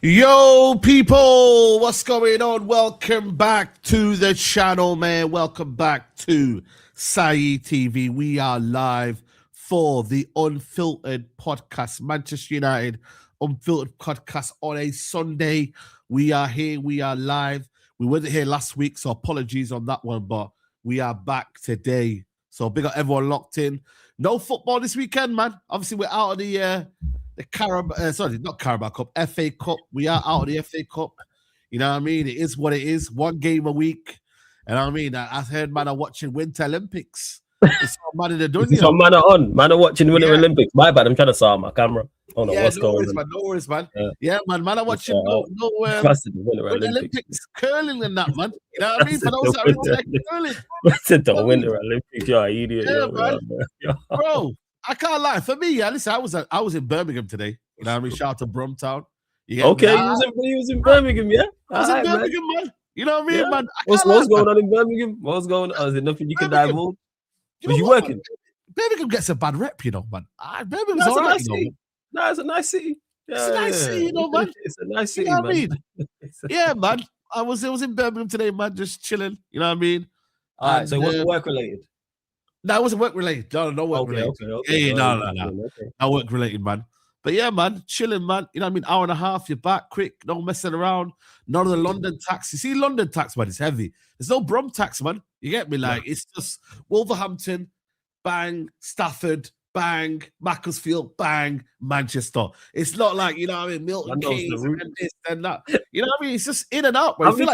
Yo, people, what's going on? Welcome back to the channel, man. Welcome back to Saeed TV. We are live for the Unfiltered podcast, Manchester United Unfiltered podcast on a Sunday. We are here. We are live. We weren't here last week, so apologies on that one, but we are back today. So big up everyone locked in. No football this weekend, man. Obviously, we're out of the not Carabao Cup, FA Cup. We are out of the FA Cup. You know what I mean? It is what it is. One game a week. And I mean, I heard man are watching Winter Olympics. It's all man in the dunya. So man are on. Man are watching Winter Olympics. My bad. I'm trying to saw my camera. Oh no, what's going on? Man, no worries, man. Man are watching Winter Olympics curling and that, man. You know what I mean? For those that really like curling. Listen to Winter Olympics, you're an idiot. Bro. I can't lie. For me, listen, I was in Birmingham today. You know what I mean? Shout out to Brumtown. Okay, he was in Birmingham, yeah? I was in Birmingham, man. You know what I mean, man? What's going on in Birmingham? What's going on? Is there nothing you can divulge? Was you working? Birmingham gets a bad rep, you know, man. Birmingham's all right, you know. No, it's a nice city. It's a nice city, you know, man. It's a nice city, you know what man. I mean? Yeah, man. I was in Birmingham today, man, just chilling. You know what I mean? All right, so it wasn't work related. No, it wasn't work related. No work related. Okay. No. Not work related, man. But yeah, man, chilling, man. You know what I mean? Hour and a half, you're back quick, no messing around. None of the London tax. You see, London tax, man, it's heavy. There's no Brum tax, man. You get me? Like, it's just Wolverhampton, bang, Stafford, bang, Macclesfield, bang, Manchester. It's not like, you know what I mean, Milton Keynes and this and that. You know what I mean? It's just in and out. How many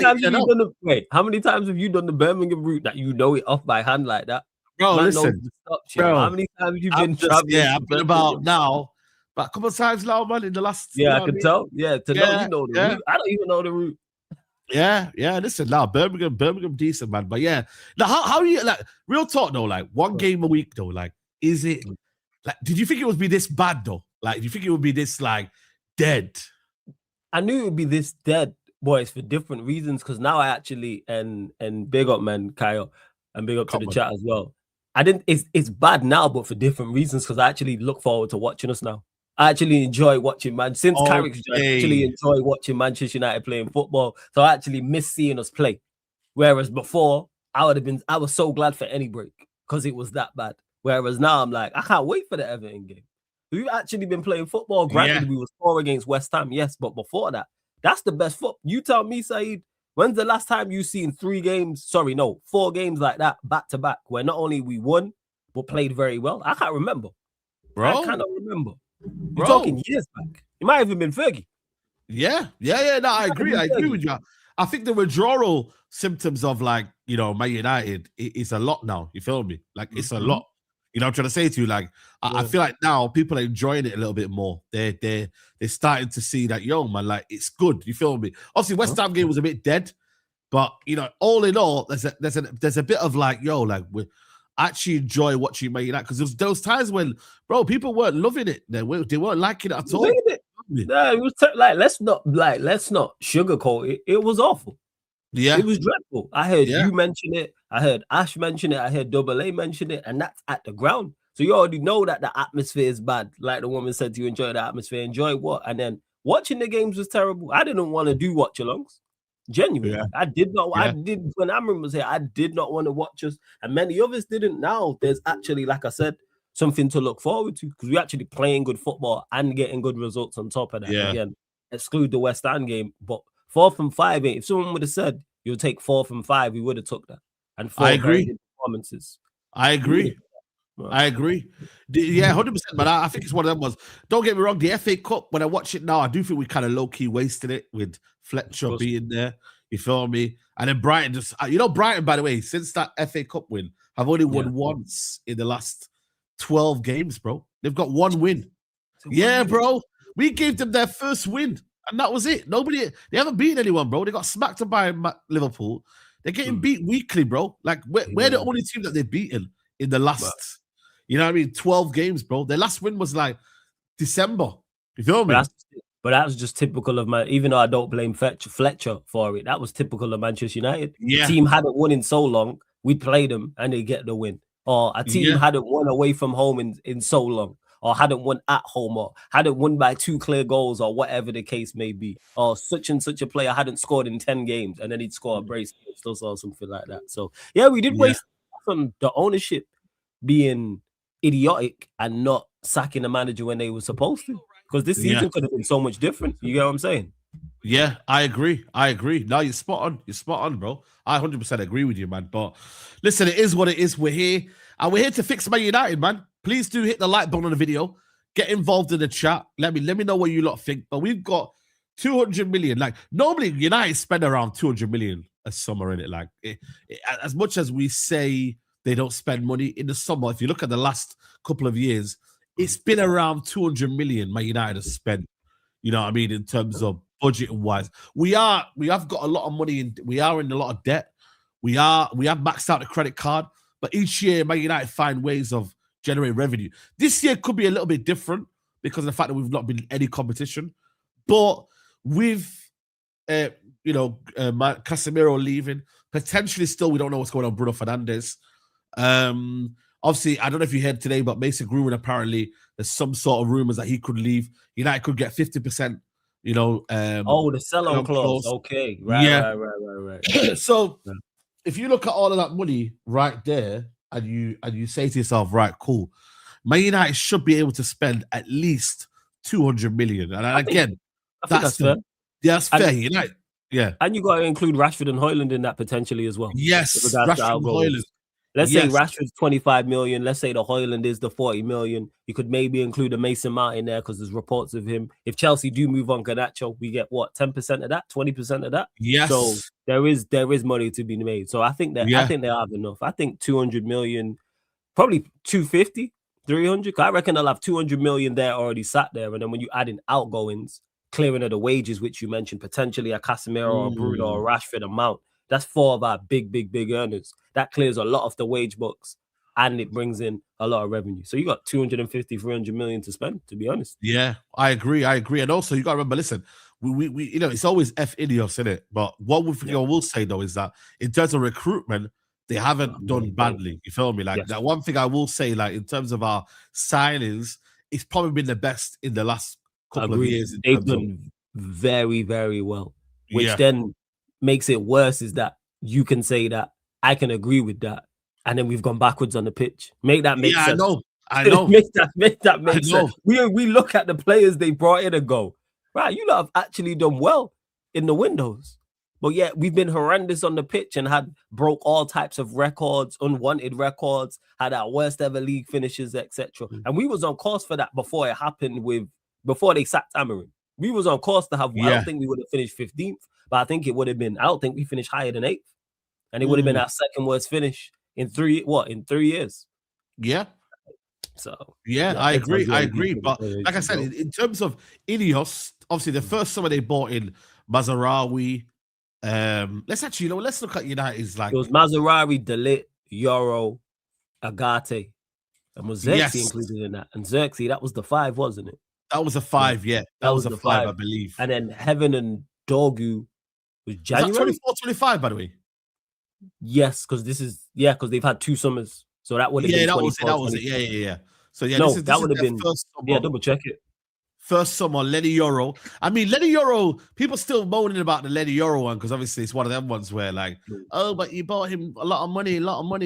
times have you done the Birmingham route that you know it off by hand like that? Bro, listen. Bro, how many times have you been traveling? Yeah, I've been about now. But a couple of times now, man, in the last... Yeah, I can tell. Yeah, know you know the route. I don't even know the route. Yeah. Listen, now Birmingham decent, man. But yeah. Now, how do you, like, real talk, though, like, one game a week, though, like, is it... Like, did you think it would be this bad, though? Like, do you think it would be this, like, dead? I knew it would be this dead, boys, for different reasons, because now I actually... And big up, man, Kyle, and big up to the chat as well. It's bad now, but for different reasons, because I actually look forward to watching us now. I actually enjoy watching since Carrick, I actually enjoy watching Manchester United playing football. So I actually miss seeing us play. Whereas before, I was so glad for any break because it was that bad. Whereas now I'm like, I can't wait for the Everton game. We've actually been playing football. Granted, we were score against West Ham, yes, but before that, that's the best football. You tell me, Saeed, when's the last time you've seen 4 games like that back to back, where not only we won, but played very well? I can't remember. Bro. I cannot remember. You're talking years back. It might have even been Fergie. Yeah. No, I agree. I agree with you. I think the withdrawal symptoms of, like, you know, Man United is a lot now. You feel me? Like, it's a lot. You know what I'm trying to say to you? Like, I feel like now people are enjoying it a little bit more. They're starting to see that, yo, man, like, it's good. You feel me? Obviously, West Ham game was a bit dead, but, you know, all in all, there's a bit of like, yo, like, we actually enjoy watching Man United, because there was times when, bro, people weren't loving it. They weren't liking it at all. No, it was let's not sugarcoat it. It was awful. Yeah, it was dreadful. I heard you mention it. I heard Ash mention it. I heard Double A mention it, and that's at the ground. So you already know that the atmosphere is bad. Like the woman said, you enjoy the atmosphere. Enjoy what? And then watching the games was terrible. I didn't want to do watch-alongs. Genuinely, I did not. I did when Amram was here. I did not want to watch us, and many others didn't. Now there's actually, like I said, something to look forward to, because we're actually playing good football and getting good results on top of that. Again, exclude the West Ham game, but 4 from 5. If someone would have said you'll take 4 from 5, we would have took that. And 4 I agree. Performances. I agree. I agree. Yeah, 100%. But I think it's one of them ones. Don't get me wrong. The FA Cup, when I watch it now, I do think we kind of low-key wasted it with Fletcher being there. You feel me? And then Brighton just... You know, Brighton, by the way, since that FA Cup win, have only won once in the last 12 games, bro. They've got 1 win. Bro. We gave them their first win, and that was it. They haven't beaten anyone, bro. They got smacked by Liverpool. They're getting beat weekly, bro. Like, we're the only team that they've beaten in the last... You know what I mean? 12 games, bro. Their last win was like December. You feel me? But that was just typical of man. Even though I don't blame Fletcher for it, that was typical of Manchester United. Yeah. Team hadn't won in so long. We played them and they get the win. Or a team hadn't won away from home in so long. or hadn't won at home, or hadn't won by 2 clear goals, or whatever the case may be, or such and such a player hadn't scored in 10 games, and then he'd score a brace against us or something like that. So yeah, we did waste from the ownership being idiotic and not sacking the manager when they were supposed to, because this season could have been so much different. You get what I'm saying? Yeah, I agree. No, you're spot on, bro. I 100% agree with you, man. But listen, it is what it is. We're here, and we're here to fix Man United, man. Please do hit the like button on the video. Get involved in the chat. Let me know what you lot think. But we've got 200 million. Like, normally United spend around 200 million a summer in it. Like, as much as we say they don't spend money in the summer, if you look at the last couple of years, it's been around 200 million Man United has spent. You know what I mean? In terms of budget wise, we have got a lot of money, and we are in a lot of debt. We have maxed out the credit card, but each year Man United find ways of generating revenue. This year could be a little bit different because of the fact that we've not been in any competition. But with Casemiro leaving, potentially still we don't know what's going on with Bruno Fernandes. Obviously, I don't know if you heard today, but Mason Greenwood, apparently there's some sort of rumors that he could leave. United could get 50%, the sell-on clause. Okay. Right. So if you look at all of that money right there and you say to yourself, right, cool, Man United should be able to spend at least 200 million. And again, that's fair. Yeah, that's fair. United. Yeah. And you got to include Rashford and Højlund in that potentially as well. Yes, Rashford and Højlund. Let's say Rashford's 25 million. Let's say the Højlund is the 40 million. You could maybe include a Mason Mount in there because there's reports of him. If Chelsea do move on Garnacho, we get what, 10% of that, 20% of that. Yes. So there is money to be made. So I think they have enough. I think 200 million, probably 250, 300. I reckon they'll have 200 million there already sat there. And then when you add in outgoings, clearing of the wages, which you mentioned, potentially a Casemiro or Bruno or Rashford amount. That's 4 of our big earners. That clears a lot of the wage books and it brings in a lot of revenue. So you got 250, 300 million to spend, to be honest. Yeah, I agree. And also, you got to remember, listen, we it's always F Ineos, in it. But what I will say, though, is that in terms of recruitment, they haven't done badly. You feel me? Like, that one thing I will say, like, in terms of our signings, it's probably been the best in the last couple of years. They've done very, very well, which then makes it worse is that you can say that I can agree with that, and then we've gone backwards on the pitch. Make that make sense. I know. make that make sense. We look at the players they brought in and go, right, you lot have actually done well in the windows. But yet we've been horrendous on the pitch and broke all types of records, unwanted records, had our worst ever league finishes, etc. And we was on course for that before it happened before they sacked Amarin. We was on course to have, I don't think we would have finished 15th, but I think it would have been, I don't think we finished higher than 8th. And it would have been our second worst finish in 3 years. Yeah. So I agree. But like I said, in terms of Ineos, obviously the first summer they bought in Mazraoui. Let's look at United's like. It was Mazraoui, De Ligt, Euro, Agate, and was Xerxes included in that? And Xerxes, that was the 5, wasn't it? That was a 5, yeah. That was a 5, I believe. And then Heaven and Dogu was January. Was that 24-25, by the way? Yes, because they've had 2 summers. So that would have been. That was it. Yeah. So that would have been first summer. Yeah, double check it. First summer, Lenny Euro. I mean, Lenny Euro, people still moaning about the Lenny Euro one because obviously it's one of them ones where like, but you bought him a lot of money.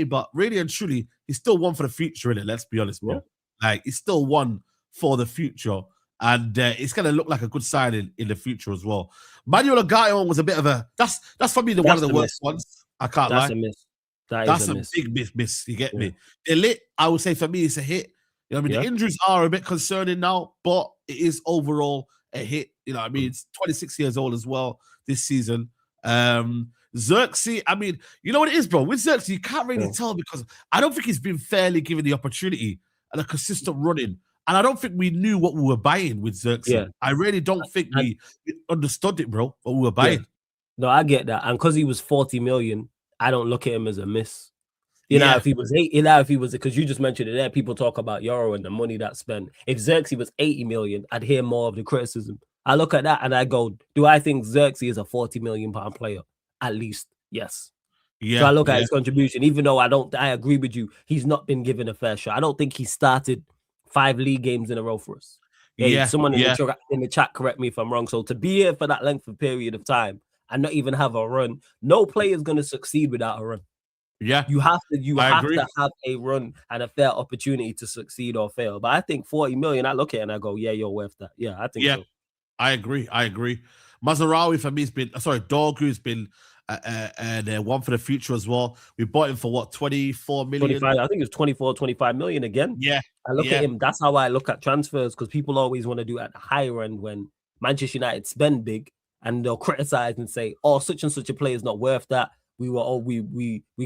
But really and truly, he's still one for the future, innit? Let's be honest, bro. Yeah. Like, he's still one for the future. And it's going to look like a good signing in the future as well. Manuel Agate was a bit of a... That's for me one of the worst ones. I can't lie. That's a miss. That's a big miss. You get me? De Ligt, I would say for me, it's a hit. You know what I mean? The injuries are a bit concerning now, but it is overall a hit. You know what I mean? It's 26 years old as well this season. Xerxes, I mean, you know what it is, bro? With Xerxes, you can't really tell because I don't think he's been fairly given the opportunity and a consistent running. And I don't think we knew what we were buying with Xerxes. Yeah. I really don't think we understood it, bro, what we were buying. Yeah. No, I get that. And because he was 40 million, I don't look at him as a miss. You know, if he was because you just mentioned it there, people talk about Euro and the money that's spent. If Xerxes was 80 million, I'd hear more of the criticism. I look at that and I go, do I think Xerxes is a 40 million pound player? At least, yes. Yeah. So I look at his contribution, even though I agree with you, he's not been given a fair shot. I don't think he started 5 league games in a row for us. Hey, someone in the chat, correct me if I'm wrong. So to be here for that length of period of time and not even have a run, no player is going to succeed without a run. Yeah, you have to have a run and a fair opportunity to succeed or fail. But I think 40 million, I look at it and I go, yeah, you're worth that. Yeah, I think so. I agree. Mazraoui for me has been Dorgu's been and one for the future as well. We bought him for what, 24 million? 25, I think it's 24, 25 million again. Yeah. I look at him. That's how I look at transfers, because people always want to do it at the higher end when Manchester United spend big, and they'll criticize and say, oh, such and such a player is not worth that. We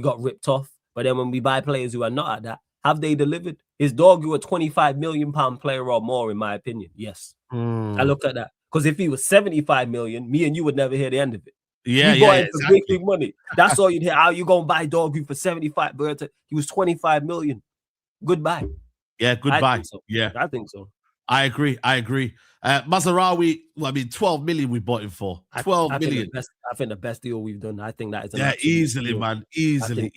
got ripped off. But then when we buy players who are not at that, have they delivered? Is Dorgu a 25 million pound player or more, in my opinion? Yes. I look at that. Because if he was 75 million, me and you would never hear the end of it. Yeah, we bought him for big money. That's all you'd hear. How you gonna buy Dorgu for 75? But he was 25 million. Goodbye. Yeah, goodbye. So. Yeah, I think so. I agree. Mazraoui, 12 million we bought him for. 12 million. I think the best deal we've done. I think that is easily, deal. Man. Easily.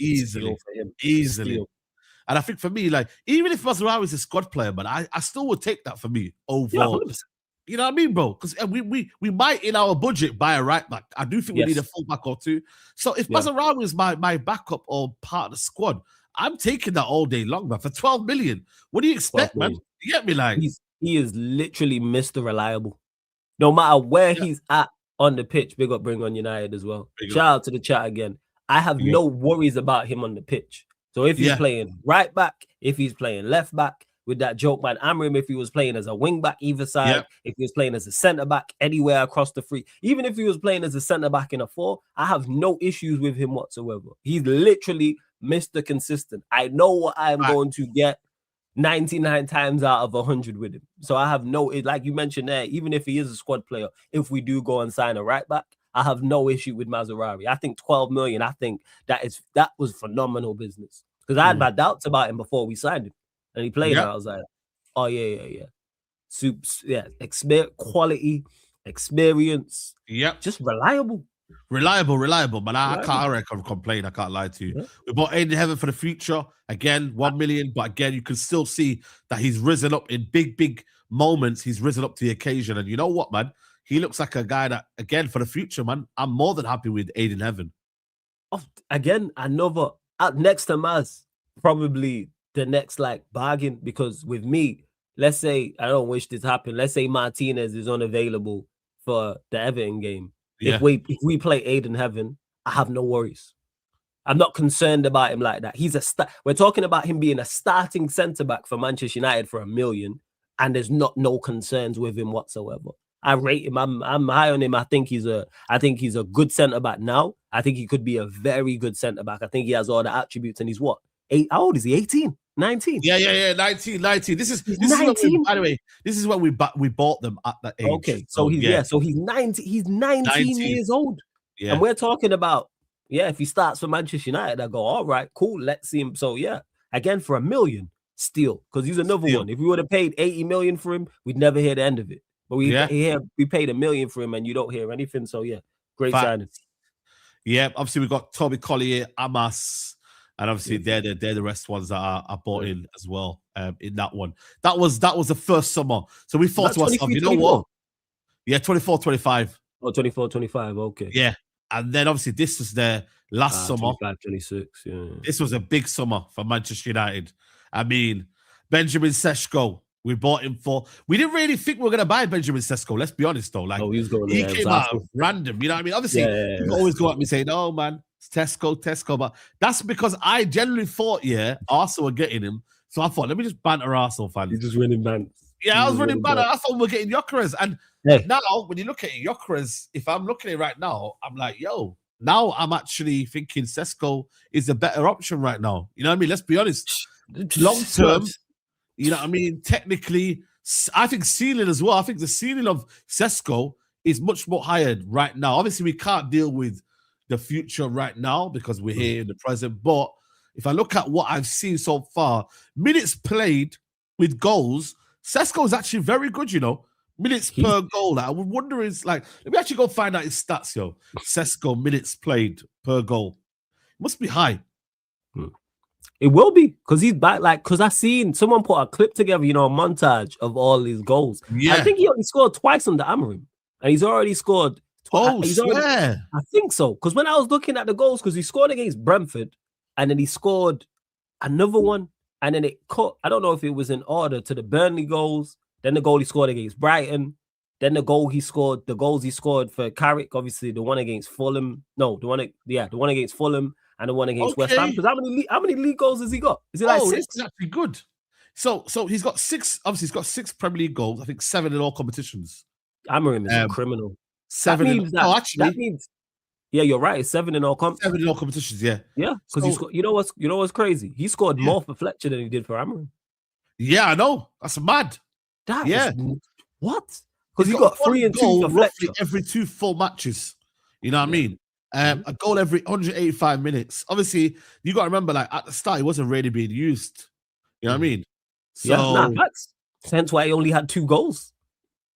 And I think for me, like, even if Mazraoui is a squad player, but I still would take that for me over. Yeah, you know what I mean, bro? Because we might in our budget buy a right back. I do think we need a full back or two. So if Mazraoui is my backup or part of the squad, I'm taking that all day long, man. For 12 million, what do you expect, man? You get me, like he is literally Mr. Reliable. No matter where he's at on the pitch. Big up, Bring On United as well. Shout out to the chat again. I have no worries about him on the pitch. So if he's playing right back, if he's playing left back, with that joke, man, Amrim, if he was playing as a wing back either side, if he was playing as a centre back anywhere across the free, even if he was playing as a centre back in a 4, I have no issues with him whatsoever. He's literally Mr. Consistent. I know what I'm going to get 99 times out of 100 with him. So I have like you mentioned there, even if he is a squad player, if we do go and sign a right back, I have no issue with Mazraoui. I think 12 million, I think that was phenomenal business. Because I had my doubts about him before we signed him. And he played, and I was like, oh, yeah. Quality, experience. Just reliable. Reliable, man. I can't complain. I can't lie to you. We bought Aiden Heaven for the future. Again, 1 million. But again, you can still see that he's risen up in big moments. He's risen up to the occasion. And you know what, man? He looks like a guy that, again, for the future, man, I'm more than happy with Aiden Heaven. Again, another, next to Maz, probably the next like bargain, because with me, let's say I don't wish this happened. Let's say Martinez is unavailable for the Everton game. If we play Aiden Heaven, I have no worries. I'm not concerned about him like that. He's we're talking about him being a starting centre back for Manchester United for $1 million, and there's no concerns with him whatsoever. I rate him. I'm high on him. I think he's a good centre back now. I think he could be a very good centre back. I think he has all the attributes, and he's what? How old is he? 18? 19? Yeah, 19. This is 19. By the way, this is when we bought them at that age. Okay, so he's 19. He's 19 years old. Yeah. And we're talking about, if he starts for Manchester United, I go, all right, cool, let's see him. So again, for $1 million, still, because he's another one. If we would have paid 80 million for him, we'd never hear the end of it. But we paid $1 million for him, and you don't hear anything. So great signing. Yeah, obviously we got Toby Collier, Amas. And obviously, they're the rest ones that are bought in as well. In that one, that was the first summer. So we thought to ourselves, you know what? Yeah, 24, 25. Oh, 24, 25. Okay. Yeah, and then obviously this was their last summer. 25, 26. Yeah. This was a big summer for Manchester United. I mean, Benjamin Sesko. We bought him for. We didn't really think we were gonna buy Benjamin Sesko. Let's be honest, though. Like he came out random. You know what I mean? Obviously, people always go at me saying, "Oh man, Tesco," but that's because I generally thought, Arsenal were getting him. So I thought, let me just banter Arsenal fans. You're just running banter. Yeah, I was running banter. I thought we were getting Gyökeres. And now, when you look at Gyökeres, if I'm looking at it right now, I'm like, now I'm actually thinking Sesko is a better option right now. You know what I mean? Let's be honest. Long term, you know what I mean? Technically, I think ceiling as well. I think the ceiling of Sesko is much more higher right now. Obviously, we can't deal with the future right now because we're here in the present. But if I look at what I've seen so far, minutes played with goals, Sesko is actually very good, minutes per goal. I would wonder let me actually go find out his stats, Sesko minutes played per goal. Must be high. It will be because he's back. Like, because I seen someone put a clip together, a montage of all his goals. Yeah. I think he only scored twice under Amorim, and he's already scored. I think so. Because when I was looking at the goals, because he scored against Brentford, and then he scored another one, and then it cut. I don't know if it was in order to the Burnley goals, then the goal he scored against Brighton, then the goals he scored for Carrick, obviously the one against Fulham. No, the one against Fulham. And the one against West Ham. Because how many league goals has he got? Is it like 6? This is actually good. So he's got 6. Obviously, he's got 6 Premier League goals. I think 7 in all competitions. Amorim is a criminal. 7 that means yeah, you're right. It's 7 in all 7 in all competitions. Yeah, yeah. Because you know what's crazy? He scored more for Fletcher than he did for Amorim. Yeah, I know. That's mad. What? Because he got 3 and 2 for Fletcher every 2 full matches. You know what I mean? A goal every 185 minutes. Obviously, you got to remember, like at the start, he wasn't really being used. You know what I mean? So that's hence why he only had 2 goals.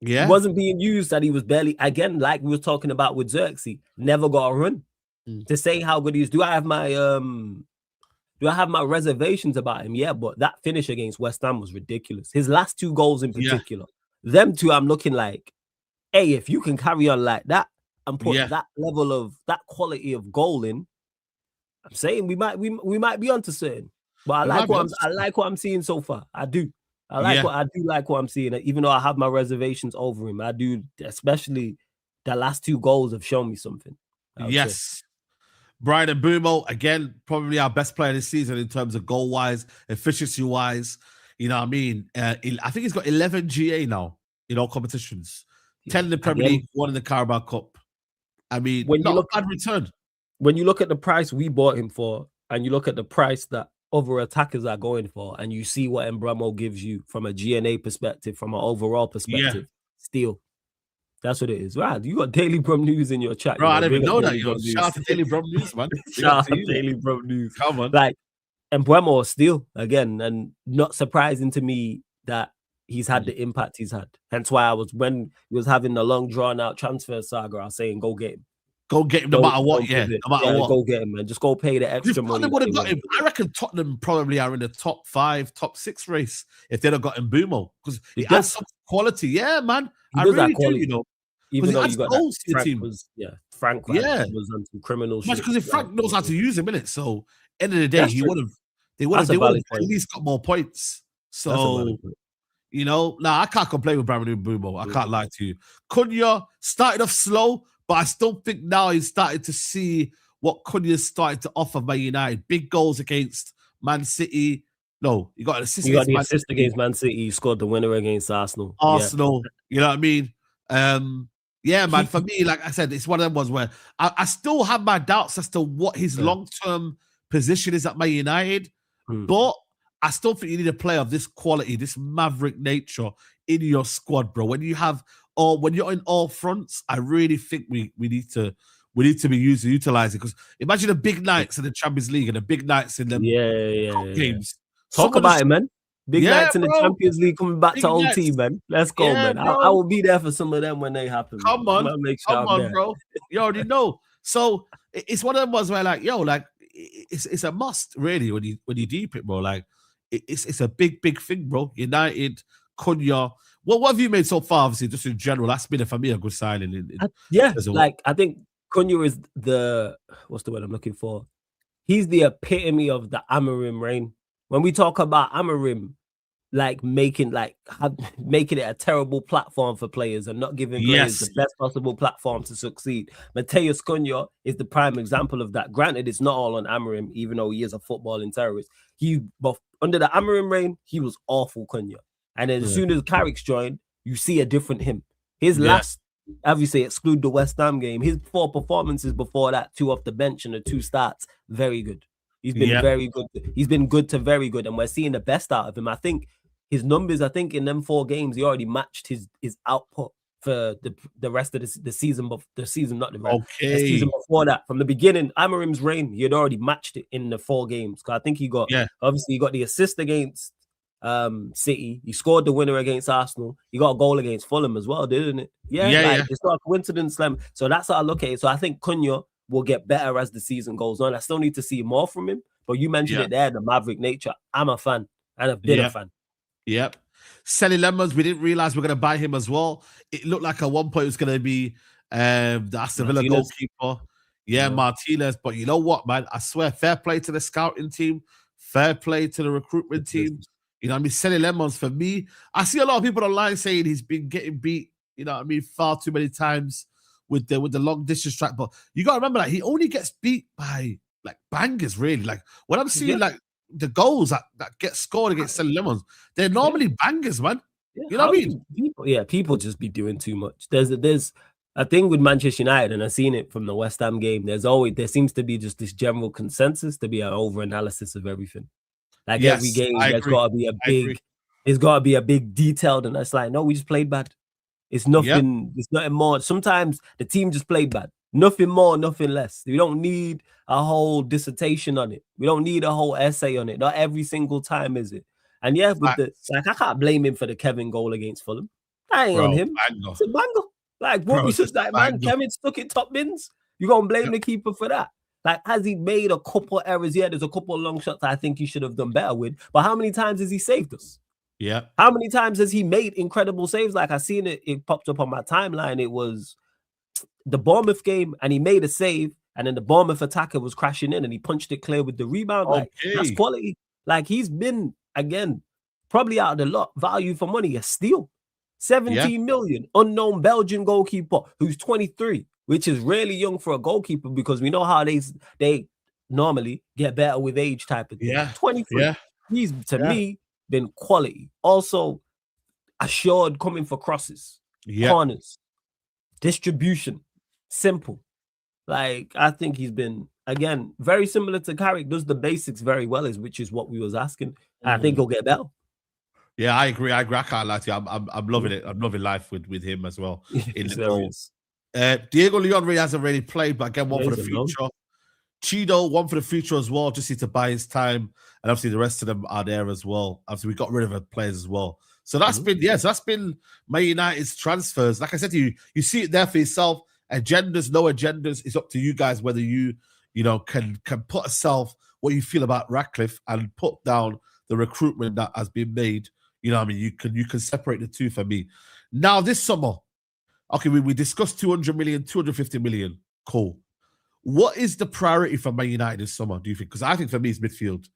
Yeah, he wasn't being used, and he was barely, again, like we were talking about with Xerxes, never got a run. To say how good he is, do I have my reservations about him? Yeah, but that finish against West Ham was ridiculous. His last 2 goals in particular, them 2, I'm looking like, hey, if you can carry on like that and put that level of that quality of goal in, I'm saying we might be onto something. But I like what I'm seeing so far. I do. I do like what I'm seeing. Even though I have my reservations over him, I do. Especially the last 2 goals have shown me something. Yes. Bryan Mbeumo, again, probably our best player this season in terms of goal wise, efficiency wise. You know what I mean? I think he's got 11 GA now in all competitions. 10 in the Premier League, 1 in the Carabao Cup. I mean, when you look at return. When you look at the price we bought him for, and you look at the price that other attackers are going for, and you see what Mbeumo gives you from a GNA perspective, from an overall perspective, still, that's what it is. Right? You got Daily Brum News in your chat. Bro, I didn't even know that. Shout out to Daily Brum News, man. Shout out to Daily Brum News. Come on. Like, Mbeumo still, again, and not surprising to me that he's had the impact he's had. Hence why when he was having the long drawn out transfer saga, I was saying, go get him. Go get him no matter what, no matter what. Go get him, man. Just go pay the extra money. Would have got him. I reckon Tottenham probably are in the top 5, top 6 race if they'd have got Mbeumo, because he has some quality. Yeah, man. I really do, Even though you got goals that, to the team. Frank was on some criminal shit. Because if Frank knows how to use him, innit? So end of the day, they would have at least got more points. So I can't complain with Bryan Mbeumo. I can't lie to you. Cunha started off slow, but I still think now he's starting to see what Cunha's started to offer Man United. Big goals against Man City. No, you got an assist. You got the assist against Man City. You scored the winner against Arsenal. You know what I mean? Yeah, man. For me, like I said, it's one of them ones where I still have my doubts as to what his long-term position is at Man United, but I still think you need a player of this quality, this maverick nature in your squad, bro. When you're in all fronts, I really think we need to be utilizing, because imagine the big nights in the Champions League and the big nights in the games. Talk about it, man. Big nights in the Champions League coming back to OT, man. Let's go, man. I will be there for some of them when they happen. Come on, bro. You already know. So it's one of them ones where, like, it's a must, really, when you deep it, bro. Like, it's a big thing, bro. United, Cunha. What have you made so far? Obviously, just in general, that's been for me a good signing. I think Cunha is what's the word I'm looking for? He's the epitome of the Amorim reign. When we talk about Amorim, like making it a terrible platform for players and not giving players the best possible platform to succeed. Matheus Cunha is the prime example of that. Granted, it's not all on Amorim, even though he is a footballing terrorist. But under the Amorim reign, he was awful, Cunha. And then as soon as Carrick's joined, you see a different him. His last, obviously, exclude the West Ham game, his 4 performances before that, 2 off the bench and the 2 starts, very good. He's been very good. He's been good to very good, and we're seeing the best out of him. I think his numbers, in them 4 games, he already matched his output for the rest of the season. But the season, not the rest. The season before that, from the beginning, Amorim's reign, he had already matched it in the 4 games. Because I think he got obviously he got the assist against City. He scored the winner against Arsenal. He got a goal against Fulham as well, didn't it? It's not a coincidence, Slam. So that's how I look at it. So I think Cunha will get better as the season goes on. I still need to see more from him, But you mentioned it there, the Maverick nature. I'm a fan, and I've been a fan. Yep. Senne Lammens, we didn't realize we're going to buy him as well. It looked like at one point it was going to be the Aston Villa goalkeeper. Yeah, Martinez. But you know what, man? I swear, fair play to the scouting team. Fair play to the recruitment team. You know what I mean? Senne Lammens, for me, I see a lot of people online saying he's been getting beat, you know what I mean, far too many times with the long distance track. But you got to remember that he only gets beat by like bangers, really. Like when I'm seeing like the goals that get scored against Senne Lammens, they're normally bangers, man. You know what I mean? People just be doing too much. There's a thing with Manchester United, and I've seen it from the West Ham game. There seems to be just this general consensus to be an over-analysis of everything. Like every game, there's got to be a big detailed, and it's like, no, we just played bad. It's nothing. It's nothing more. Sometimes the team just played bad. Nothing more, nothing less. We don't need a whole dissertation on it. We don't need a whole essay on it. Not every single time, is it? And I can't blame him for the Kevin goal against Fulham. I ain't on him. It's a banger. Like what we should like, man. Kevin stuck it top bins. You gonna blame the keeper for that? Like, has he made a couple errors? Yeah, there's a couple of long shots I think he should have done better with. But how many times has he saved us? Yeah. How many times has he made incredible saves? Like I seen it popped up on my timeline. It was the Bournemouth game, and he made a save, and then the Bournemouth attacker was crashing in, and he punched it clear with the rebound. Like that's quality. Like he's been again probably out of the lot, value for money, a steal. 17 million, unknown Belgian goalkeeper who's 23, which is really young for a goalkeeper because we know how they normally get better with age type of thing. 23. He's to me been quality. Also assured coming for crosses, corners, distribution, simple. Like I think he's been again very similar to Carrick, does the basics very well, which is what we was asking. I think he'll get better. Yeah, I agree. I can't lie to you. I'm loving it. I'm loving life with him as well. In the goals. Diego Leon really hasn't really played, but again, one for the future. Chido, one for the future as well. Just need to buy his time, and obviously the rest of them are there as well. Obviously, we got rid of the players as well. So that's been so that's been Man United's transfers. Like I said to you, you see it there for yourself. Agendas, no agendas. It's up to you guys whether you can put yourself what you feel about Ratcliffe and put down the recruitment that has been made. You know what I mean? You can separate the two for me. Now, this summer, okay, we discussed 200 million, 250 million. Cool. What is the priority for Man United this summer, do you think? Because I think for me, it's midfield.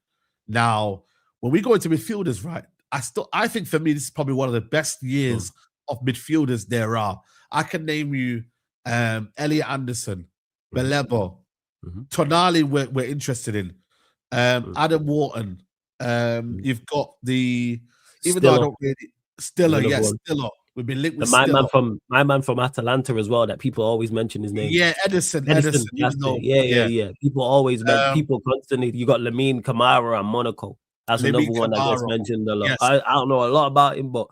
Now, when we go into midfielders, right, I think for me, this is probably one of the best years of midfielders there are. I can name you Elliot Anderson, Mbeumo, Tonali we're interested in, Adam Wharton. You've got even though I don't really Stiller. We've been linked with my man from Atalanta as well that people always mention his name. Yeah, Edison. Yeah. People always people constantly. You got Lamine Camara and Monaco. That's another one that gets mentioned a lot. Yes. I don't know a lot about him, but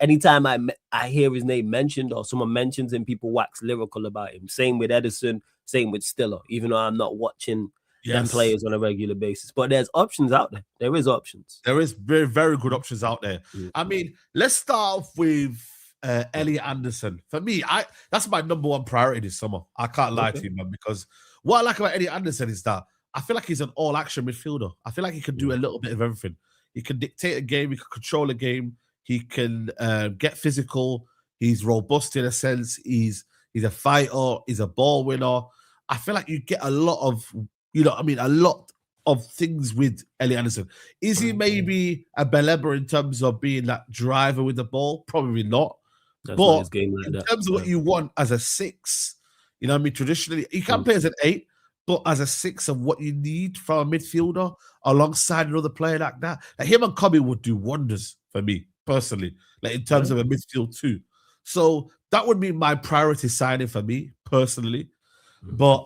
anytime I hear his name mentioned or someone mentions him, people wax lyrical about him. Same with Edison, same with Stiller, even though I'm not watching them players on a regular basis. But there's options out there. There is options. There is very, very good options out there. I mean, let's start off with Elliot Anderson. For me, that's my number one priority this summer. I can't lie to you, man, because what I like about Elliot Anderson is that I feel like he's an all-action midfielder. I feel like he can do a little bit of everything. He can dictate a game. He can control a game. He can get physical. He's robust in a sense. He's a fighter. He's a ball winner. I feel like you get a lot of, a lot of things with Elliot Anderson. Is he maybe a Beleba in terms of being that driver with the ball? Probably not. That's but his game like in that. terms of what you want as a 6, traditionally, he can play as an 8, but as a 6 of what you need from a midfielder alongside another player like that. Like him and Kobe would do wonders for me, personally, like in terms of a midfield too. So that would be my priority signing for me, personally. But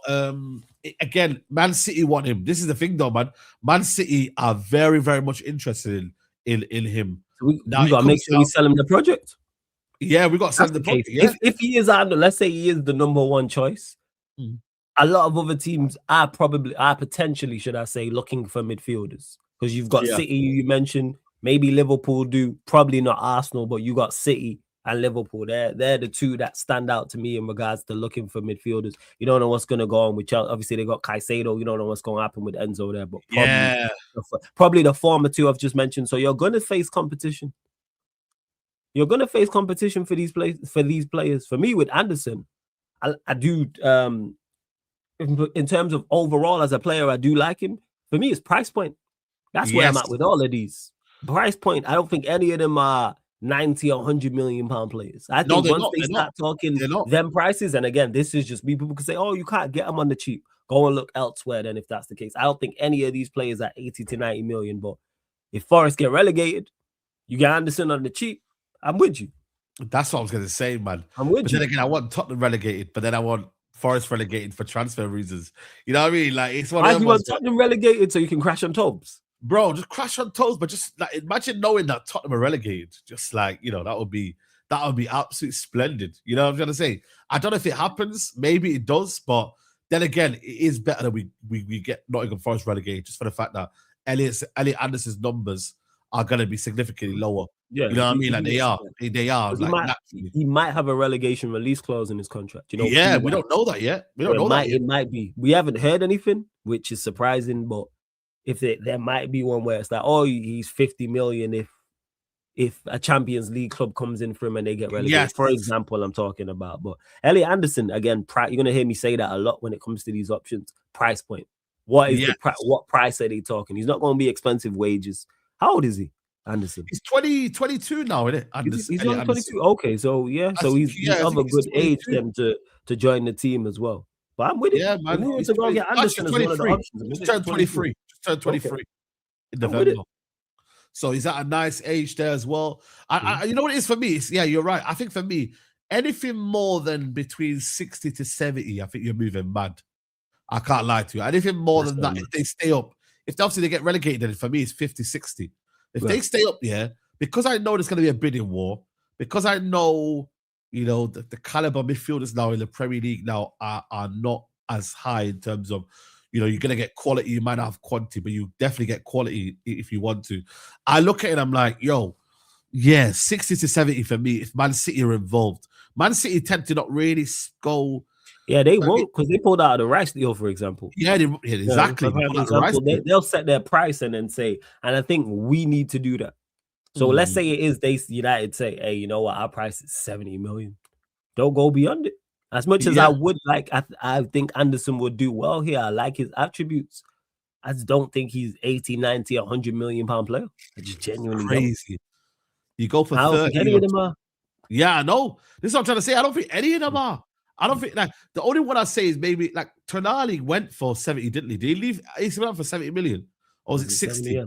again, Man City want him. This is the thing, though, man. Man City are very, very much interested in him. So we got to make sure we sell him the project. Yeah, we got to sell him the project. Yeah. If he is, let's say he is the number one choice, a lot of other teams are potentially, should I say, looking for midfielders. Because you've got City, you mentioned, maybe Liverpool do, probably not Arsenal, but you got City and Liverpool. They're the two that stand out to me in regards to looking for midfielders. You don't know what's going to go on with Chelsea. Obviously, they got Caicedo. You don't know what's going to happen with Enzo there, but probably the former two I've just mentioned. So you're going to face competition. You're going to face competition for these players. For me, with Anderson, I do. In terms of overall as a player, I do like him. For me, it's price point. That's where I'm at with all of these. Price point. I don't think any of them are 90 or 100 million pound players. I think once they start talking them prices, and again, this is just me. People can say, oh, you can't get them on the cheap. Go and look elsewhere then if that's the case. I don't think any of these players are 80 to 90 million. But if Forest get relegated, you get Anderson on the cheap, I'm with you. That's what I was going to say, man. I'm with you. Then again, I want Tottenham relegated, but then I want Forest relegated for transfer reasons. You know what I mean? Like, it's one of them. You want Tottenham relegated so you can crash on toes? Bro, just crash on toes, but just like imagine knowing that Tottenham are relegated. Just like, you know, that would be absolutely splendid. You know what I'm trying to say? I don't know if it happens. Maybe it does, but then again, it is better that we get Nottingham Forest relegated just for the fact that Elliot Anderson's numbers are going to be significantly lower. Yeah, you know what I mean? Like they are. Like, he might have a relegation release clause in his contract. You know? Yeah, we don't know that yet. We don't know that yet. It might be. We haven't heard anything, which is surprising. But if there might be one where it's like, oh, he's 50 million if a Champions League club comes in for him and they get relegated. Yes. For example, I'm talking about. But Elliot Anderson, again, you're gonna hear me say that a lot when it comes to these options. Price point. What is what price are they talking? He's not going to be expensive wages. How old is he? Anderson. He's 22 now, isn't it? He's only 22. Okay, so he's of a good age then to join the team as well. But I'm with it. Yeah, man. He's to go get Anderson as one of the options. Just turned 23. Just turned 23 in November. So he's at a nice age there as well. You know what it is for me? You're right. I think for me, anything more than between 60 to 70, I think you're moving mad. I can't lie to you. Anything more than that, if they stay up, if obviously they get relegated, then for me it's 50, 60. If they stay up there, because I know there's going to be a bidding war, because I know, you know, the caliber midfielders now in the Premier League now are not as high in terms of, you know, you're going to get quality. You might not have quantity, but you definitely get quality if you want to. I look at it and I'm like, 60 to 70 for me if Man City are involved. Man City tend to not really go. Yeah, they won't because they pulled out of the Rice deal, for example. Yeah, exactly. They'll set their price and then say, and I think we need to do that. So let's say it is United say, hey, you know what, our price is 70 million. Don't go beyond it. As much as I would like, I think Anderson would do well here. I like his attributes. I just don't think he's 80, 90, 100 million pound player. I just genuinely crazy. You go for 30. I don't think any of them are. Yeah, I know. This is what I'm trying to say. I don't think any of them are. I don't think the only one I say is maybe like Tonali went for 70, didn't he? Did he leave? He went for 70 million, or was it 60?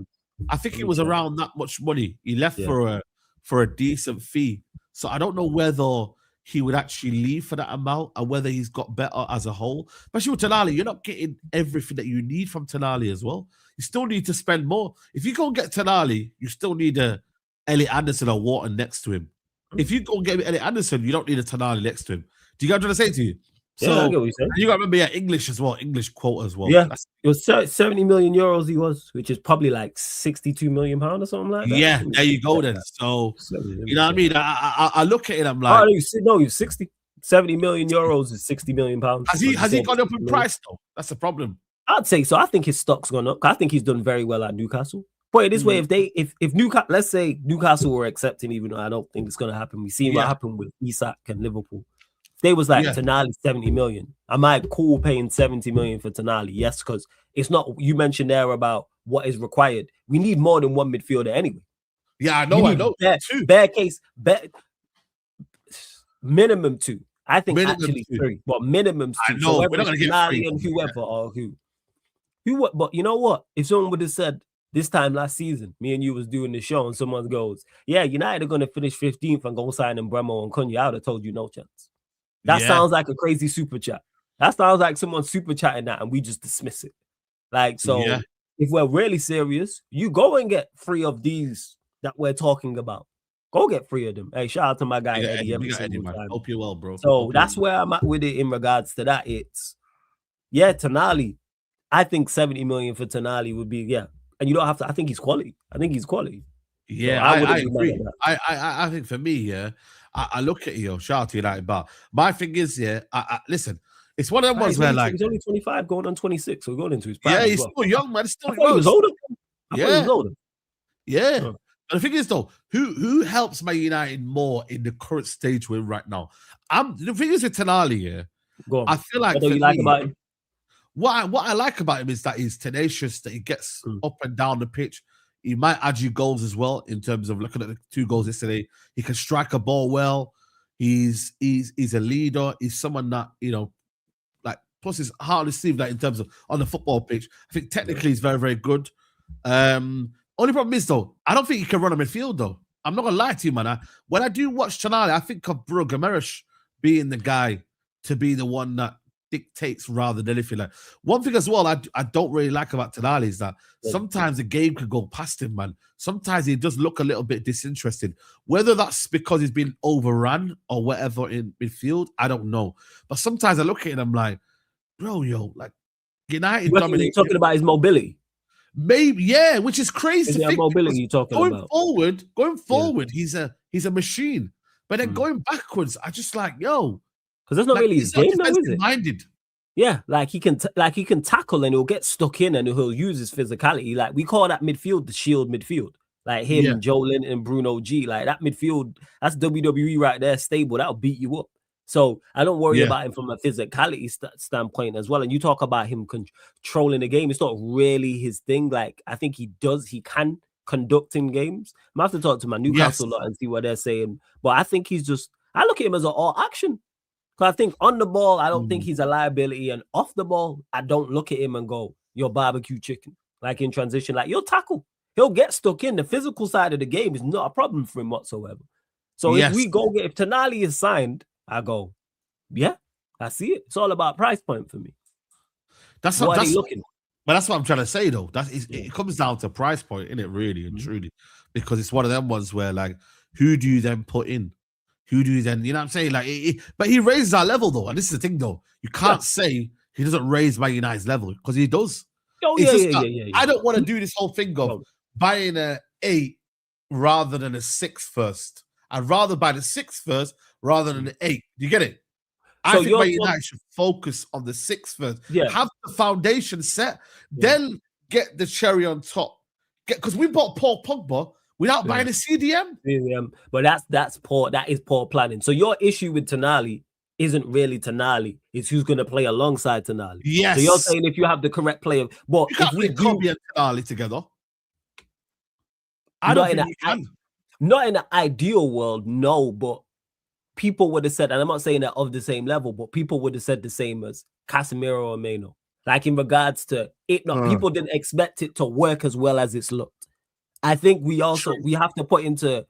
I think it was around that much money. He left for a decent fee. So I don't know whether he would actually leave for that amount and whether he's got better as a whole. Especially with Tonali, you're not getting everything that you need from Tonali as well. You still need to spend more. If you go and get Tonali, you still need a Elliot Anderson or Wharton next to him. If you go and get Elliot Anderson, you don't need a Tonali next to him. Do you guys want to say to you? So I get what you're saying. You got to remember, English as well, English quote as well. Yeah, it was 70 million euros he was, which is probably like 62 million pounds or something like that. Yeah, there you go then. So, you know what I mean? I look at it, I'm like... Oh, he's 60. 70 million euros is 60 million pounds. Has he gone up in price though? That's the problem. I'd say so. I think his stock's gone up. I think he's done very well at Newcastle. Put it this way, if Newcastle, let's say Newcastle were accepting, even though I don't think it's going to happen. We've seen what happened with Isak and Liverpool. They was like Tonali 70 million. Am I cool paying 70 million for Tonali? Yes, because it's not. You mentioned there about what is required. We need more than one midfielder anyway. Yeah, I know. Minimum two. I think minimum actually two. 3, but minimum 2. I know. So we're not going to get Tonali and whoever or who. But you know what? If someone would have said this time last season, me and you was doing the show, and someone goes, "Yeah, United are going to finish 15th and go sign Mbeumo and Cunha," I would have told you no chance. That sounds like a crazy super chat. That sounds like someone super chatting that and we just dismiss it. Like, so if we're really serious, you go and get 3 of these that we're talking about. Go get 3 of them. Hey, shout out to my guy Eddie every single time. Hope you're well, bro. So that's where I'm at with it in regards to that. It's Tonali. I think 70 million for Tonali would be and you don't have to. I think he's quality. Yeah, so I agree. I think for me, I look at you, shout out to United, but my thing is, listen, it's one of them ones where like he's only 25, going on 26, so going into his prime. Yeah, he's still young, man. I thought he was older. I thought he was older. Yeah. Oh. And the thing is, though, who helps Man United more in the current stage we're in right now? The thing is with Tonali, I feel like what do you like about him? What I like about him is that he's tenacious, that he gets up and down the pitch. He might add you goals as well in terms of looking at the 2 goals yesterday. He can strike a ball well. He's a leader. He's someone that, like, plus his heart on his sleeve, that in terms of on the football pitch. I think technically he's very, very good. Only problem is, though, I don't think he can run a midfield, though. I'm not going to lie to you, man. When I do watch Tonali, I think of Bruno Gomes being the guy to be the one that dictates rather than anything. Like, one thing as well I don't really like about Tonali is that sometimes the game could go past him, man. Sometimes he does look a little bit disinterested. Whether that's because he's been overrun or whatever in midfield, I don't know. But sometimes I look at him and I'm like, bro, like United dominate. You're talking about his mobility. Maybe, yeah, which is crazy. Is that mobility you're talking about? Going forward, he's a machine. But then going backwards, I just like, because that's not really his game, though, is it? Minded. Yeah, like he can tackle and he'll get stuck in and he'll use his physicality. Like we call that midfield the shield midfield. Like him, Joe Linton, and Bruno G. Like that midfield, that's WWE right there, stable. That'll beat you up. So I don't worry about him from a physicality standpoint as well. And you talk about him controlling the game. It's not really his thing. Like I think he can conduct in games. I have to talk to my Newcastle lot and see what they're saying. But I think I look at him as an all action. Because I think on the ball, I don't think he's a liability. And off the ball, I don't look at him and go, you're barbecue chicken. Like in transition, like you'll tackle. He'll get stuck in. The physical side of the game is not a problem for him whatsoever. So if Tonali is signed, I go, yeah, I see it. It's all about price point for me. That's looking. But that's what I'm trying to say, though. It comes down to price point, isn't it, really and truly? Because it's one of them ones where, like, who do you then put in? Who do you then, you know what I'm saying? Like, but he raises our level, though. And this is the thing, though. You can't say he doesn't raise Man United's level, because he does. I don't want to do this whole thing of buying an 8 rather than a 6 first. I'd rather buy the 6 first rather than the 8. Do you get it? I think Man United should focus on the 6 first. Yeah. Have the foundation set, then get the cherry on top. Because we bought Paul Pogba without buying a CDM. But that's poor. That is poor planning. So your issue with Tonali isn't really Tonali. It's who's going to play alongside Tonali. Yes. So you're saying if you have the correct player, but you can't play Kobe and Tonali together. I don't think you can. Not in an ideal world, no, but people would have said, and I'm not saying that of the same level, but people would have said the same as Casemiro or Mainoo. Like in regards to it, people didn't expect it to work as well as it's looked. I think we have to put into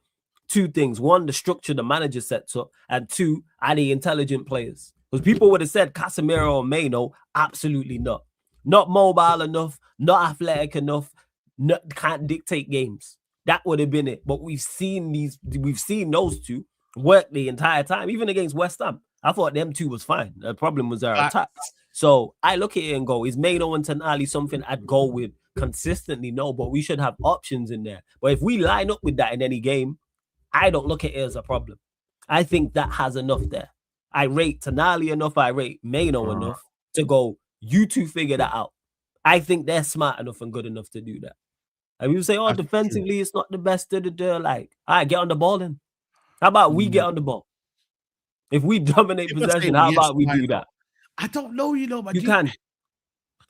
2 things. 1, the structure the manager sets up, and 2, are the intelligent players. Because people would have said Casemiro or Mainoo, absolutely not. Not mobile enough, not athletic enough, can't dictate games. That would have been it. But we've seen those 2 work the entire time, even against West Ham. I thought them 2 was fine. The problem was our attack. So I look at it and go, is Mainoo and Tonali something I'd go with consistently? No, but we should have options in there. But if we line up with that in any game, I don't look at it as a problem. I think that has enough there. I rate Tonali enough. I rate Mainoo enough to go, you 2 figure that out. I think they're smart enough and good enough to do that. And you say, defensively, it's not the best. Like, all right, get on the ball then. How about we get on the ball? If we dominate possession, how about we do that? I don't know, but you can.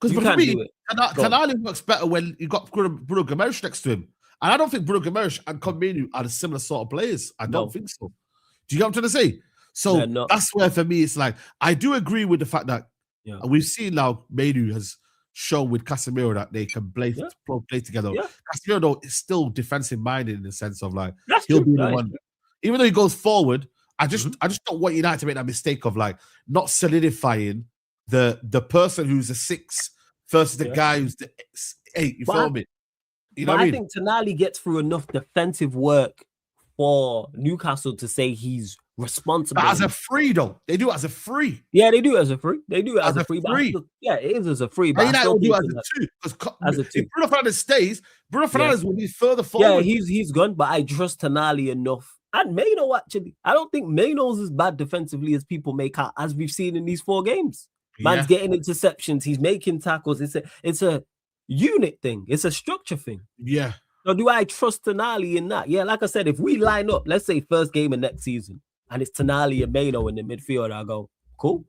Because for me, Tonali works better when you got Bruno Gomes next to him. And I don't think Bruno Gomes and Mainoo are the similar sort of players. I don't think so. Do you get what I'm trying to say? So that's where, for me, it's like, I do agree with the fact that we've seen now Mainoo has shown with Casemiro that they can play together. Yeah. Casemiro, though, is still defensive minded in the sense of like, he'll be the one. Even though he goes forward, I just don't want United to make that mistake of like not solidifying the person who's a 6 versus the guy who's the 8. You feel me? You know what I mean? Think Tonali gets through enough defensive work for Newcastle to say he's responsible. But as a free, though. They do it as a free. Yeah, they do it as a free. They do it as a free. It is as a free. But United will do it as a 2. If Bruno Fernandes stays, Bruno Fernandes will be further forward. Yeah, he's gone. But I trust Tonali enough And Mainoo, actually, I don't think Mainoo's as bad defensively as people make out, as we've seen in these 4 games. Man's getting interceptions, he's making tackles. It's a unit thing, it's a structure thing. Yeah. So do I trust Tonali in that? Yeah, like I said, if we line up, let's say first game of next season, and it's Tonali and Mainoo in the midfield, I go, cool.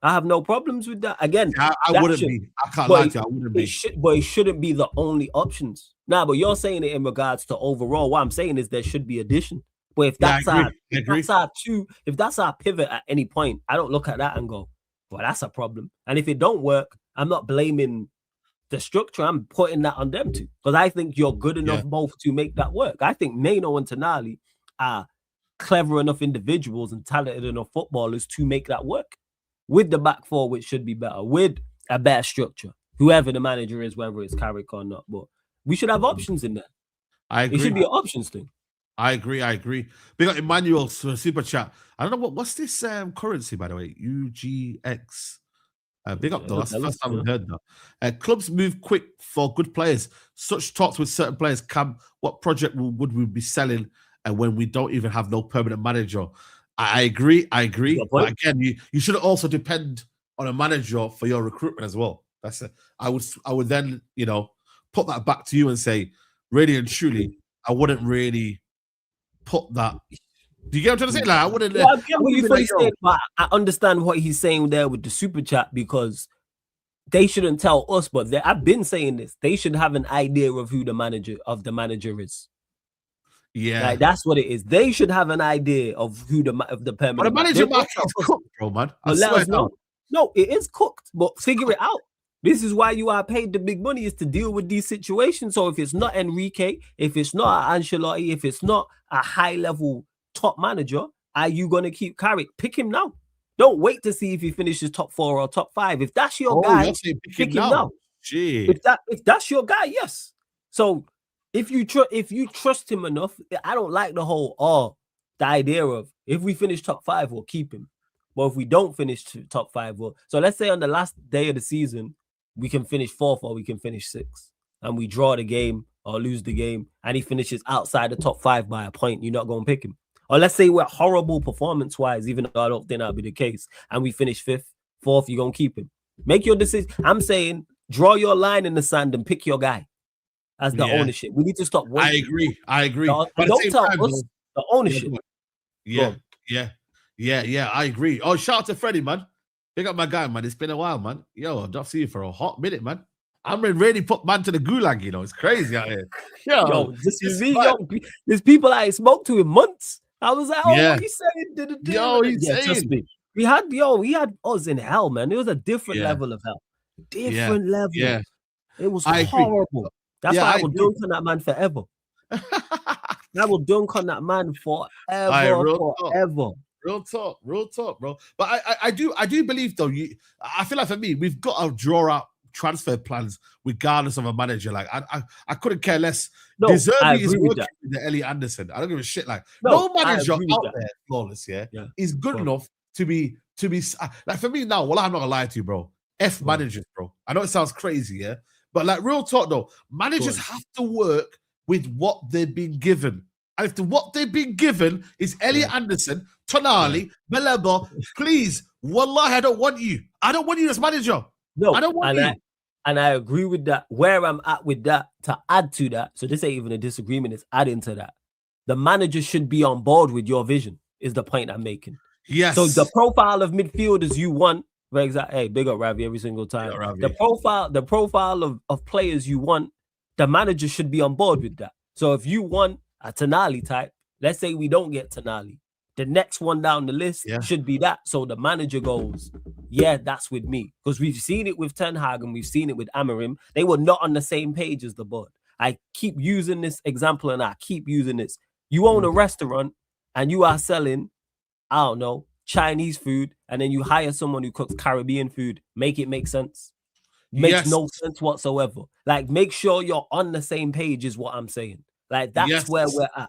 I have no problems with that. Again, I wouldn't be. I can't lie to you, I wouldn't be. But it shouldn't be the only options. Nah, but you're saying it in regards to overall. What I'm saying is there should be addition. But if that's if that's our pivot at any point, I don't look at that and go, well, that's a problem. And if it don't work, I'm not blaming the structure. I'm putting that on them too. Because I think you're good enough both to make that work. I think Mainoo and Tonali are clever enough individuals and talented enough footballers to make that work. With the back four, which should be better, with a better structure, whoever the manager is, whether it's Carrick or not. But we should have options in there. I agree. It should be an options thing. I agree. We got Emmanuel's super chat. I don't know what's this currency, by the way. UGX. Big up though. That's the first time I've heard that. Clubs move quick for good players. Such talks with certain players. What project would we be selling when we don't even have no permanent manager? I agree. But again, you should also depend on a manager for your recruitment as well. That's it. I would then, put that back to you and say, really and truly, I wouldn't really put that. Do you get what I'm trying to say? Like, I wouldn't. I get what you're saying, but I understand what he's saying there with the super chat, because they shouldn't tell us, but I've been saying this. They should have an idea of who the manager is. Yeah, like, that's what it is. They should have an idea of who the permanent. But the manager market is cooked, bro, man. Let us know. No, it is cooked, but figure it out. This is why you are paid the big money, is to deal with these situations. So if it's not Enrique, if it's not Ancelotti, if it's not a high level top manager, are you going to keep Carrick? Pick him now. Don't wait to see if he finishes top 4 or top 5. If that's your guy, pick him now. Gee. If that's your guy, yes. So if you trust him enough, I don't like the whole the idea of if we finish top 5, we'll keep him. But if we don't finish top 5, so let's say on the last day of the season, we can finish 4th or we can finish 6th, and we draw the game or lose the game, and he finishes outside the top 5 by a point, you're not going to pick him. Or let's say we're horrible performance-wise, even though I don't think that'll be the case, and we finish 5th, 4th, you're going to keep him. Make your decision. I'm saying draw your line in the sand and pick your guy as the ownership. We need to stop waiting. I agree. Don't tell us the ownership. Yeah, I agree. Oh, shout out to Freddie, man. Pick up my guy, man. It's been a while, man. Yo, I've not seen you for a hot minute, man. I'm ready to put man to the gulag, It's crazy out here. Yo, this is me. There's people I ain't spoke to in months. I was like, what are you saying? He's saying. Trust me. We had us in hell, man. It was a different level of hell. Different level. Yeah. It was horrible. That's why I will dunk on that man forever. I will dunk on that man forever. Real talk, bro. But I do believe though. I feel like for me, we've got to draw out transfer plans regardless of a manager. Like I couldn't care less. No, Deserving is working with the Elliot Anderson. I don't give a shit. Like no manager out there, flawless. Yeah, is good enough to be like for me now. Well, I'm not gonna lie to you, bro. Managers, bro. I know it sounds crazy, yeah, but like real talk though, managers have to work with what they've been given. And if what they've been given is Elliot Anderson, Tonali, Mbeumo, please, wallahi, I don't want you. I don't want you as manager. No, I don't want you. And I agree with that. Where I'm at with that, to add to that, so this ain't even a disagreement, it's adding to that. The manager should be on board with your vision, is the point I'm making. Yes. So the profile of midfielders you want, for example, hey, big up Ravi every single time. The profile of players you want, the manager should be on board with that. So if you want a Tonali type, let's say we don't get Tonali, the next one down the list should be that. So the manager goes, yeah, that's with me. Because we've seen it with Ten Hag and we've seen it with Amorim. They were not on the same page as the board. I keep using this example and I keep using this. You own a restaurant and you are selling, I don't know, Chinese food, and then you hire someone who cooks Caribbean food. Make it make sense. Makes no sense whatsoever. Like, make sure you're on the same page is what I'm saying. Like, that's where we're at.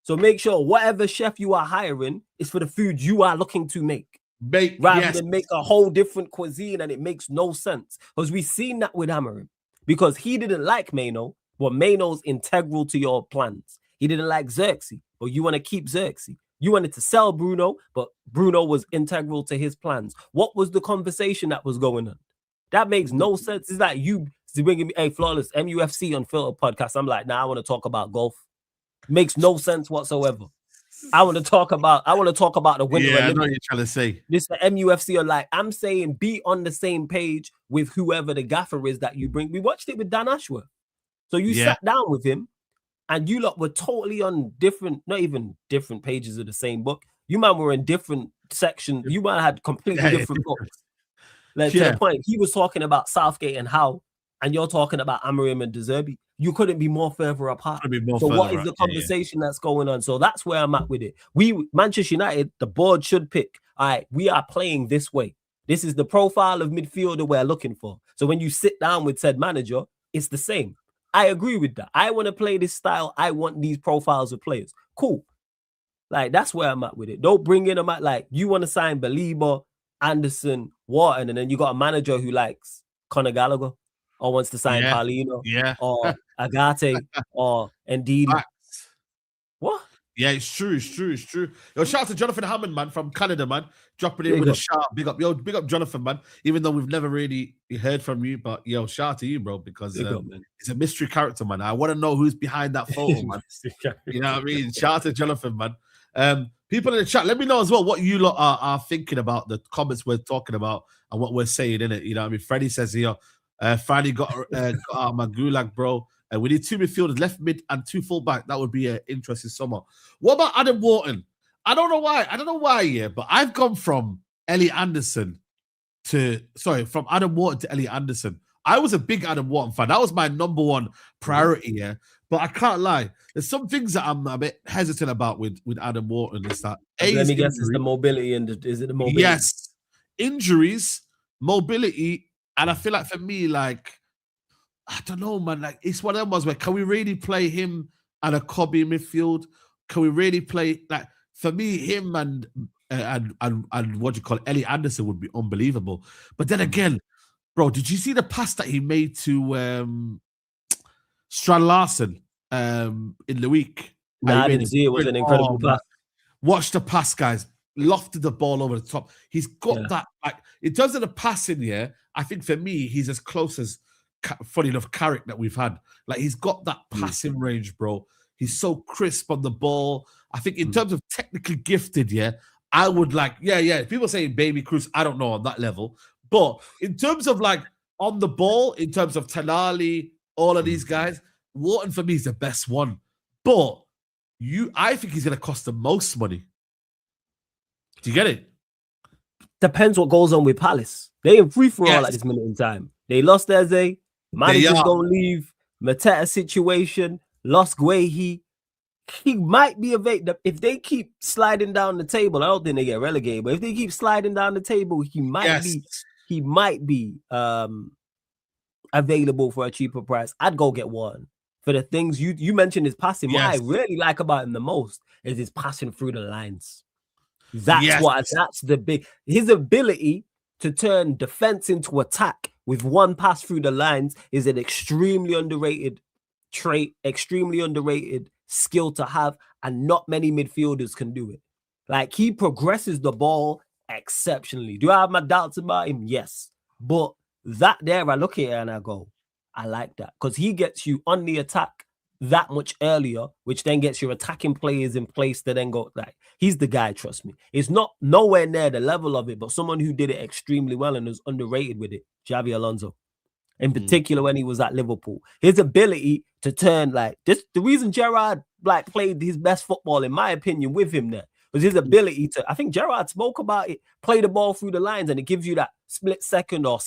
So make sure whatever chef you are hiring is for the food you are looking to make. Rather than make a whole different cuisine, and it makes no sense. Because we've seen that with Amorim. Because he didn't like Mainoo, but Mainoo's integral to your plans. He didn't like Xerxes, but you want to keep Xerxes. You wanted to sell Bruno, but Bruno was integral to his plans. What was the conversation that was going on? That makes no sense. It's like you bringing me, hey, Flawless, MUFC Unfiltered podcast. I'm like, nah, I want to talk about golf. Makes no sense whatsoever. I want to talk about the winter. Yeah, I know what you're trying to say. This the MUFC are like, I'm saying be on the same page with whoever the gaffer is that you bring. We watched it with Dan Ashworth. So you sat down with him and you lot were totally on different, not even different pages of the same book. You man were in different sections. You man had completely different books. Like, to the point, he was talking about Southgate and how, and you're talking about Amorim and De Zerbi. You couldn't be more further apart. So what is the conversation that's going on? So that's where I'm at with it. Manchester United, the board should pick, all right, we are playing this way. This is the profile of midfielder we're looking for. So when you sit down with said manager, it's the same. I agree with that. I want to play this style. I want these profiles of players. Cool. Like, that's where I'm at with it. Don't bring in them at, like, you want to sign Belieber, Anderson, Wharton, and then you got a manager who likes Conor Gallagher or wants to sign Palhinha or Agate or Ndidi. What? Yeah, it's true. Yo, shout out to Jonathan Hammond, man, from Canada, man. Dropping in with a shout. Big up, Jonathan, man. Even though we've never really heard from you, but yo, shout out to you, bro, because it's a mystery character, man. I want to know who's behind that photo, man. You know what I mean? Shout out to Jonathan, man. People in the chat, let me know as well what you lot are thinking about the comments we're talking about and what we're saying in it. You know what I mean? Freddie says here, finally got out of my gulag, bro. We need 2 midfielders, left mid and 2 fullback. That would be an interesting summer. What about Adam Wharton? I don't know why, yeah, but I've gone from Elliot Anderson from Adam Wharton to Elliot Anderson. I was a big Adam Wharton fan. That was my number one priority, yeah. But I can't lie. There's some things that I'm a bit hesitant about with Adam Wharton. Is that let me guess, it's the mobility is it the mobility? Yes, injuries, mobility, and I feel like for me, like, I don't know, man. Like, it's one of them ones where can we really play him and a Kobe midfield? Can we really play, like, for me, him and what do you call it, Elliot Anderson would be unbelievable. But then again, bro, did you see the pass that he made to Strand Larson in the week? Nah, I didn't see it. It was an incredible pass. Watch the pass, guys. Lofted the ball over the top. He's got that, like, in terms of the passing, yeah, I think for me, he's as close as, funny enough, Carrick that we've had. Like, he's got that passing range, bro. He's so crisp on the ball. I think in terms of technically gifted, yeah, I would like, people saying Baby Cruz, I don't know on that level. But in terms of, like, on the ball, in terms of Tonali, all of these guys, Wharton for me is the best one. But I think he's going to cost the most money. Do you get it? Depends what goes on with Palace. They in free for all at this minute in time. They lost Eze. Manager's going to leave. Mateta situation. Lost Guehi. He might be available. If they keep sliding down the table, I don't think they get relegated, but if they keep sliding down the table, he might be available for a cheaper price. I'd go get one. For the things you mentioned, his passing. What I really like about him the most is his passing through the lines. That's the big, his ability to turn defense into attack with one pass through the lines is an extremely underrated trait, extremely underrated skill to have, and not many midfielders can do it. Like, he progresses the ball exceptionally. Do I have my doubts about him? Yes. But that there, I look at it and I go, I like that, because he gets you on the attack that much earlier, which then gets your attacking players in place to then go, like, he's the guy, trust me. It's not nowhere near the level of it, but someone who did it extremely well and was underrated with it, Xabi Alonso. In particular, when he was at Liverpool, his ability to turn, like, this, the reason Gerrard, like, played his best football, in my opinion, with him there was his ability to, I think Gerrard spoke about it, play the ball through the lines, and it gives you that split second or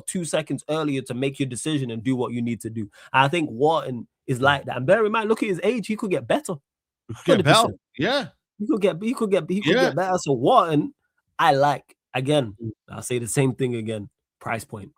2 seconds earlier to make your decision and do what you need to do. I think Wharton is like that. And bear in mind, look at his age, he could get better. Get better. Yeah. He could get better. So Wharton, I like. Again, I'll say the same thing again. Price point.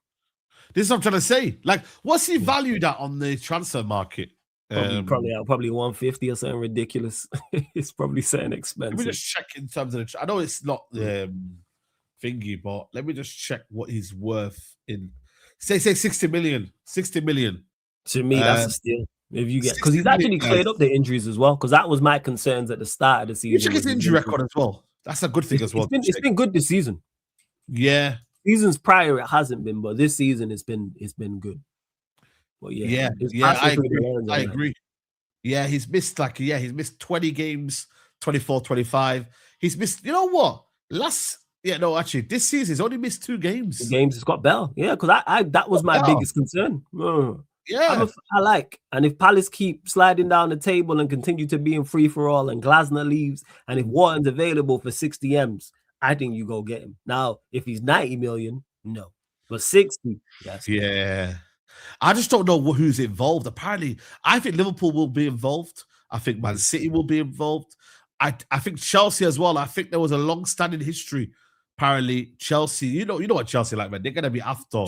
This is what I'm trying to say. Like, what's he valued at on the transfer market? Probably 150 or something ridiculous. It's probably something expensive. Let me just check in terms of I know it's not thingy, but let me just check what he's worth in. Say 60 million. 60 million. To me, that's a steal. If you get, because he's actually cleared up the injuries as well. Because that was my concerns at the start of the season. You check his injury record as well. That's a good thing as well. It's been good this season. Yeah. Seasons prior it hasn't been, but this season it's been good. But yeah, I agree. Yeah, he's missed 20 games, 24, 25. He's missed, you know what? This season he's only missed 2 games. The games has got better. Yeah, because I that was my biggest concern. Yeah. And if Palace keep sliding down the table and continue to be in free for all, and Glasner leaves, and if Wharton's available for 60 M's, I think you go get him. Now, if he's 90 million, no. But 60, yes. Yeah. I just don't know who's involved. Apparently, I think Liverpool will be involved. I think Man City will be involved. I think Chelsea as well. I think there was a long-standing history. Apparently, Chelsea, you know what Chelsea like, man. They're gonna be after,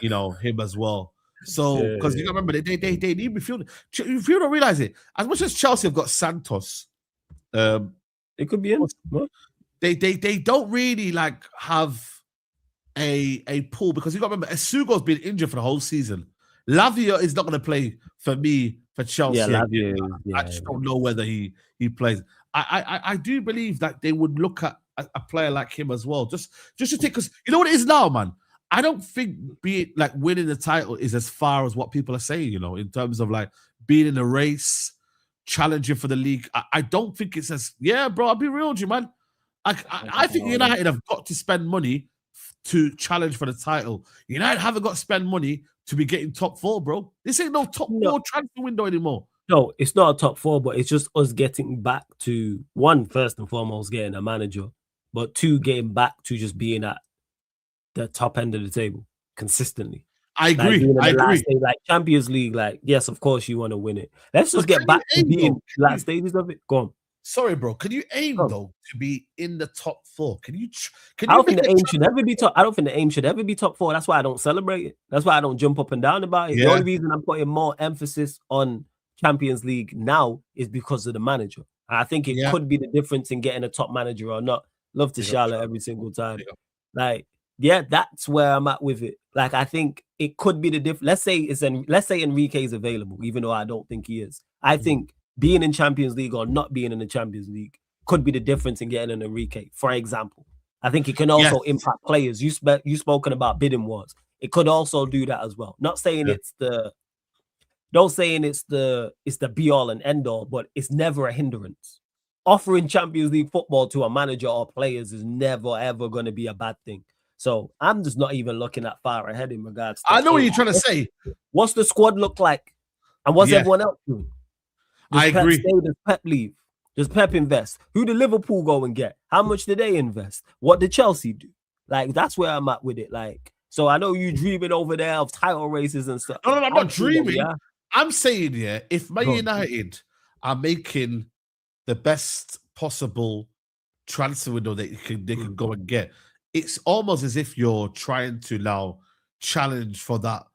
him as well. So, because you remember, they need midfield. If you don't realize it, as much as Chelsea have got Santos, it could be in. They don't really have a pool, because you got to remember, Esugo's been injured for the whole season. Lavia is not going to play for Chelsea. I just don't know whether he plays. I do believe that they would look at a player like him as well, just to take, because you know what it is now, man. I don't think winning the title is as far as what people are saying, in terms of being in a race, challenging for the league. I don't think it's as, bro, I'll be real with you, man. I think United have got to spend money to challenge for the title. United haven't got to spend money to be getting top 4, bro. This ain't no top 4 transfer window anymore. No, it's not a top 4, but it's just us getting back to, one, first and foremost, getting a manager, but 2, getting back to just being at the top end of the table consistently. I agree. Champions League, yes, of course you want to win it. Let's just get back to being last stages of it. Go on. Sorry, bro. Can you aim though to be in the top 4? Can you? I don't think the aim should ever be top. I don't think the aim should ever be top 4. That's why I don't celebrate it. That's why I don't jump up and down about it. Yeah. The only reason I'm putting more emphasis on Champions League now is because of the manager. I think it could be the difference in getting a top manager or not. Love to Charlotte every single time. That's where I'm at with it. I think it could be the difference. Let's say Enrique's available, even though I don't think he is. I think being in Champions League or not being in the Champions League could be the difference in getting an Enrique, for example. I think it can also impact players. You spoken about bidding wars. It could also do that as well. Not saying it's the be all and end all, but it's never a hindrance. Offering Champions League football to a manager or players is never ever going to be a bad thing. So I'm just not even looking that far ahead in regards to, I know what you're trying to say. What's the squad look like? And what's everyone else doing? I agree. Does Pep leave? Does Pep invest? Who did Liverpool go and get? How much did they invest? What did Chelsea do? That's where I'm at with it. So I know you dreaming over there of title races and stuff. No, I'm not dreaming. I'm saying, if Man United are making the best possible transfer window they can go and get, it's almost as if you're trying to now challenge for that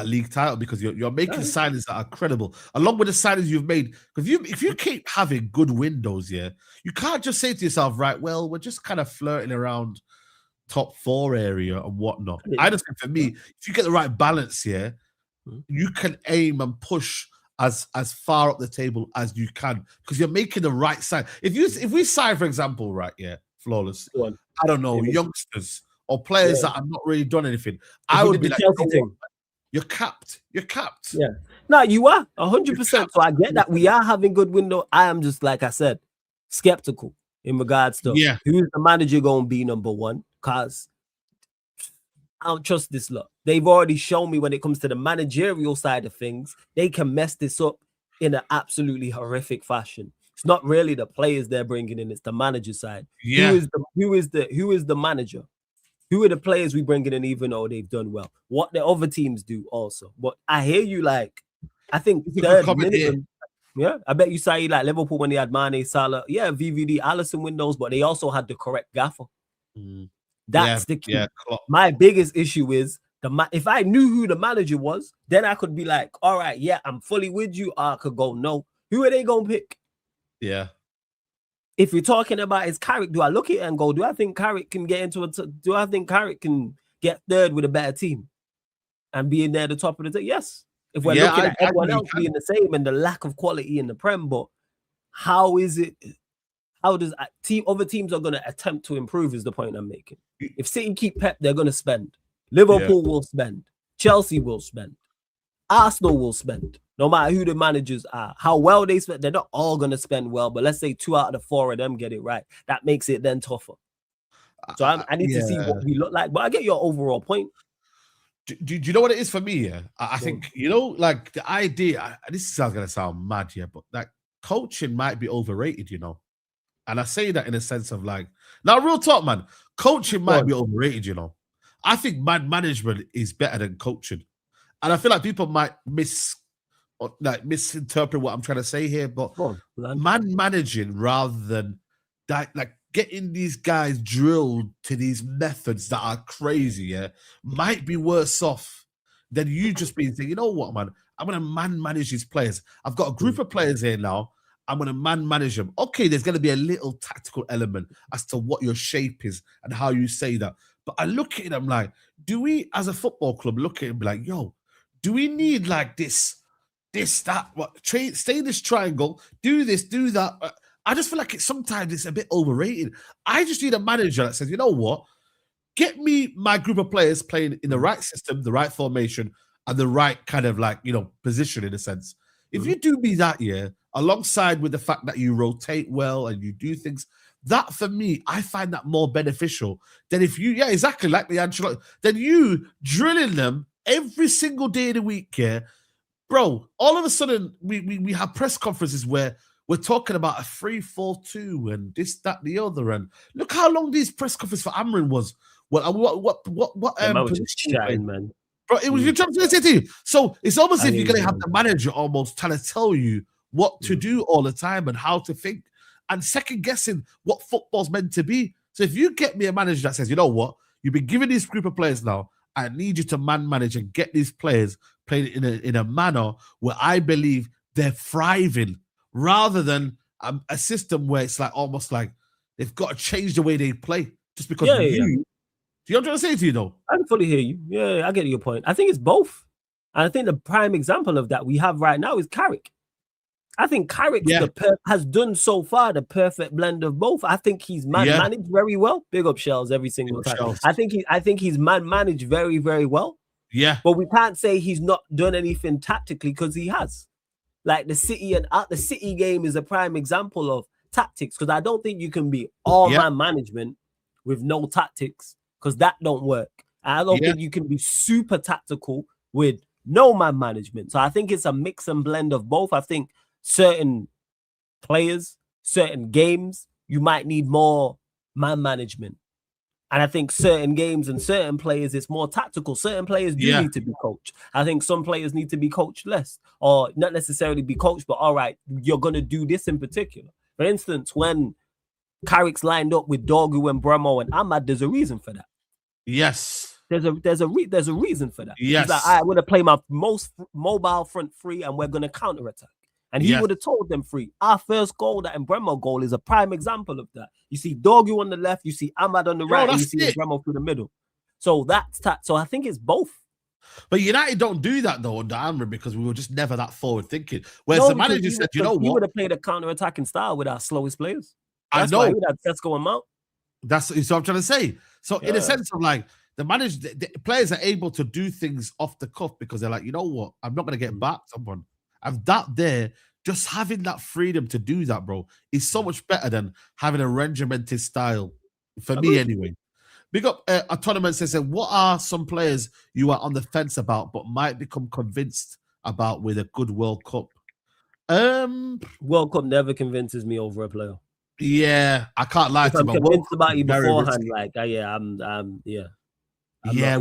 league title, because you're making signings that are credible, along with the signings you've made. If you keep having good windows, you can't just say to yourself, right, well, we're just kind of flirting around top 4 area and whatnot. I just think, for me, if you get the right balance here, you can aim and push as far up the table as you can, because you're making the right sign. If we sign, for example, Flawless, I don't know, youngsters or players that have not really done anything, I would be like, you're capped. Yeah. No, you are 100%. So I get that we are having good window. I am just, like I said, skeptical in regards to who's the manager going to be number 1, because I don't trust this lot. They've already shown me when it comes to the managerial side of things, they can mess this up in an absolutely horrific fashion. It's not really the players they're bringing in; it's the manager side. Yeah. Who is the manager? Who are the players we bring in, even though they've done well? What the other teams do also. But I hear you, I think third minimum. Yeah, I bet you say Liverpool when they had Mane, Salah, VVD, Alisson windows, but they also had the correct gaffer. That's the key. My biggest issue is if I knew who the manager was, then I could be like, all right, I'm fully with you. Or I could go, no. Who are they going to pick? Yeah. If you're talking about is Carrick, do I look at it and go, do I think Carrick can get third with a better team and be in there at the top of the table? Yes. If we're looking at everyone else being the same and the lack of quality in the Prem, but how is it? And the lack of quality in the Prem, but how is it? How does other teams are going to attempt to improve? Is the point I'm making. If City keep Pep, they're going to spend. Liverpool will spend. Chelsea will spend. Arsenal will spend. No matter who the managers are, how well they spend, they're not all going to spend well. But let's say 2 out of the 4 of them get it right. That makes it then tougher. So I need to see what we look like. But I get your overall point. Do you know what it is for me? Yeah, I think, like the idea, this is going to sound mad, but like coaching might be overrated, And I say that in a sense of like, now real talk, man, coaching might be overrated, I think management is better than coaching. And I feel like people might misinterpret what I'm trying to say here, but managing rather than that, like getting these guys drilled to these methods that are crazy, might be worse off than you just being saying, you know what, man, I'm going to manage these players. I've got a group of players here now. I'm going to manage them. Okay, there's going to be a little tactical element as to what your shape is and how you say that. But I look at them like, do we, as a football club, look at it and be like, yo, do we need like this, that, stay in this triangle, do this, do that? I just feel like sometimes it's a bit overrated. I just need a manager that says, you know what? Get me my group of players playing in the right system, the right formation, and the right kind of like, position in a sense. If you do me that, alongside with the fact that you rotate well and you do things, that for me, I find that more beneficial than if you, exactly like the Ancelotti, than you drilling them every single day of the week, bro. All of a sudden, we have press conferences where we're talking about a 3-4-2 and this, that, the other, and look how long these press conferences for Amrin was. What position, man. Bro, it was your job to say to you. So it's almost if you're gonna have the manager almost trying to tell you what to do all the time and how to think and second guessing what football's meant to be. So if you get me a manager that says, you know what, you've been given this group of players now, I need you to manage and get these players playing in a manner where I believe they're thriving, rather than a system where it's like almost like they've got to change the way they play just because Do you know what I'm trying to say to you, though? I can fully hear you. Yeah, I get your point. I think it's both. And I think the prime example of that we have right now is Carrick. I think Carrick has done so far the perfect blend of both. I think he's managed very well. Big up Shells every single time. Shells. I think he's managed very, very well. Yeah. But we can't say he's not done anything tactically because he has. Like the City game is a prime example of tactics, because I don't think you can be all-man management with no tactics, because that don't work. I don't think you can be super tactical with no man management. So I think it's a mix and blend of both. I think certain players, certain games, you might need more man management. And I think certain games and certain players, it's more tactical. Certain players do need to be coached. I think some players need to be coached less, or not necessarily be coached, but all right, you're going to do this in particular. For instance, when Carrick's lined up with Dorgu and Mbeumo and Ahmad, there's a reason for that. Yes. There's a reason for that. Yes. He's like, I'm going to play my most mobile front three and we're going to counterattack. And he would have told them free. Our first goal, that Mbeumo goal, is a prime example of that. You see Dorgu on the left, you see Ahmad on the right, and you see Mbeumo through the middle. So so I think it's both. But United don't do that though under Amrin, because we were just never that forward thinking. Whereas the manager said, you know what? He would have played a counter-attacking style with our slowest players. That's why he would have Sesko and Mount. That's what I'm trying to say. So in a sense of like, the players are able to do things off the cuff because they're like, you know what? I'm not going to get back someone. I've that there. Just having that freedom to do that, bro, is so much better than having a regimented style. For me, anyway. Big up a tournament says, what are some players you are on the fence about but might become convinced about with a good World Cup? World Cup never convinces me over a player. Yeah, I can't lie to you. I'm convinced about you beforehand.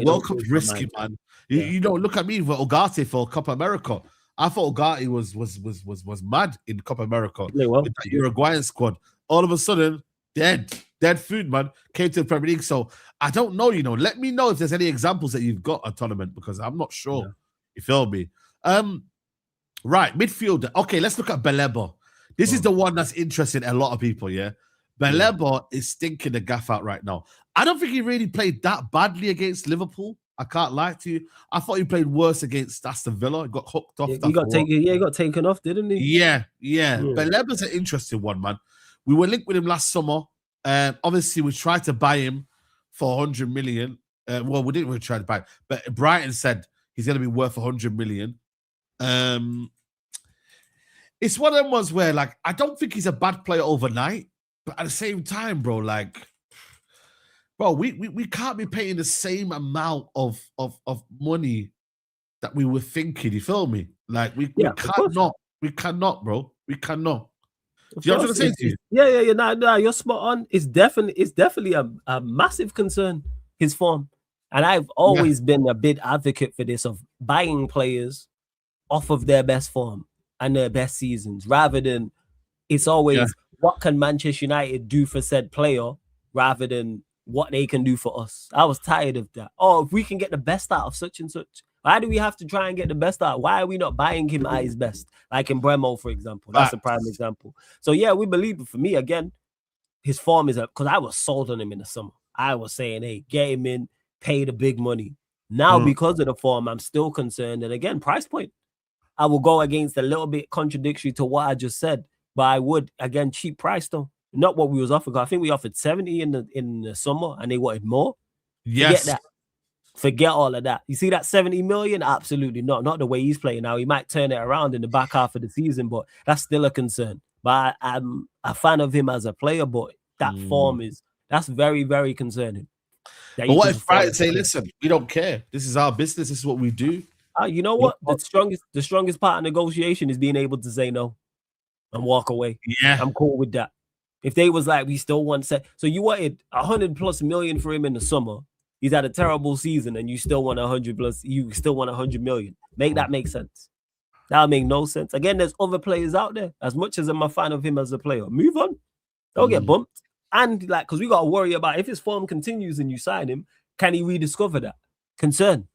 World Cup's risky, man. You don't look at me for Ugarte for Copa America. I thought Ugarte was mad in Copa America with that Uruguayan squad. All of a sudden, dead food, man. Came to the Premier League. So I don't know, Let me know if there's any examples that you've got a tournament, because I'm not sure. Yeah. You feel me? Right, midfielder. Okay, let's look at Baleba. This is the one that's interesting a lot of people, yeah? Baleba is stinking the gaff out right now. I don't think he really played that badly against Liverpool. I can't lie to you. I thought he played worse against Aston Villa. He got hooked off. He got taken off, didn't he? Yeah. But Lemmer's an interesting one, man. We were linked with him last summer. Obviously, we tried to buy him for 100 million. Well, we didn't really try to buy him, but Brighton said he's going to be worth 100 million. It's one of them ones where, like, I don't think he's a bad player overnight, but at the same time, bro, like, we can't be paying the same amount of money that we were thinking. You feel me? Like, we cannot, bro. We cannot. Do you know what I'm saying to you? Yeah. Nah, you're spot on. It's definitely a massive concern, his form. And I've always been a big advocate for this, of buying players off of their best form and their best seasons, rather than it's always what can Manchester United do for said player rather than what they can do for us. I was tired of that. Oh, if we can get the best out of such and such, why do we have to try and get the best out? Why are we not buying him at his best? Like in Mbeumo, for example. That's a prime example. So yeah, we believe it. For me, again, his form is up, because I was sold on him in the summer. I was saying, hey, get him in, pay the big money. Now, because of the form, I'm still concerned. And again, price point. I will go against a little bit contradictory to what I just said, but I would, again, cheap price though. Not what we was offering. I think we offered 70 in the summer, and they wanted more. Yes. Forget that. Forget all of that. You see that 70 million? Absolutely not. Not the way he's playing now. He might turn it around in the back half of the season, but that's still a concern. But I'm a fan of him as a player, but that form that's very, very concerning. But what if Brighton say, listen, we don't care. This is our business. This is what we do. You know what? The strongest part of negotiation is being able to say no and walk away. Yeah. I'm cool with that. If they was like, we still want to, so you wanted 100+ million for him in the summer. He's had a terrible season, and you still want 100+. You still want 100 million. Make that make sense. That'll make no sense. Again, there's other players out there. As much as I'm a fan of him as a player, move on. Don't get bumped. And like, because we got to worry about if his form continues and you sign him, can he rediscover that? Concern.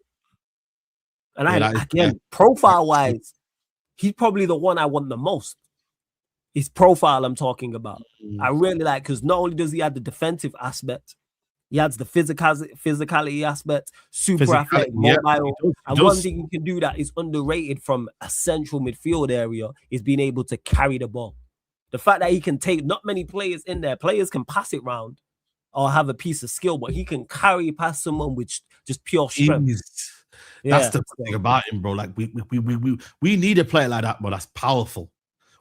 And profile-wise, he's probably the one I want the most. His profile I'm talking about. I really like, because not only does he have the defensive aspect, he has the physicality aspect, super athletic, mobile. And one thing he can do that is underrated from a central midfield area is being able to carry the ball. The fact that he can take, not many players in there, players can pass it round or have a piece of skill, but he can carry past someone with just pure strength. That's the thing about him, bro. Like we need a player like that, bro. That's powerful.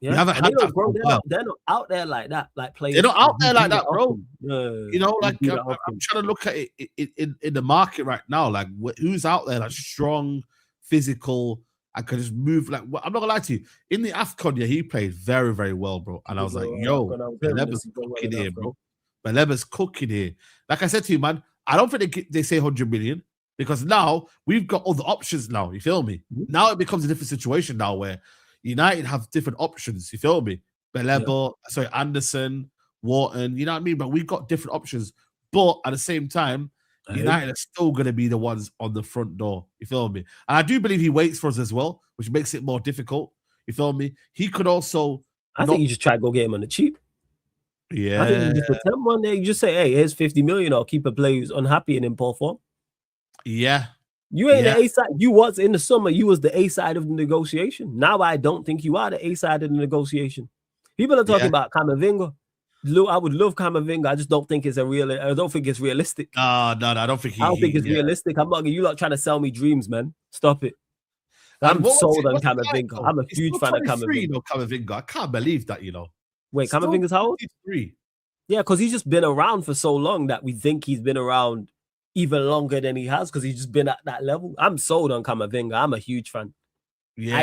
Yeah. We haven't had that, bro. They're not out there like that. Like players, they're not out there like that, bro. You know, like I'm trying to look at it in the market right now. Like who's out there, like strong, physical. I could just move. Like I'm not gonna lie to you. In the AFCON, he played very, very well, bro. And I was like, yo, Baleba's cooking here, bro. Baleba's cooking here. Like I said to you, man, I don't think they say 100 million. Because now we've got other options now, you feel me? Now it becomes a different situation now where United have different options, you feel me? Anderson, Wharton, you know what I mean? But we've got different options. But at the same time, United are still going to be the ones on the front door, you feel me? And I do believe he waits for us as well, which makes it more difficult, you feel me? He could also... I think you just try to go get him on the cheap. Yeah. I think you just attempt one day. You just say, hey, here's 50 million, I'll keep a player who's unhappy and in poor form. Yeah. You ain't the A side. You was in the summer, you was the A side of the negotiation. Now I don't think you are the A side of the negotiation. People are talking about Camavinga. I would love Camavinga. I just don't think it's I don't think it's realistic. No, I don't think it's realistic. I'm not you lot trying to sell me dreams, man. Stop it. I'm sold on Camavinga. I'm a huge fan of Camavinga. Camavinga. I can't believe that, you know. Wait, Camavinga's how old? 23. Yeah, because he's just been around for so long that we think he's been around even longer than he has, because he's just been at that level. I'm sold on Camavinga. I'm a huge fan. Yeah,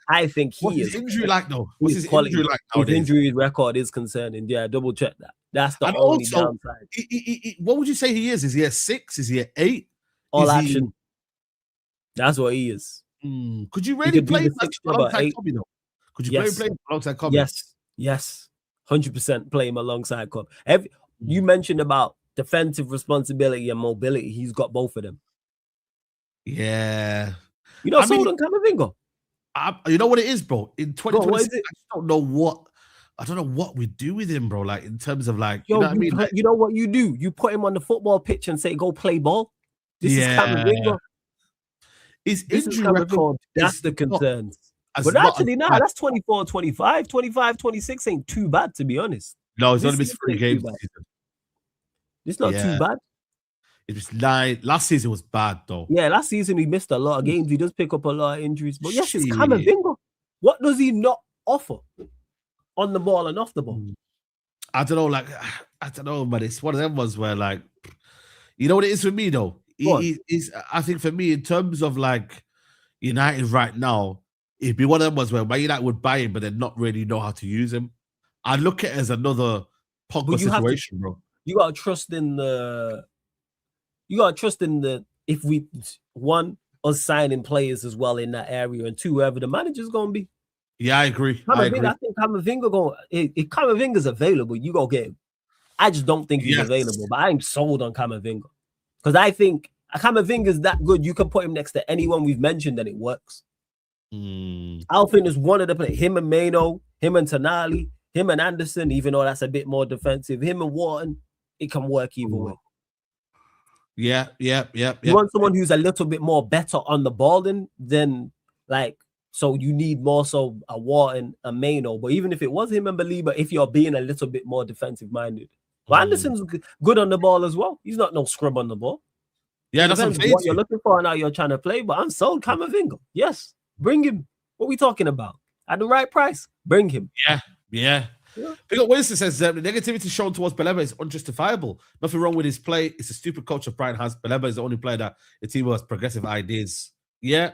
I think he is. What's his injury like though? What's his injury like nowadays? His injury record is concerning. Yeah, double check that. That's the only downside. What would you say he is? Is he a 6? Is he a 8? All action. That's what he is. Could you really play alongside Kobe though? Could you play alongside Kobe? Yes. 100% play him alongside Kobe. You mentioned about defensive responsibility and mobility. He's got both of them. Yeah. You know, sold on Camavinga. You know what it is, bro? In 2026, I don't know what we do with him, bro. Like in terms of like, you know what I mean? You know what you do? You put him on the football pitch and say, "Go play ball." This is Camavinga. His injury record that's the concerns. But actually, that's 24, 25, 25, 26 ain't too bad, to be honest. No, he's only missed 3 games this season. It's not too bad. It was 9. Last season was bad, though. Yeah, last season he missed a lot of games. He does pick up a lot of injuries. But yes, it's Camavinga. What does he not offer on the ball and off the ball? I don't know, I don't know, but it's one of them ones where, you know what it is for me, though? I think for me, in terms of, United right now, it'd be one of them ones where United would buy him, but then not really know how to use him. I look at it as another Pogba situation, bro. You gotta trust in the. If we us signing players as well in that area, and 2, whoever the manager's gonna be. Yeah, I agree. I think Camavinga if Camavinga's available, you go get him. I just don't think he's available, but I'm sold on Camavinga because I think Camavinga's that good. You can put him next to anyone we've mentioned, and it works. I think there's one of the players, him and Mainoo, him and Tonali, him and Anderson, even though that's a bit more defensive, him and Wharton, it can work either way. Yeah. You want someone who's a little bit more better on the ball than so you need more so a Wharton, a Mainoo. But even if it was him and Belieber, if you're being a little bit more defensive minded, but Anderson's good on the ball as well. He's not no scrub on the ball. Yeah, that's what you're looking for and how you're trying to play. But I'm sold Camavinga. Yes. Bring him. What are we talking about? At the right price, bring him. Yeah. Big up Winston says the negativity shown towards Baleba is unjustifiable. Nothing wrong with his play. It's a stupid culture Brian has. Baleba is the only player that the team has progressive ideas. I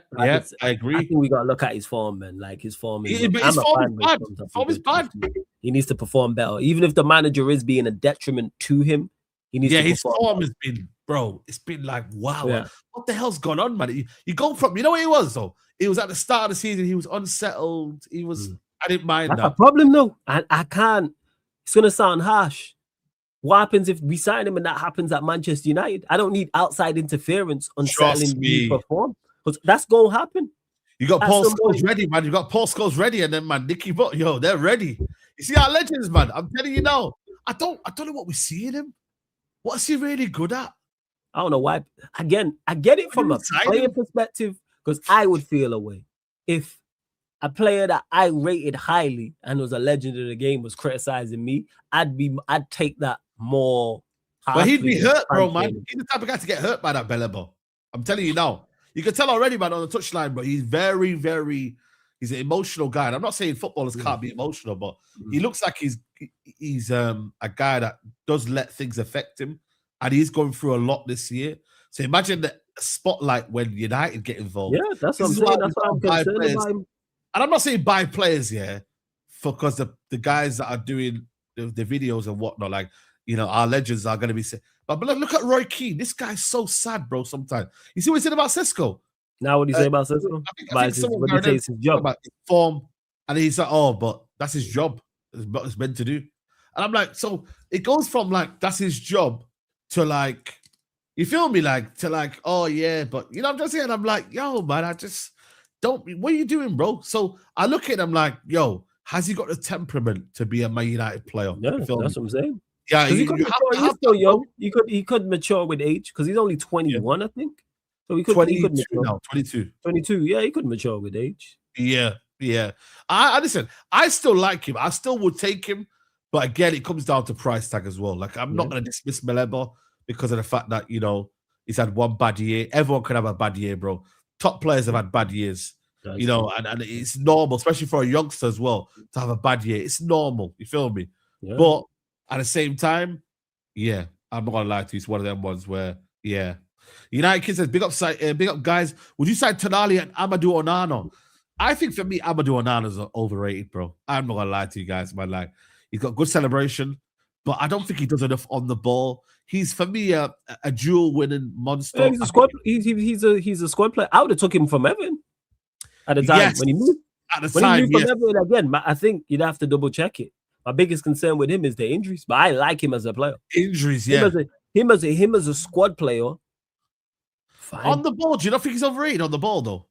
agree. I think we gotta look at his form, man. His form is Form is bad. He needs to perform better. Even if the manager is being a detriment to him, he needs to his form has been, bro. It's been wow. What the hell's gone on, man? You go from, you know what he was though? It was at the start of the season. He was unsettled. He was. I didn't mind That's that. a problem, though. I can't. It's gonna sound harsh. What happens if we sign him and that happens at Manchester United? I don't need outside interference unsettling me perform because that's gonna happen. You got Paul Scholes ready, man. You got Paul Scholes ready, and then man, Nicky Butt, they're ready. You see our legends, man. I'm telling you now. I don't know what we see in him. What's he really good at? I don't know why. Again, I get it from a player perspective. Because I would feel a way if a player that I rated highly and was a legend of the game was criticizing me. I'd take that more. But he'd be hurt, bro, man. He's the type of guy to get hurt by that Belebo. I'm telling you now. You can tell already, man, on the touchline, but he's very, very. He's an emotional guy. And I'm not saying footballers can't be emotional, but he looks like he's a guy that does let things affect him, and he's going through a lot this year. So imagine the spotlight when United get involved. Yeah, that's what I'm saying. That's what I'm concerned about him. And I'm not saying buy players, because the guys that are doing the videos and whatnot, our legends are going to be. But look at Roy Keane. This guy's so sad, bro. Sometimes you see what he said about Sesko. Now what do you say about Sesko? I think what he takes his job about his form, and he's like, "Oh, but that's his job. It's what it's meant to do." And I'm like, so it goes from that's his job to you feel me? Oh yeah, but I'm just saying, I'm like, yo, man, I just don't. What are you doing, bro? So I look at him like, yo, has he got the temperament to be a Man United player? Yeah, that's what I'm saying. Yeah, he's still young. He could mature with age because he's only 21, I think. So he could 22 mature. now, 22. 22, yeah, he could mature with age. Yeah. I listen. I still like him. I still would take him, but again, it comes down to price tag as well. I'm not going to dismiss Maleba because of the fact that, he's had one bad year. Everyone can have a bad year, bro. Top players have had bad years, and it's normal, especially for a youngster as well, to have a bad year. It's normal. You feel me? Yeah. But at the same time, I'm not going to lie to you. It's one of them ones where, United Kids says, big up guys. Would you sign Tonali and Amadou Onana? I think for me, Amadou Onana is overrated, bro. I'm not going to lie to you guys, man. He's got good celebration, but I don't think he does enough on the ball. He's for me a dual winning monster. Yeah, he's a squad. He's a squad player. I would have took him from Everton at the time when he moved. From Everton again, I think you'd have to double check it. My biggest concern with him is the injuries, but I like him as a player. Injuries, yeah. Him as a squad player. Fine. On the ball, do you not think he's overrated on the ball though?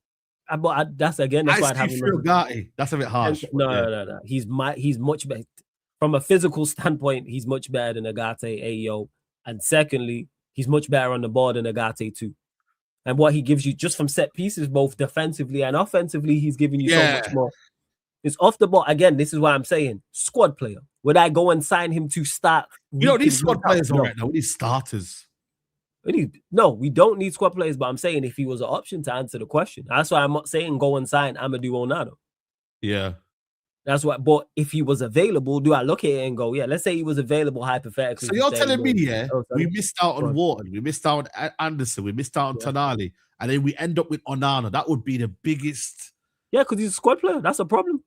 But that's why I'd have him. That's a bit harsh. No. He's much better from a physical standpoint. He's much better than Agate, Ayo. And secondly, he's much better on the ball than Agate too. And what he gives you just from set pieces, both defensively and offensively, he's giving you so much more. It's off the ball. Again, this is why I'm saying squad player. Would I go and sign him to start? You don't need squad players right now. We need starters. No, we don't need squad players, but I'm saying if he was an option to answer the question. That's why I'm not saying go and sign Amadou Onana. Yeah. That's what, but if he was available, do I look at it and go, yeah, let's say he was available hypothetically. So you're telling me, we missed out on Wharton, we missed out on Anderson, we missed out on Tonali, and then we end up with Onana. That would be the biggest. Yeah, because he's a squad player. That's a problem.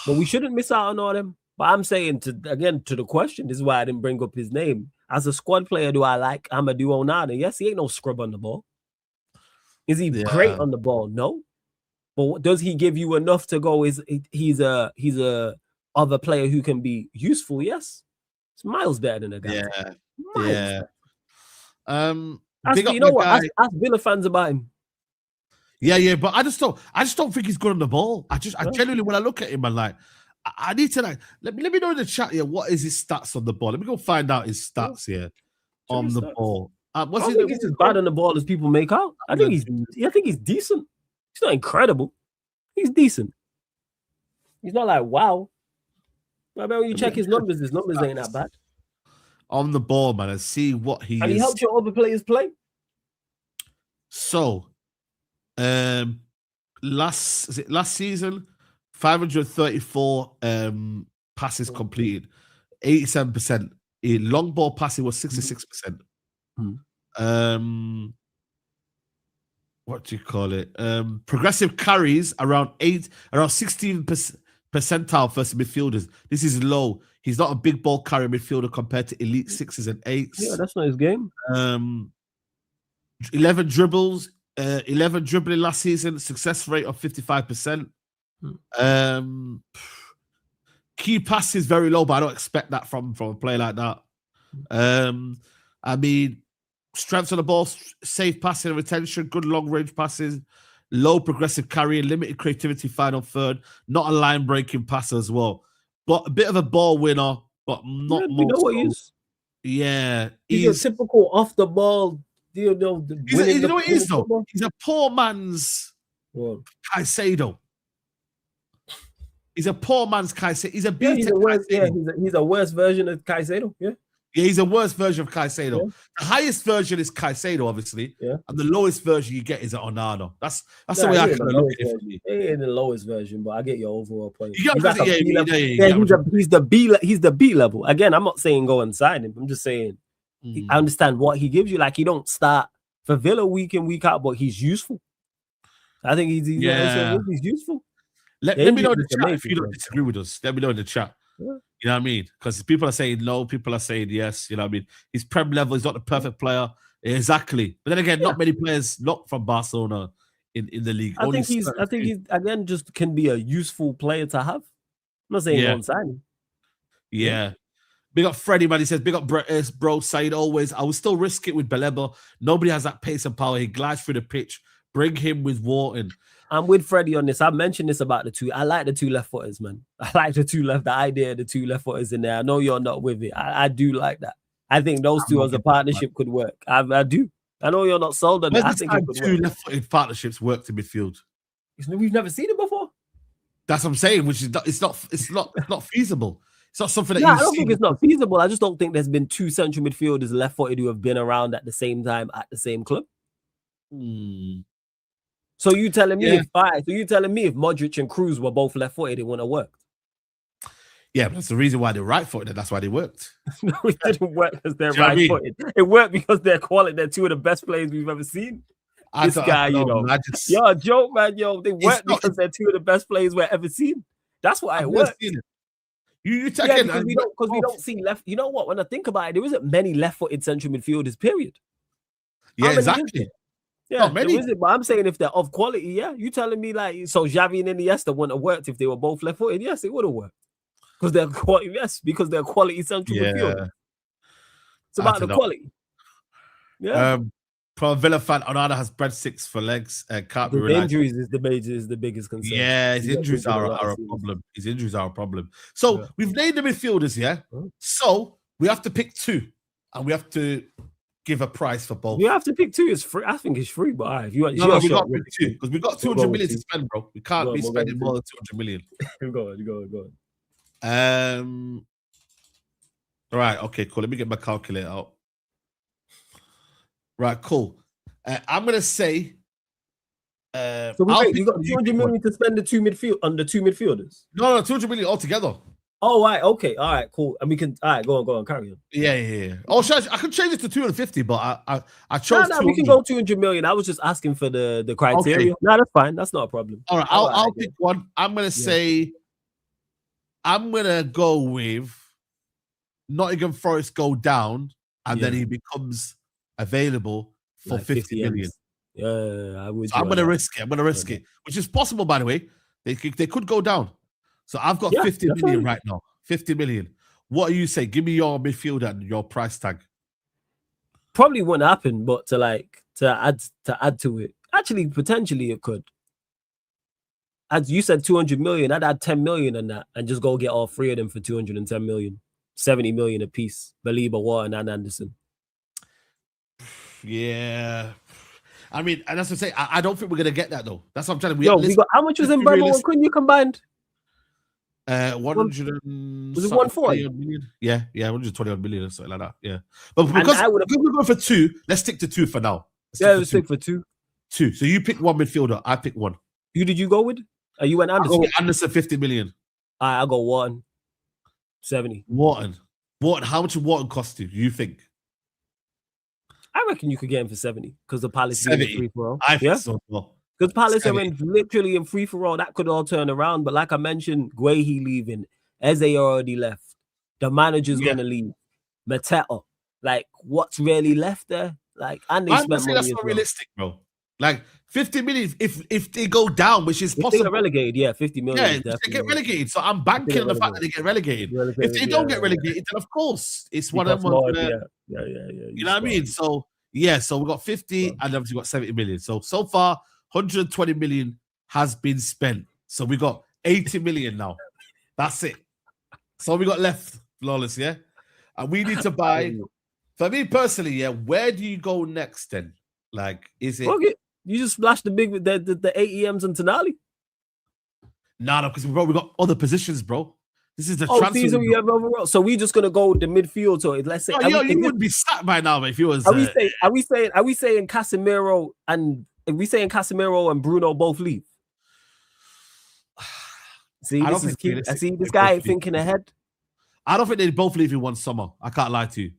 But we shouldn't miss out on all them. But I'm saying, to the question, this is why I didn't bring up his name. As a squad player, do I like Amadou Onana? Yes, he ain't no scrub on the ball. Is he great on the ball? No. But does he give you enough to go? He's a other player who can be useful? Yes, it's miles better than a guy. Yeah. You know what? Ask Villa fans about him. Yeah, but I just don't think he's good on the ball. I genuinely, when I look at him, I'm like, I need to let me know in the chat here, what is his stats on the ball? Let me go find out his stats here on the ball. I don't think he's as bad on the ball as people make out. I think he's decent. He's not incredible. He's decent. He's not like wow. But when you check his numbers ain't that bad. On the ball, man, and see what he is. And he helps your other players play. So, last season, 534 passes completed, 87%. In long ball passing was 66%. What do you call it? Progressive carries around 16 percentile versus midfielders. This is low. He's not a big ball carrier midfielder compared to elite 6s and 8s. Yeah, that's not his game. 11 dribbles, 11 dribbling last season, success rate of 55%. Key passes very low, but I don't expect that from a player like that. I mean, strengths on the ball, safe passing and retention, good long range passes, low progressive carrying, limited creativity, final third, not a line breaking passer as well, but a bit of a ball winner, but not more. You know what he is? Yeah, he's a typical off the ball. You know what it is though? He's a poor man's Caicedo. He's a poor man's Caicedo. He's a he's a worse version of Caicedo. Yeah, he's a worse version of Caicedo. Yeah. The highest version is Caicedo, obviously, and the lowest version you get is an Onana. That's the way I kind of look at it. For me. He ain't the lowest version, but I get your overall point. He's the B level. Again, I'm not saying go and sign him. I'm just saying I understand what he gives you. Like, he don't start for Villa week in, week out, but he's useful. I think he's useful. Let me know in the chat if you don't disagree with us. Let me know in the chat. Yeah. You know what I mean? Because people are saying no, people are saying yes. You know what I mean? He's Prem level. He's not the perfect player. Exactly. But then again, not many players not from Barcelona in the league. I think he's again just can be a useful player to have. I'm not saying go and sign him. Yeah. Big up Freddie, man. He says, big up bro, Saeed always. I will still risk it with Mbeumo. Nobody has that pace and power. He glides through the pitch. Bring him with Wharton. I'm with Freddie on this. I mentioned this about the two. I like the two left footers, man. I like the idea of the two left footers in there. I know you're not with it. I do like that. I think those two as a partnership could work. I do. I know you're not sold on it. I think two left-footed partnerships work in midfield. We've never seen it before. That's what I'm saying. Which is it's not feasible. It's not something that I don't think it's not feasible. I just don't think there's been two central midfielders left-footed who have been around at the same time at the same club. So you telling me if Modric and Cruz were both left-footed, it wouldn't have worked? Yeah, but that's the reason why they're right-footed. That's why they worked. No, it didn't work because they're right-footed. It worked because they're quality. They're two of the best players we've ever seen. You're a joke, man. They work because they're two of the best players we've ever seen. That's why it worked. Because we don't see left. You know what? When I think about it, there isn't many left-footed central midfielders. Period. Yeah, exactly. Yeah, there isn't, but I'm saying if they're of quality, you telling me so Xavi and Iniesta wouldn't have worked if they were both left-footed? Yes, it would have worked. Because they're quality, because they're quality central midfield. It's about the quality. Yeah. From a Villa fan, Onana has breadsticks for legs and can't be relied. Injuries is the biggest concern. Yeah, his injuries are a problem. His injuries are a problem. So we've named the midfielders, So we have to pick two, and we have to give a price for both. You have to pick two. It's free. I think it's free, but if you want, we got to pick two because we got 200 million to spend, bro. We can't be spending more than 200 million. Go on. Right. Okay. Cool. Let me get my calculator out. Right. Cool. I'm gonna say. So you got 200 million to spend the two midfielders. No, 200 million altogether. Oh, right. Okay. All right. Cool. And we can. All right. Go on. Carry on. Yeah. Oh, I could change it to 250, but I chose. No, we can go 200 million. I was just asking for the criteria. Okay. No, that's fine. That's not a problem. All right. I'll pick one. I'm gonna say. I'm gonna go with Nottingham Forest go down, and then he becomes available for like 50 million. Yeah, I would. So I'm gonna risk it. Which is possible, by the way. They could go down. So I've got 50 million right now. 50 million. What do you say? Give me your midfield and your price tag. Probably wouldn't happen, but to add to it, actually potentially it could. As you said, 200 million. I'd add 10 million on that and just go get all three of them for 210 million, 70 million a piece. Belieber, Wharton, and Anderson. Yeah. I mean, and that's what I'm saying. I don't think we're gonna get that though. That's what I'm trying to. We got how much was in Mbeumo and Cunha combined? 100 was it 140 million? Yeah, 120 million or something like that. Yeah, but because we're going for two, let's stick to two for now. Let's stick for two. So you pick one midfielder, I pick one. Who did you go with? You went Anderson. I'll go with Anderson, 50 million. I'll go Wharton, 70. Wharton. How much would Wharton cost you think? I reckon you could get him for 70 because the Palace is in free for all. I think so. Because Palace are literally in free for all. That could all turn around. But like I mentioned, Guehi leaving, Eze already left. The manager's gonna leave. Mateta. Like, what's really left there? Like, and they spent money. That's not realistic, bro. Like 50 million, if they go down, which is possible. They get relegated, 50 million. Yeah, they get relegated. So I'm banking on the fact that they get relegated. If they don't get relegated, then of course it's one of them. Yeah. You know what I mean? So so we got 50 and obviously we got 70 million. So far, 120 million has been spent. So we got 80 million now. That's it. So we got left, Flawless, yeah? And we need to buy. For me personally, where do you go next then? Like, is it? Okay. You just splash the AEMs and Tonali. No, because we got other positions, bro. This is the transfer. Season we have overall. So we just gonna go the midfield. So let's say you would be sat by now if you was. Are we saying Casemiro and Bruno both leave? See, I see this guy thinking ahead. I don't think they both leave in one summer. I can't lie to you.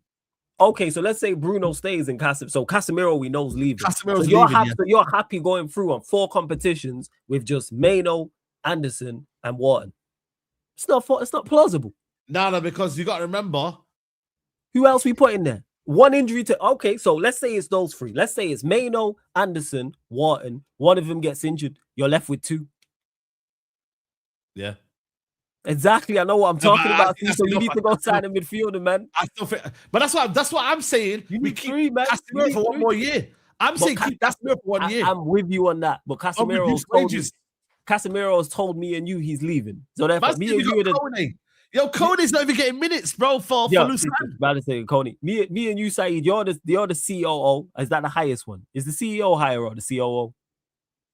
Okay, so let's say Bruno stays in Casemiro. So Casemiro we know is leaving. So you're happy going through on 4 competitions with just Mainoo, Anderson, and Wharton. It's not plausible. No, because you got to remember who else we put in there. One injury to so let's say it's those 3. Let's say it's Mainoo, Anderson, Wharton. One of them gets injured. You're left with 2. Yeah. Exactly, I know what I'm talking about. So you need to go sign a midfielder, man. I still think, but that's what I'm saying. We keep 3, man. Casemiro for 1 more year. I'm saying keep Casemiro for 1 year. I'm with you on that, but Casemiro has told me and you he's leaving. So therefore, me and you Coney's not even getting minutes, bro. For Lucerne. Me and you, Saeed, you're the COO. Is that the highest one? Is the CEO higher or the COO?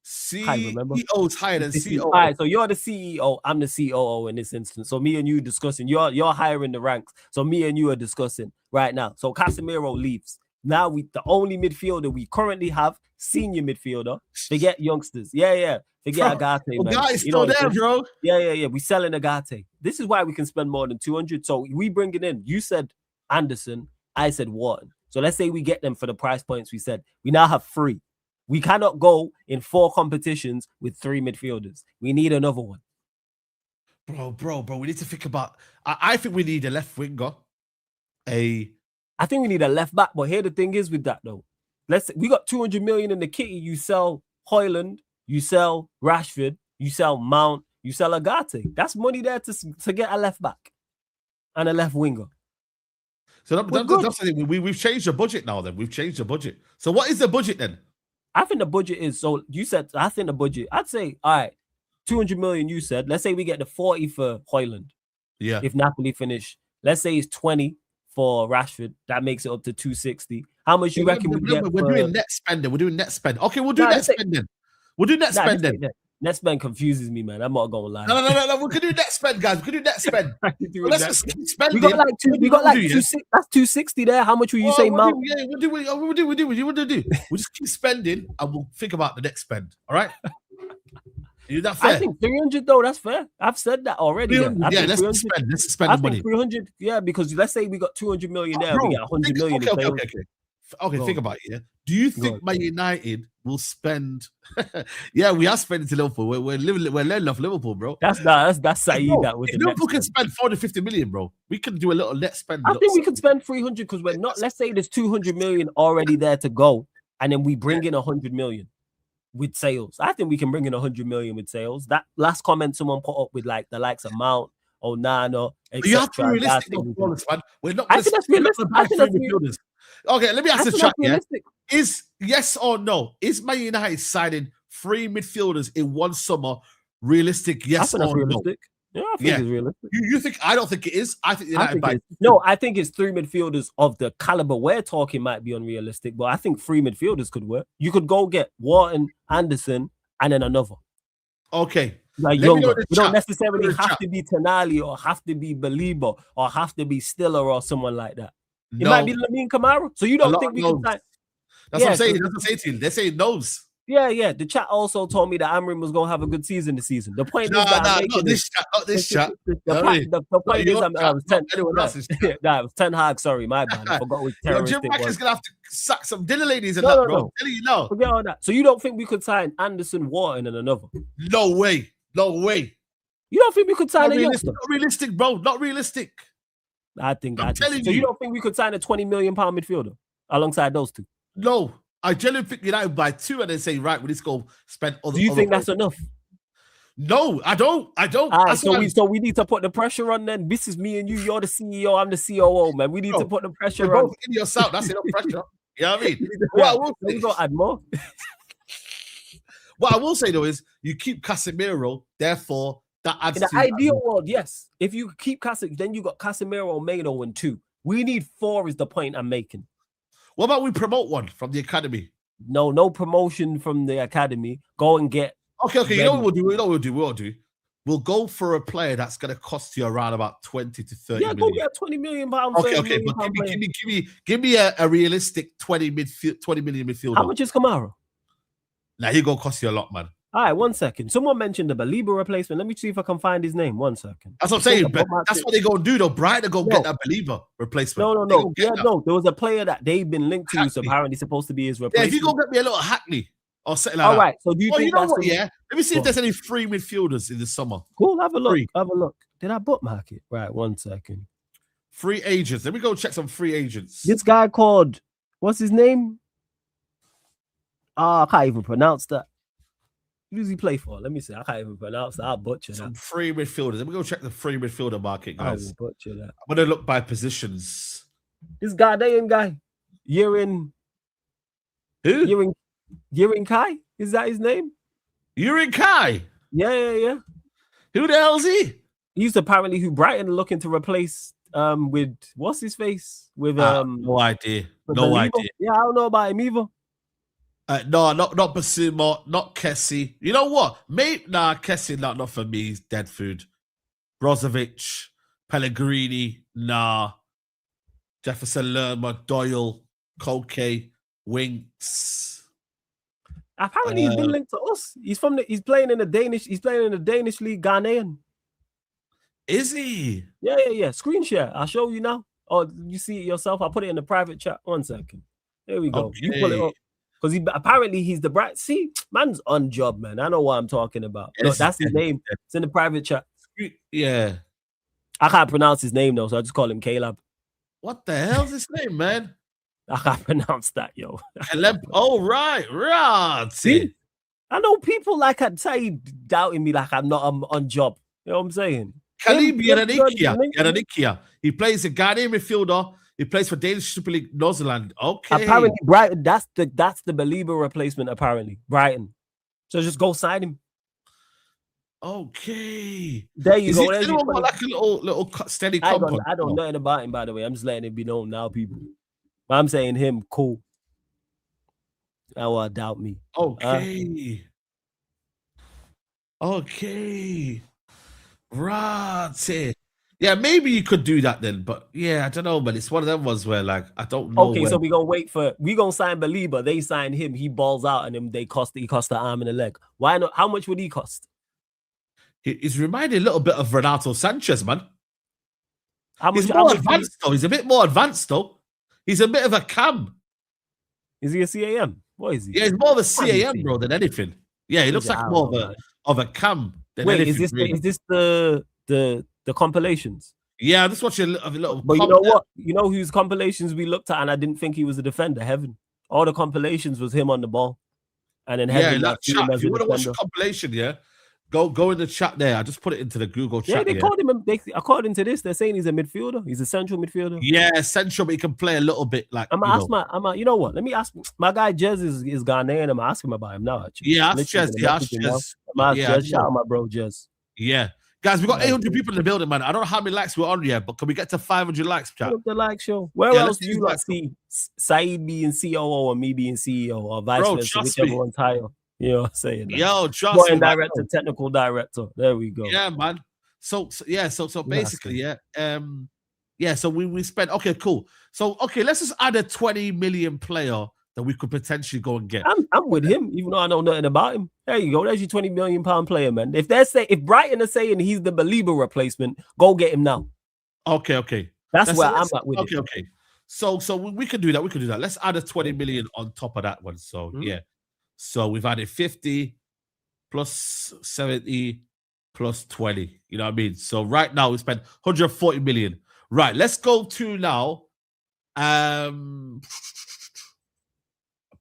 CEO's higher than COO. All right, so you're the CEO. I'm the COO in this instance. So me and you discussing. You're higher in the ranks. So me and you are discussing right now. So Casemiro leaves. Now the only midfielder we currently have, senior midfielder. Forget youngsters. Yeah. Forget Agate, man. Agate is still there, bro. Yeah. We selling Agate. This is why we can spend more than 200. So we bring it in. You said Anderson. I said Wharton. So let's say we get them for the price points we said. We now have 3. We cannot go in 4 competitions with 3 midfielders. We need another one. Bro. We need to think about. I think we need a left winger. I think we need a left back. But here the thing is with that though. We got 200 million in the kitty. You sell Højlund, you sell Rashford, you sell Mount, you sell Agate. That's money there to get a left back and a left winger. So that's the thing. We've changed the budget now. Then we've changed the budget. So what is the budget then? I think the budget is, so you said, I think the budget, I'd say, all right, 200 million you said. Let's say we get the 40 for Højlund. Yeah. If Napoli finish, let's say it's 20 for Rashford. That makes it up to 260. How much you reckon we get? We're doing net spending. We're doing net spend. Okay, we'll do net spending. We'll do net spending. Net spend confuses me, man. I'm not gonna lie. No. We can do net spend, guys. We can do net spend. Let's just keep spending. We got like 260. That's 260 there. How much will you say, Mount? We'll do. We'll just keep spending and we'll think about the next spend. All right? Is that fair? I think 300 though. That's fair. I've said that already. Let's spend the money. 300. Yeah, because let's say we got 200 million there. We get 100 million. Okay, think about it. Yeah. Do you think Man United will spend? Yeah, we are spending to Liverpool. We're letting off Liverpool, bro. That's Saeed. That was Liverpool can spend 450 million, bro. We can do a little net spend. I think we can spend 300 because we're not. Let's say there's 200 million already there to go, and then we bring in 100 million with sales. I think we can bring in 100 million with sales. That last comment someone put up with like the likes of Mount, Onana, etc. You have to be realistic, man. We're not. I think that's realistic. Okay, let me ask the chat. Yeah, is yes or no? Is Man United signing 3 midfielders in one summer realistic? Yes or realistic. No? Yeah, I think it's realistic. You think? I don't think it is. I think I think it's 3 midfielders of the caliber we're talking might be unrealistic, but I think 3 midfielders could work. You could go get Wharton, Anderson, and then another. Okay. Like younger. You don't necessarily have to be Tonali or have to be Mbeumo or have to be Stiller or someone like that. It might be Lamine Camara. So you don't think we can sign? That's what I'm saying. That's what I'm saying to you. They're saying no's. Yeah. The chat also told me that Amrin was going to have a good season this season. The point is not this chat. The point is, it was 10 Hag. Sorry, my bad. I forgot which terrorist Jim Rack is going to have to sack some dinner ladies and that, bro. I'm telling you now. Forget all that. So you don't think we could sign Anderson, Wharton, and another? No way. You don't think we could sign a youngster? Not realistic, bro. Not realistic. I think. So you don't think we could sign a 20 million pound midfielder alongside those two? No, I genuinely think United buy 2 and then say, right, we just go spend. Do you think that's enough? No, I don't. Right, so we need to put the pressure on. Then this is me and you. You're the CEO. I'm the COO, man. We need to put the pressure on. Both in yourself. That's enough pressure. You know what I mean? We got to add more. What I will say though is, you keep Casemiro, therefore. That adds in the ideal world, yes. If you keep Casemiro, then you got Casemiro, Mainoo, and 2. We need 4 is the point I'm making. What about we promote one from the academy? No promotion from the academy. Go and get. Okay. You know what we'll do? We'll go for a player that's going to cost you around about 20 to 30 million. Go get 20 million pounds. Okay, but give me a realistic 20 million midfielder. How much is Kamara? Now he gonna cost you a lot, man. All right, 1 second. Someone mentioned the Belieber replacement. Let me see if I can find his name. 1 second. That's what I'm saying. But that's what they're going to do, though. Brighton are going to get that Belieber replacement. No. There was a player that they've been linked to, so apparently supposed to be his replacement. Yeah, if you go get me a little Hackney or something like that. All right. So do you think that's Let me see if there's any free midfielders in the summer. Cool. Have a look. Did I bookmark it? Right. 1 second. Free agents. Let me go check some free agents. This guy called, what's his name? I can't even pronounce that. Who does he play for? Let me see. I can't even pronounce that. I'll butcher that. Some free midfielders. Let me go check the free midfielder market, guys. I will butcher that. I'm going to look by positions. This Ghanaian guy. Yerin. Who? Yerin Kai? Is that his name? Yerin Kai? Yeah. Who the hell is he? He's apparently who Brighton are looking to replace with, what's his face? With no idea. No idea. Yeah, I don't know about him either. No, not Basuma, not Kessie. You know what? Kessie, not for me. He's dead food. Brozovic, Pellegrini, nah. Jefferson Lerma, Doyle, Koke, Winks. Apparently, he's been linked to us. He's playing in the Danish league, Ghanaian. Is he? Yeah. Screen share. I'll show you now. Or you see it yourself. I'll put it in the private chat. 1 second. There we go. Okay. You pull it up. Because apparently he's the bright. See, man's on job, man. I know what I'm talking about. No, that's his name. It's in the private chat. Yeah. I can't pronounce his name though, so I just call him Caleb. What the hell's his name, man? I can't pronounce that, yo. Caleb. Oh, right. See, I know people like I'd say doubting me like I'm not on job. You know what I'm saying? Caleb Yaranikia. He plays a Ghanaian midfielder. He plays for Danish Super League Northern. Okay. Apparently, Brighton, that's the Belieber replacement, apparently. Brighton. So just go sign him. Okay. There you Is go. it There's your anyone 20. like a little steady I comp? don't know nothing about him, by the way. I'm just letting it be known now, people. But I'm saying him, cool. Oh, doubt me. Okay. Okay. Right. Yeah, maybe you could do that then, but yeah, I don't know, but it's one of them ones where like I don't know. Okay, so we gonna sign Belieber. They sign him, he balls out, and then he cost the arm and a leg. Why not? How much would he cost? He's reminding a little bit of Renato Sanchez, man. He's more advanced though. He's a bit more advanced though. He's a bit of a cam. Is he a CAM? What is he? Yeah, he's more of a CAM, bro, than anything. Yeah, he looks like more of a cam than anything. Is this the compilations? Yeah, I just watched a little. But you know what? You know whose compilations we looked at, and I didn't think he was a defender. Heaven. All the compilations was him on the ball, and then Heaven. Yeah, chat. If you want to watch the compilation, yeah, go in the chat there. I just put it into the Google chat. Yeah, they called him. According to this, they're saying he's a midfielder. He's a central midfielder. Yeah, central, but he can play a little bit like. You know what? Let me ask my guy Jez is Ghanaian. I'm asking him about him now. Actually. Yeah, ask Jez. Jez. Shout out my bro Jez. Yeah. Guys, we got 800 people in the building, man. I don't know how many likes we're on yet, but can we get to 500 likes, chat? The like show. Where else do you like see Saeed being COO or me being CEO or vice versa, whichever one's higher? You know what I'm saying? Yo, trust me. Director, technical director. There we go. Yeah, man. So basically, so we spent, okay, cool. So, okay, let's just add a 20 million player that we could potentially go and get. I'm with him, even though I know nothing about him. There you go. There's your 20 million pound player, man. If Brighton are saying he's the Belieber replacement, go get him now. Okay. That's where I'm at with it. Okay. So we could do that. Let's add a 20 million on top of that one. So yeah. So we've added 50 plus 70 plus 20. You know what I mean? So right now we spent 140 million. Right. Let's go to now.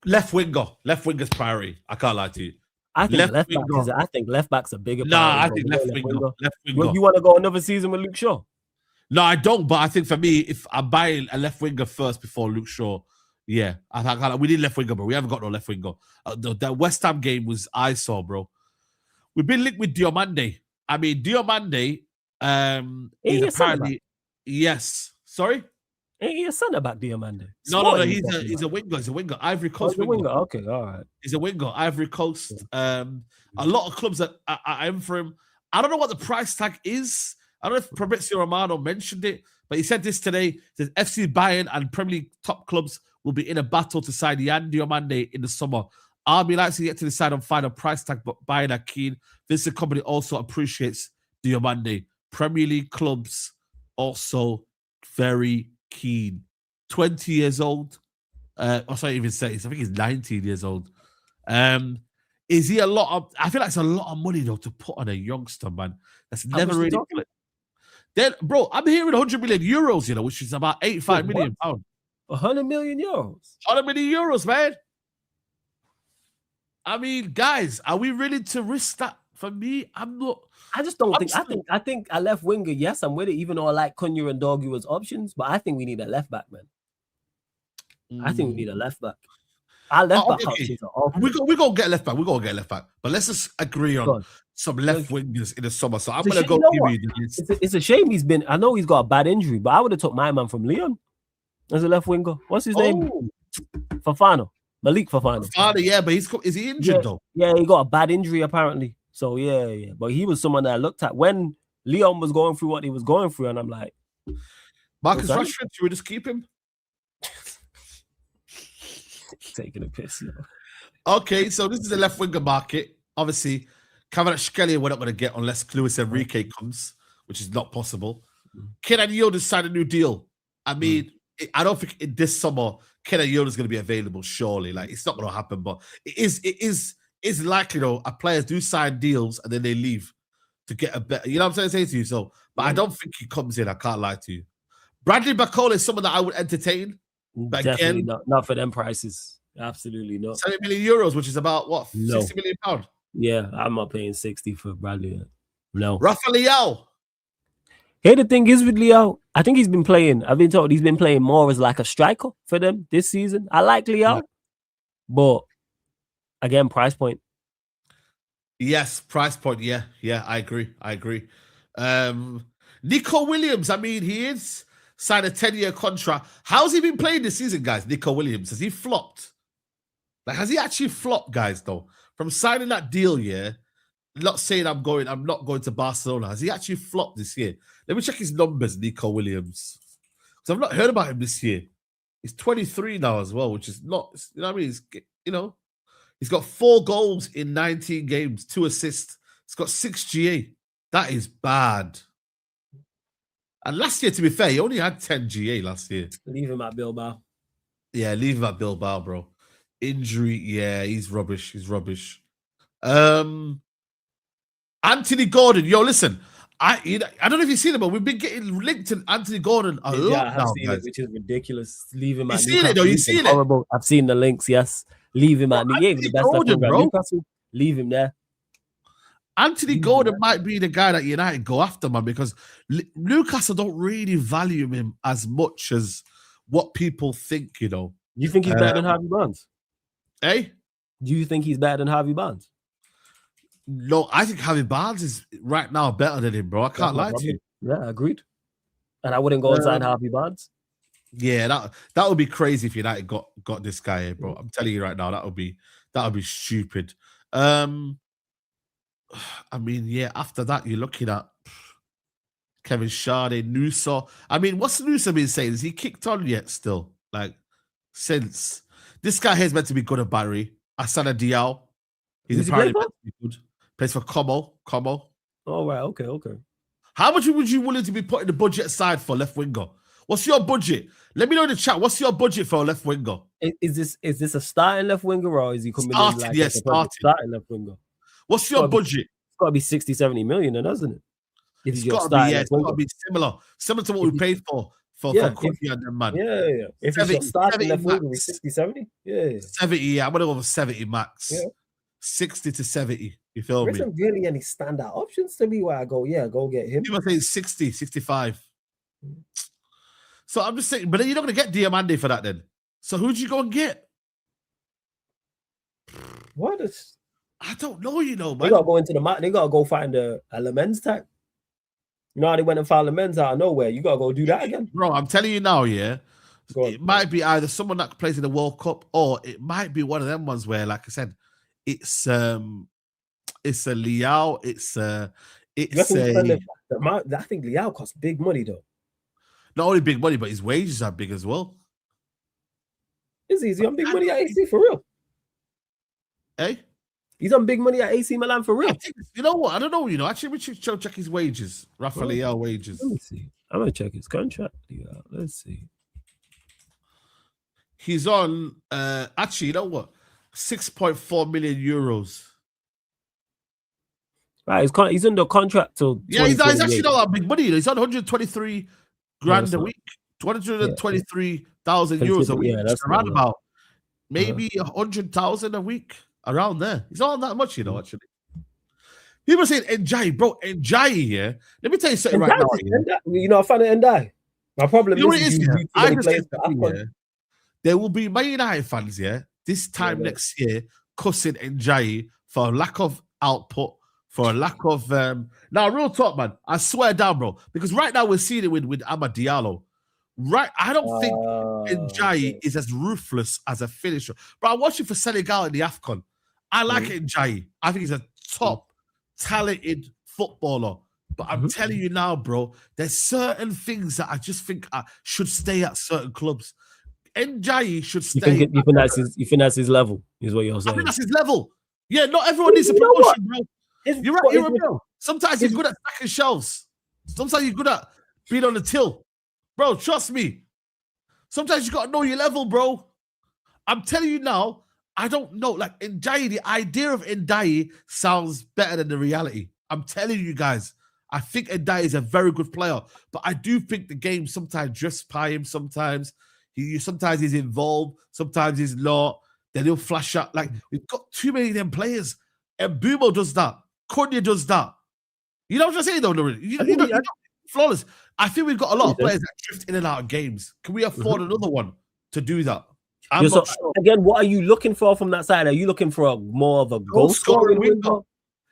Left winger's priority. I can't lie to you. I think left back's a bigger priority. I think left winger. You want to go another season with Luke Shaw? No, I don't. But I think for me, if I'm buying a left winger first before Luke Shaw, yeah, I think we need left winger, bro. We haven't got no left winger. The West Ham game was eyesore, bro. We've been linked with Diomande. I mean, Diomande is apparently yes. Sorry. Ain't he a centre back, Diomande? No. He's a winger. He's a winger. Ivory Coast winger. Okay, all right. He's a winger. Ivory Coast. A lot of clubs that are in for him. I don't know what the price tag is. I don't know if Fabrizio Romano mentioned it, but he said this today. He says FC Bayern and Premier League top clubs will be in a battle to sign Yan Diomande in the summer. RB likes to get to decide on final price tag, but Bayern are keen. This company also appreciates Diomande. Premier League clubs also very keen. 20 years old. Sorry, even say. I think he's 19 years old. Is he a lot of? I feel like it's a lot of money though to put on a youngster, man. That's never really. Then, bro, I'm hearing 100 million euros, you know, which is about 85 million pounds. 100 million euros. 100 million euros, man. I mean, guys, are we ready to risk that? For me, I'm not. I just don't think. I think a left winger. Yes, I'm with it. Even though I like Cunha and Dorgu as options, but I think we need a left back, man. I think we need a left back. Our left back options are awful. We're gonna get left back. We're gonna get left back. But let's just agree on some left wingers in the summer. So I'm gonna go. It's a shame he's been. I know he's got a bad injury, but I would have took my man from Lyon as a left winger. What's his name? Fofana. Malik Fofana. Yeah, but is he injured though? Yeah, he got a bad injury apparently. So yeah. But he was someone that I looked at when Lyon was going through what he was going through, and I'm like, Marcus Rashford, should we just keep him? Taking a piss, you know. Okay, so this is the left winger market. Obviously, Kvaratskhelia we're not going to get unless Luis Enrique comes, which is not possible. Kenan Yildiz signed a new deal. I mean, I don't think in this summer Kenan Yildiz is going to be available. Surely, like it's not going to happen. But it is likely though. Players do sign deals and then they leave to get a better. You know what I'm saying to you? So, but I don't think he comes in. I can't lie to you. Bradley Bacola is someone that I would entertain. But definitely again, not for them prices. Absolutely not. 70 million euros, which is about what? 60 million pounds. Yeah, I'm not paying 60 for Bradley. No. Rafa Leao. Here the thing is with Leao, I think he's been playing. I've been told he's been playing more as like a striker for them this season. I like Leao, but again, price point. Yes, price point. Yeah, I agree. Nico Williams, I mean, he is signed a 10-year contract. How's he been playing this season, guys? Nico Williams, has he flopped? Like, has he actually flopped, guys, though? From signing that deal, yeah, not saying I'm not going to Barcelona. Has he actually flopped this year? Let me check his numbers, Nico Williams. Because I've not heard about him this year. He's 23 now as well, which is not, you know what I mean? He's got 4 goals in 19 games, 2 assists. He's got 6 GA. That is bad. And last year, to be fair, he only had 10 GA last year. Leave him at Bilbao. Yeah, leave him at Bilbao, bro. Injury, yeah, he's rubbish. Anthony Gordon, yo, listen. I don't know if you've seen it, but we've been getting linked to Anthony Gordon a lot. Yeah, I have seen it, which is ridiculous. Leave him at Newcastle. You seen it, though? You seen it? Horrible. I've seen the links, yes. Leave him at the best Gordon, bro. Newcastle. Leave him there. Anthony Gordon might be the guy that United go after, man, because Newcastle don't really value him as much as what people think, you know. You think he's better than Harvey Barnes? Eh? Do you think he's better than Harvey Barnes? No, I think Harvey Barnes is right now better than him, bro. I can't lie to you. Yeah, agreed. And I wouldn't go and sign Harvey Barnes. Yeah, that would be crazy if United got this guy here, bro. I'm telling you right now, that would be stupid. I mean, yeah, after that, you're looking at Kevin Sade, Nusa. I mean, what's Nusa been saying? Is he kicked on yet still? Like, since this guy here is meant to be good at Barry. Asana Diao. He's apparently meant to be good. Plays for Como. Oh, right. Okay. How much would you willing to be putting the budget aside for left winger? What's your budget? Let me know in the chat. What's your budget for a left winger? Is this a starting left winger or is he coming starting, in like yeah, starting left winger? What's your budget? It's got to be 60, 70 million, then, doesn't it? It's got to be similar to what we paid for Cunha and them, man. Yeah. If it's starting left winger, 60, 70? Yeah. 70, yeah. I'm going to go for 70 max. Yeah. 60 to 70. You feel me? There isn't really any standout options to me where I go, go get him. People say 60, 65. So I'm just saying, but then you're not going to get Diamande for that then. So who'd you go and get? What is... I don't know, you know, man. They got to go into the market. They got to go find a Lammens tag. You know how they went and found Lammens out of nowhere? You got to go do that again. Bro, I'm telling you now, yeah. It might be either someone that plays in the World Cup or it might be one of them ones where, like I said, it's a Liao. I think Liao costs big money though. Not only big money, but his wages are big as well. Is he on big money at AC for real? Eh? He's on big money at AC Milan for real. You know what? I don't know. You know, actually, we should check his wages. Rafa Liao wages. Let me see. I'm gonna check his contract. Yeah, let's see. He's on. Actually, you know what? 6.4 million euros. Right, he's under contract till. Yeah, he's actually not that big money. He's on 123 grand a week, 223,000 euros a week. Yeah, that's around about maybe 100,000 a week, around there. He's not on that much, you know. Actually, people saying Ndiaye, bro. Ndiaye, yeah. Let me tell you something right now. You know, I found it Ndiaye. My problem is, there will be Man United fans, yeah, this time next year, cussing Ndiaye for a lack of output. For a lack of now, real talk, man. I swear down, bro. Because right now we're seeing it with Amad Diallo. Right, I don't think Ndiaye is as ruthless as a finisher. But I'm watching for Senegal in the AFCON. I like Ndiaye. I think he's a top talented footballer. But I'm telling you now, bro, there's certain things that I just think should stay at certain clubs. Ndiaye should stay. You think that's his level? Is what you're saying? I think that's his level. Yeah, not everyone needs a promotion, bro. You're right, you're real. Sometimes you're good at stacking shelves. Sometimes you're good at being on the till. Bro, trust me. Sometimes you got to know your level, bro. I'm telling you now, I don't know. Like, Ndiaye, the idea of Ndiaye sounds better than the reality. I'm telling you guys, I think Ndiaye is a very good player. But I do think the game sometimes drifts by him sometimes. Sometimes he's involved. Sometimes he's not. Then he'll flash out. Like, we've got too many of them players. And Mbeumo does that. Cunha does that. You know what I'm saying, though, Lauren? Flawless. I think we've got a lot of players that drift in and out of games. Can we afford another one to do that? I'm not sure. Again, what are you looking for from that side? Are you looking for more of a goal scoring winger?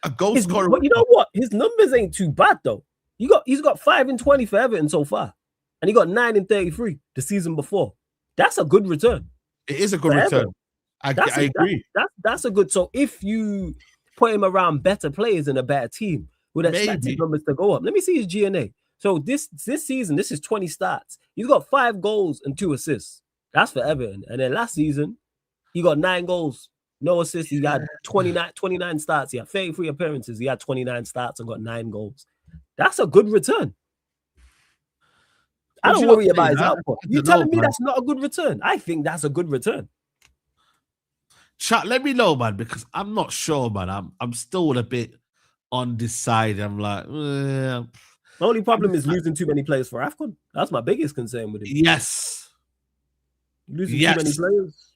A goal scorer. But you know what? His numbers ain't too bad though. He's got 5 in 20 for Everton so far, and he got 9 in 33 the season before. That's a good return. It is a good return. I agree. That's a good. So if you put him around better players and a better team, would expect his numbers to go up. Let me see his GNA. So this season, this is 20 starts. He's got 5 goals and 2 assists. That's for Everton. And then last season, he got 9 goals, no assists. He got 29 starts. He had 33 appearances. He had 29 starts and got 9 goals. That's a good return. I don't worry about his output. You're telling me that's not a good return? I think that's a good return. Chat, let me know, man, because I'm not sure, man. I'm still a bit undecided. I'm like, the only problem is losing too many players for AFCON. That's my biggest concern with him. Yes. Losing too many players.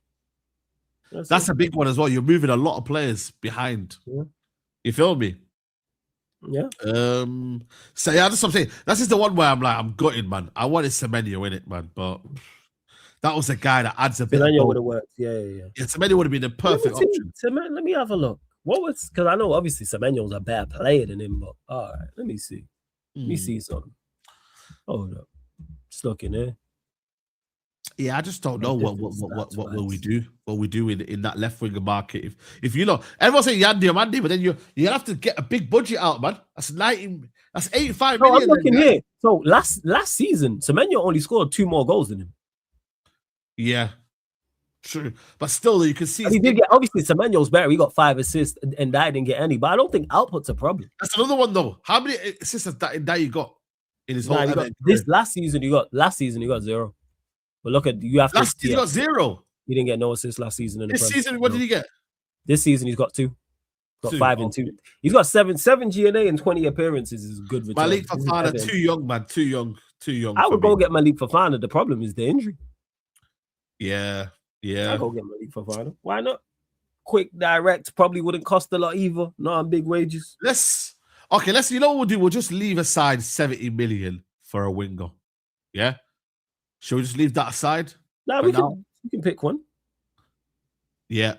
That's a big one as well. You're moving a lot of players behind. Yeah. You feel me? Yeah. So yeah, that's what I'm saying. That's just the one where I'm like, I'm gutted, man. I wanted Semenyo in it, man, but that was a guy that adds a bit. Semenyo would have worked. Yeah. Semenyo would have been the perfect option. Let me have a look. What was, because I know obviously Semenyo's a better player than him, but all right, let me see. Let me see something. Hold up. Just looking there. Yeah, I just don't know what will we do? What we do in that left winger market? If you know, everyone's saying Yandy or Mandy, but then you have to get a big budget out, man. That's 85 million. I'm looking here. So last season, Semenyo only scored 2 more goals than him. Yeah, true. But still, you can see he did get, obviously Semenyo's better. He got 5 assists, and I didn't get any. But I don't think output's a problem. That's another one though. How many assists has that you got in his whole? Last season he got 0. But look at you have to. Last season he got 0. He didn't get no assists last season. This season, what did he get? This season he's got 2. Got 5 and 2. He's got 7 GNA and 20 appearances. Is good return. Malik Fofana, too young, man. Too young. I would go get Malik Fofana. The problem is the injury. Yeah. I'll go get Malik Fofana. Why not? Quick, direct, probably wouldn't cost a lot either. Not on big wages. You know what we'll do? We'll just leave aside 70 million for a winger. Yeah? Should we just leave that aside? No, we can pick one. Yeah.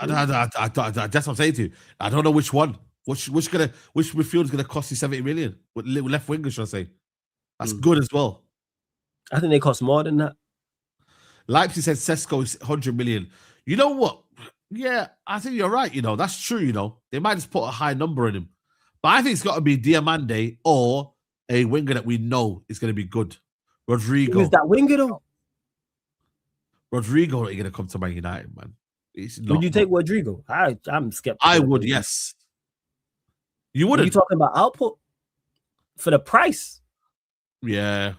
That's what I'm saying to you. I don't know which one. Which midfield is gonna cost you 70 million? What left winger should I say? That's good as well. I think they cost more than that. Leipzig said Sesko is 100 million. You know what? Yeah, I think you're right. You know, that's true. You know, they might just put a high number in him. But I think it's got to be Diamande or a winger that we know is going to be good. Rodrigo. Who's that winger though? Rodrigo ain't going to come to Man United, man. Would you take Rodrigo? I'm skeptical. I would, yes. You wouldn't? Are you talking about output? For the price? Yeah.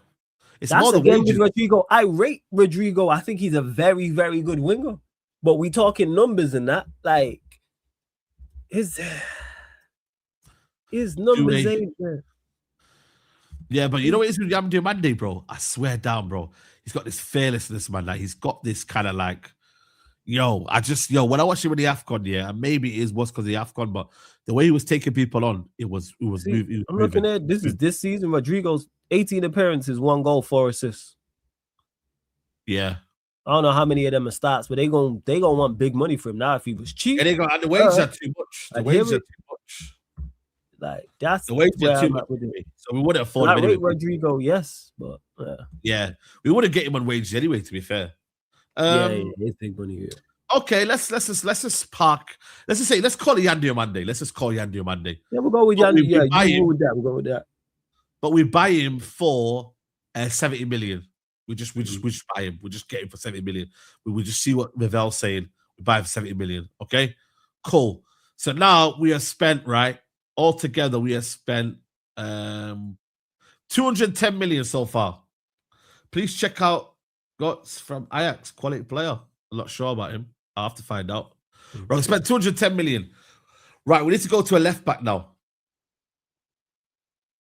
That's more the game with Rodrigo. I rate Rodrigo. I think he's a very, very good winger. But we talking numbers and that. Like, his numbers ain't there. Yeah, but you know what it is with Amadou Onana, bro? I swear down, bro. He's got this fearlessness, man. Like, he's got this kind of like, when I watched him in the AFCON, and maybe it was because of the AFCON, but the way he was taking people on, it was moving. I'm looking at this season, Rodrigo's 18 appearances, 1 goal, 4 assists. Yeah. I don't know how many of them are starts, but they gonna want big money for him now if he was cheap. And the wages are too much. The wages are too much. Like, that's the wages are too much. So we wouldn't afford him anyway. Rodrigo, yes, but yeah, we wouldn't get him on wages anyway. To be fair, it's big money here. Okay, let's just park. Let's call it Yandy Monday. Let's just call Yandy Monday. Yeah, we'll go with Yandy. We'll go with that. But we buy him for 70 million. We just buy him. We just get him for 70 million. We just see what Ravel's saying. We buy him for 70 million. Okay, cool. So now we have spent, right? Altogether, we have spent 210 million so far. Please check out Gots from Ajax, quality player. I'm not sure about him. I'll have to find out. Right, we spent 210 million. Right, we need to go to a left back now.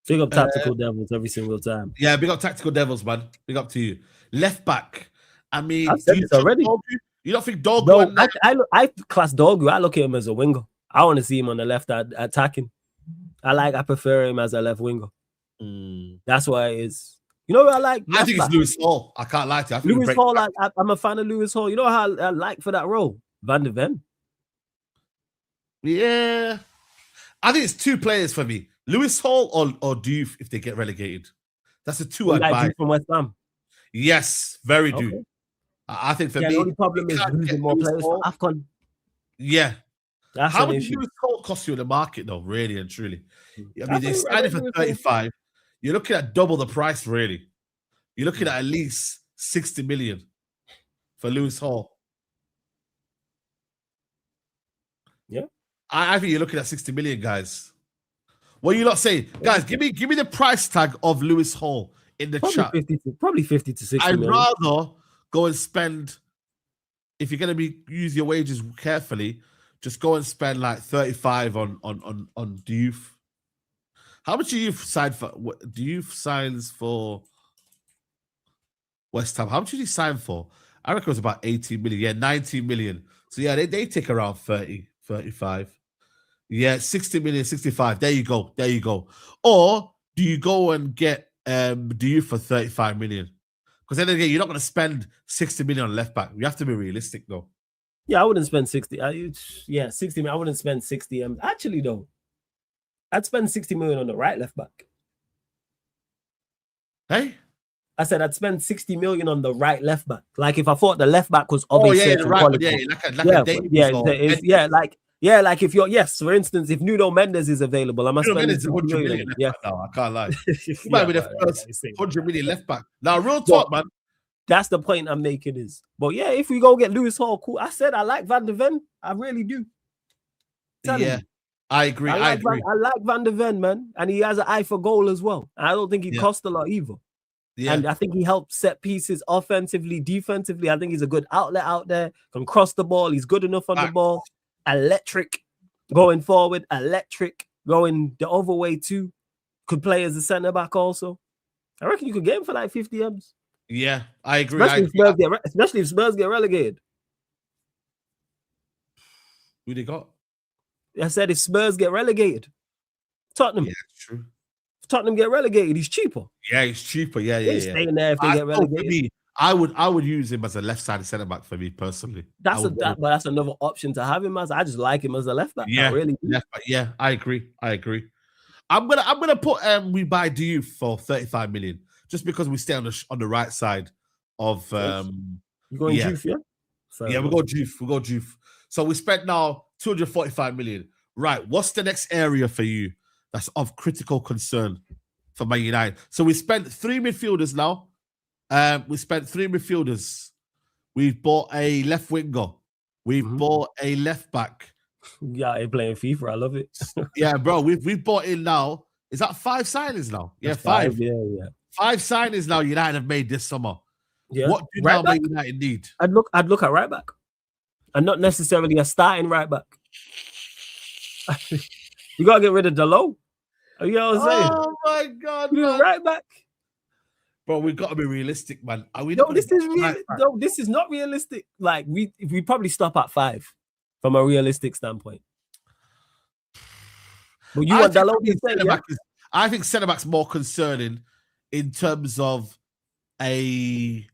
Big up Tactical Devils every single time. Yeah, big up Tactical Devils, man. Big up to you. Left back. I mean, I've said this already. You don't think Dogu? No, I class Dogu. I look at him as a winger. I want to see him on the left attacking. I prefer him as a left winger. That's why it is. You know what I like? I think it's Lewis Hall. I can't lie to you. Lewis Hall, I'm a fan of Lewis Hall. You know how I like for that role? Van de Ven. Yeah. I think it's two players for me: Lewis Hall or Diouf if they get relegated. That's the two I'd buy from West Ham. Yes, very do. I think for me, the only problem is losing more players for AFCON. Yeah. That's how much does Lewis Hall cost you in the market, though, really and truly? I mean, they signed it for 35. You're looking at double the price, really. You're looking at least 60 million for Lewis Hall. Yeah. I think you're looking at 60 million, guys. What are you not saying? Guys, give me the price tag of Lewis Hall in the chat. Probably 50 to 60 I'd million. rather go and spend, if you're going to use your wages carefully, just go and spend like 35 on Diouf. How much do you sign for? Diouf signs for West Ham. How much did he sign for? I reckon it was about 18 million. Yeah, 19 million. So yeah, they take around 30, 35. Yeah, 60 million, 65. There you go. There you go. Or do you go and get Diouf for 35 million? Because then again, you're not going to spend 60 million on left back. You have to be realistic, though. Yeah, I wouldn't spend 60. 60 million. I wouldn't spend 60. Actually, though, I'd spend 60 million on the right left back. Hey? I said I'd spend 60 million on the right left back. Like if I thought the left back was obviously like if you're for instance, if Nuno Mendes is available, I must spend 100 million. Yeah, no, I can't lie. He might be the first 100 million left back. Now, real talk, man. That's the point I'm making is, but yeah, if we go get Lewis Hall, cool. I said I like Van de Ven. I really do. I agree. I agree. I like Van de Ven, man, and he has an eye for goal as well. I don't think he cost a lot either. Yeah. And I think he helps set pieces offensively, defensively. I think he's a good outlet out there. Can cross the ball. He's good enough on the ball. Electric going forward. Electric going the other way too. Could play as a centre back also. I reckon you could get him for like 50 M's. Yeah, I agree. Especially if Spurs get relegated. Who they got? I said if Spurs get relegated. Tottenham. Yeah, true. If Tottenham get relegated, he's cheaper. Yeah, he's cheaper. Yeah. Staying there if they get relegated. I would use him as a left-sided centre back for me personally. But that's another option to have him as. I just like him as a left back. Yeah, really. Left back. Yeah, I agree. I'm gonna put we buy Diouf for 35 million just because we stay on the right side of You going Diouf, yeah? We'll go Diouf. So we spent now 245 million. Right. What's the next area for you that's of critical concern for Man United? So we spent 3 midfielders now. We've bought a left winger. We've bought a left back. Yeah, they're playing FIFA. I love it. Yeah, bro. We've bought in now. Is that 5 signings now? Yeah, 5. Yeah. 5 signings now United have made this summer. Yeah. What do now Man United need? I'd look at right back. And not necessarily a starting right back. You gotta get rid of Delo. You know what I'm saying? Oh my God, right back. Bro, we've got to be realistic, man. Are we? No, this is not realistic. Like we probably stop at 5 from a realistic standpoint. But you want Delo to say, I think centre back's more concerning in terms of a.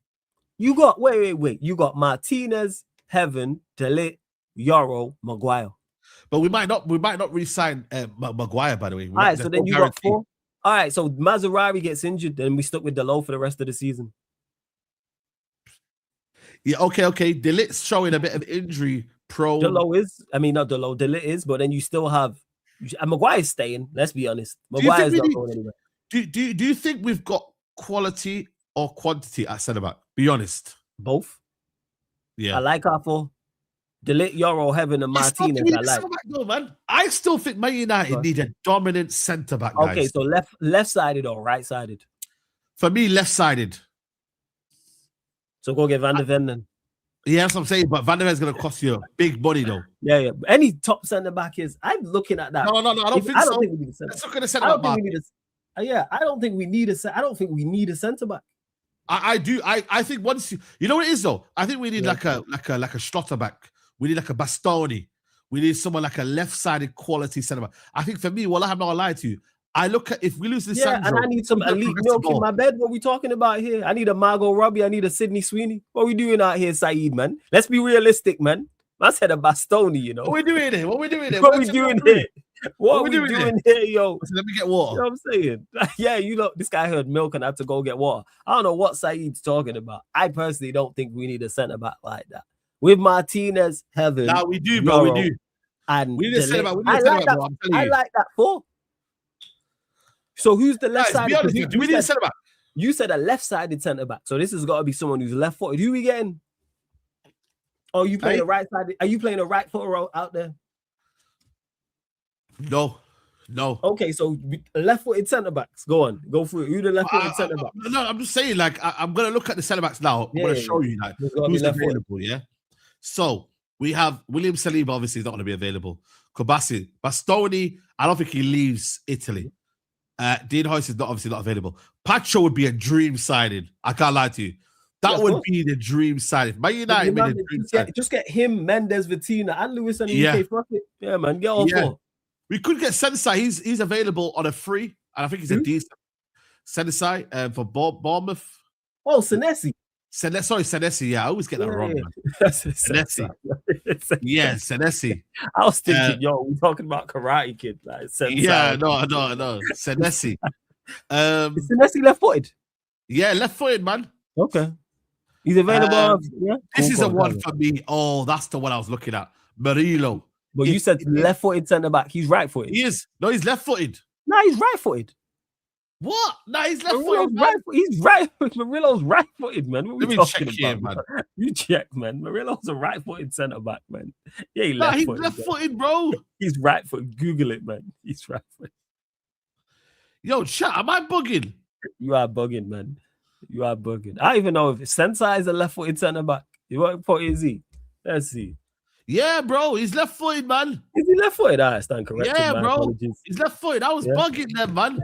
You got wait. You got Martinez, Heaven, Delit, Yoro, Maguire. But we might not re-sign Maguire, by the way. All right, so then you got 4. All right, so Mazraoui gets injured, then we stuck with Delo for the rest of the season. Yeah, okay. Delit's showing a bit of injury prone. Delit is, but then you still have Maguire's staying. Let's be honest. Maguire's not going anywhere. Do you think we've got quality or quantity at centre back? Be honest. Both. Yeah. I like our 4. Delit, Yoro, Heaven, and Martinez. I still think Man United need a dominant centre back. Guys. Okay, so left-sided or right-sided? For me, left-sided. So go get Van de Ven then. Yeah, that's what I'm saying. But Van de Ven's going to cost you big money, though. Yeah. Any top centre back is. I'm looking at that. No. I don't think so. Let's look at the centre back. I don't think we need a centre back. I do. I think once you know what it is though. I think we need like a Schlotter back. We need like a Bastoni. We need someone like a left-sided quality centre back. I think for me, well, I have not lied to you. I look at if we lose this, Sandro, and I need some elite milk in my bed. What we talking about here? I need a Margot Robbie. I need a Sydney Sweeney. What we doing out here, Saeed, man? Let's be realistic, man. I said a Bastoni, you know. What we doing here? What we doing here? What are we doing here, yo? So let me get water. You know what I'm saying? Yeah, you know, this guy heard milk and had to go get water. I don't know what Saeed's talking about. I personally don't think we need a centre back like that. With Martinez, Heaven. Nah, we do, bro. We do. And we need a centre back. I like that four. So who's the left side? Do we need a centre back? You said a left-sided centre back. So this has got to be someone who's left-footed. Who are we getting? Oh, you playing a right-sided? Are you playing a right footer out there? No. Okay, so left-footed centre backs. Go on, go through it. Who the left-footed centre backs? No, I'm just saying. Like, I'm gonna look at the centre backs now. I'm gonna show you like who's available. Yeah. So we have William Saliba. Obviously, he's not gonna be available. Kobasi, Bastoni. I don't think he leaves Italy. Dean Hoyce is obviously not available. Pacho would be a dream signing. I can't lie to you. That would be the dream signing. Man United made a dream signing. Just get him, Mendes, Vitina, and Lewis and UK. Fuck it. Yeah, man. Get all four. We could get Sensei. He's available on a free, and I think he's a decent Sensei for Bournemouth. Oh, Senesi. Senesi. Yeah, I always get that wrong. Man. Senesi. Yeah, Senesi. I was thinking, we're talking about Karate Kid. Like, yeah, no. Senesi. Is Senesi left-footed? Yeah, left-footed, man. Okay. He's available. This is the one for me. Oh, that's the one I was looking at. Murillo. But you said left-footed centre-back. He's right-footed. He is. No, he's left-footed. No, he's right-footed. What? No, he's left-footed. He's right. Murillo's right-footed, man. What are we talking about, here, man? You check, man. Murillo's a right-footed centre-back, man. Yeah, he's left-footed, bro. He's right-footed. Google it, man. He's right-footed. Yo, chat, am I bugging? You are bugging, man. You are bugging. I don't even know if Sensei is a left-footed centre-back. What is he? Let's see. Yeah, bro. He's left-footed, man. Is he left-footed? I stand corrected. Yeah, bro. Apologies. He's left-footed. I was bugging them, man.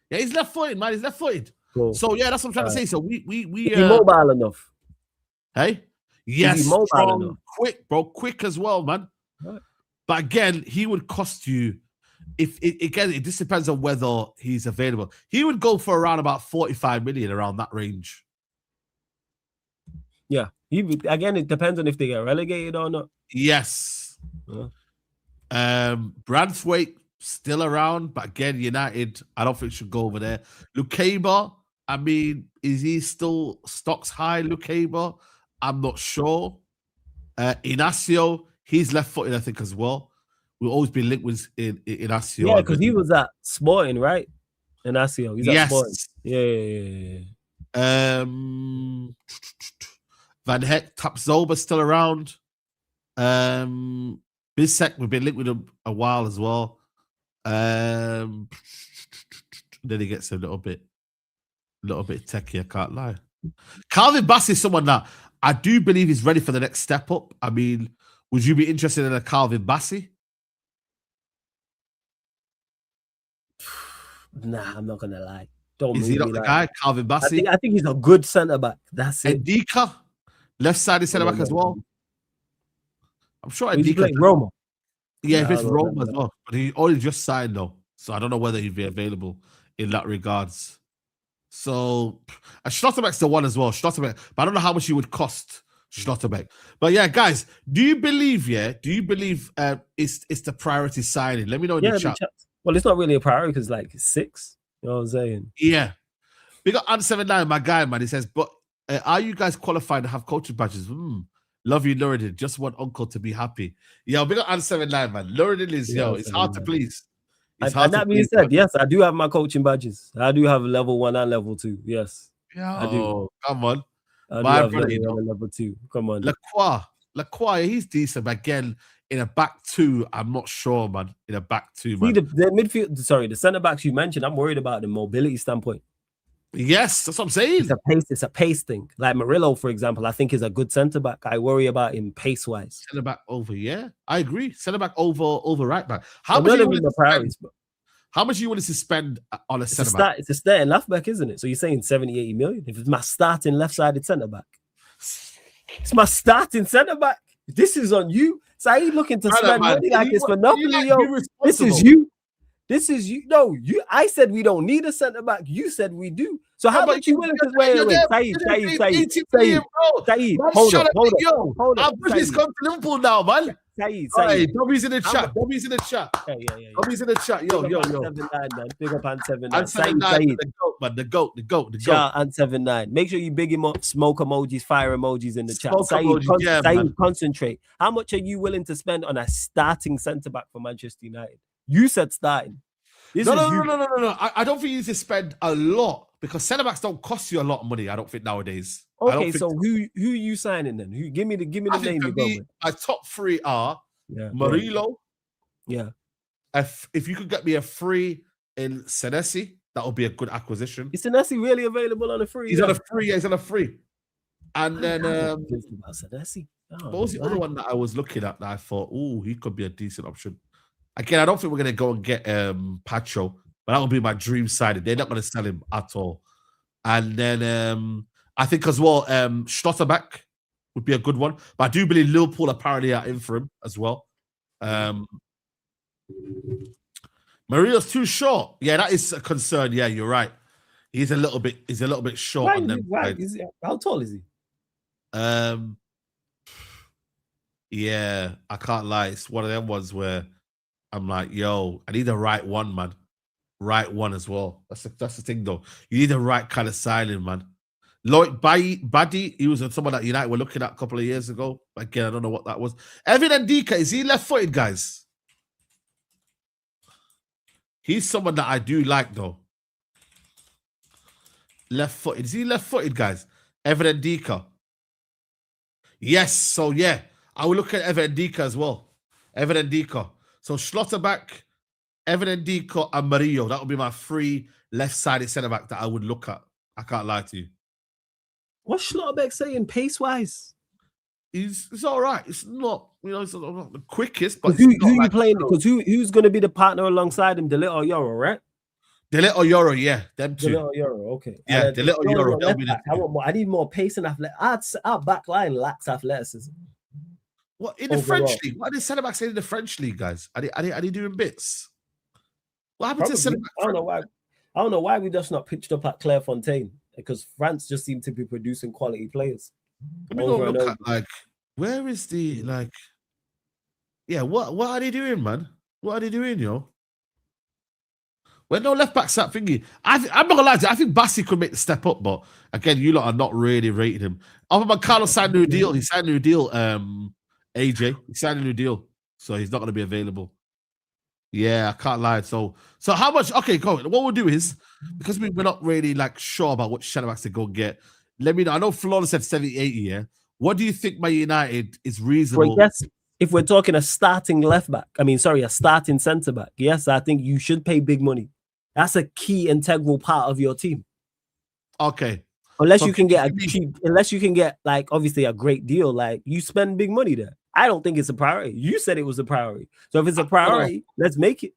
Yeah, he's left-footed, man. He's left-footed. Cool. So yeah, that's what I'm trying to say. So we is he mobile enough? Hey? Yes, strong, enough? Quick, bro. Quick as well, man. Right. But again, he would cost you. It just depends on whether he's available. He would go for around about 45 million, around that range. Yeah. Again, it depends on if they get relegated or not. Yes. Branthwaite still around, but again, United, I don't think should go over there. Lukeba, I mean, is he still stocks high, Lukeba? I'm not sure. Inacio, he's left-footed, I think, as well. We'll always be linked with Inacio. Yeah, because he was at Sporting, right? Inacio. He's at Sporting. Yeah. Van Heck, Tapzoba still around. Bisek, we've been linked with him a while as well. Then he gets a little bit techie, I can't lie. Calvin Bassey is someone that I do believe is ready for the next step up. I mean, would you be interested in a Calvin Bassey? Nah, I'm not gonna lie. Is he not the guy, Calvin Bassey? I think he's a good centre back. That's it. Ndika, left-sided centre back as well. I'm sure Ndika. Roma. Yeah, if it's Roma as well, but he only just signed though, so I don't know whether he'd be available in that regards. So, Schlotterbeck's the one as well. Schlotterbeck, but I don't know how much he would cost. Schlotterbeck, but yeah, guys, do you believe it's the priority signing? Let me know in the chat. Well, it's not really a priority because like it's 6. You know what I'm saying? Yeah. We got An79, my guy, man. He says, but are you guys qualified to have coaching badges? Love you, Nuruddin. Just want uncle to be happy. Yo, we got An79, man. Nuruddin is, it's hard to please. And that being said, yes, I do have my coaching badges. I do have level 1 and level 2. Yes. I do. Come on. My brother, level 2. Come on. Lacroix, he's decent. But again, in a back 2, I'm not sure, man. In a back 2, man. See, the midfield, the centre backs you mentioned, I'm worried about the mobility standpoint. Yes, that's what I'm saying. It's a pace thing. Like Murillo, for example, I think is a good centre back. I worry about him pace wise. Centre back over, yeah, I agree. Centre back over right back. How much are you willing to spend on a centre back? It's a starting left back, isn't it? So you're saying 70, 80 million? If it's my starting left-sided centre back, it's my starting centre back. This is on you. Saeed looking to spend money like it's monopoly, yo. This is you. This is you. No, you. I said we don't need a centre back. You said we do. So how much you willing to wait? Saeed. Hold on. I've just come to Liverpool now, man. Hey, Dobby's in the chat. Dobby's in the chat. Yeah. Dobby's in the chat. Yo. 79, man. Big up and 79. And 79, the goat, man. The goat. Shout out and 79. Make sure you big him up. Smoke emojis, fire emojis in the chat. Saeed, concentrate. How much are you willing to spend on a starting centre back for Manchester United? You said starting. No. I don't think you need to spend a lot because centre backs don't cost you a lot of money. I don't think nowadays. Okay, so who are you signing then? Who give me the name you go with? My top three are Murillo. Yeah. If you could get me a free in Senesi, that would be a good acquisition. Is Senesi really available on a free? He's on a free. Yeah, he's on a free. And then Senesi. What was the other one that I was looking at that I thought, he could be a decent option? Again, I don't think we're gonna go and get Pacho, but that would be my dream signing. They're not gonna sell him at all. And then I think as well, Schlotterbeck would be a good one. But I do believe Liverpool apparently are in for him as well. Maria's too short. Yeah, that is a concern. Yeah, you're right. He's a little bit short on them. How tall is he? Yeah, I can't lie. It's one of them ones where I'm like, yo, I need the right one, man. Right one as well. That's the thing, though. You need the right kind of signing, man. Lloyd Buddy, he was someone that United were looking at a couple of years ago. Again, I don't know what that was. Evan Ndika, is he left-footed, guys? He's someone that I do like, though. Left-footed. Is he left-footed, guys? Evan Ndika. Yes, so yeah. I will look at Evan Ndika as well. Evan Ndika. So Schlotterbeck, Evan Ndika, and Murillo. That would be my three left-sided centre-back that I would look at. I can't lie to you. What's Schlotterbeck saying pace-wise? It's all right. It's not, it's not the quickest. But who you playing? Because who's going to be the partner alongside him? De Ligt or Euro, right? De Ligt or Euro, yeah, them two. De Ligt or Euro, okay. Yeah, De Ligt or Euro. I need more pace and athleticism. Our back line lacks athleticism. What in the French league? What are the centre backs saying in the French league, guys? Are they doing bits? What happened to centre back? I don't know why we just not pitched up at Clairefontaine. Because France just seem to be producing quality players. Let me go look at, where is the, what are they doing, man? What are they doing, yo? When no left back that thingy. I'm not gonna lie to you, I think Bassi could make the step up, but again, you lot are not really rating him. Other than Carlos signed a new deal, he signed a new deal, AJ. He signed a new deal, so he's not gonna be available. Yeah, I can't lie. So how much? Okay, go. What we'll do is, because we're not really sure about what centre backs to go get. Let me know. I know Flawless said 70, 80. Yeah. What do you think Man United is reasonable? Well, yes, if we're talking a starting left back, a starting centre back. Yes, I think you should pay big money. That's a key integral part of your team. Okay. Unless you can get obviously a great deal, you spend big money there. I don't think it's a priority. You said it was a priority. So if it's a priority, let's make it.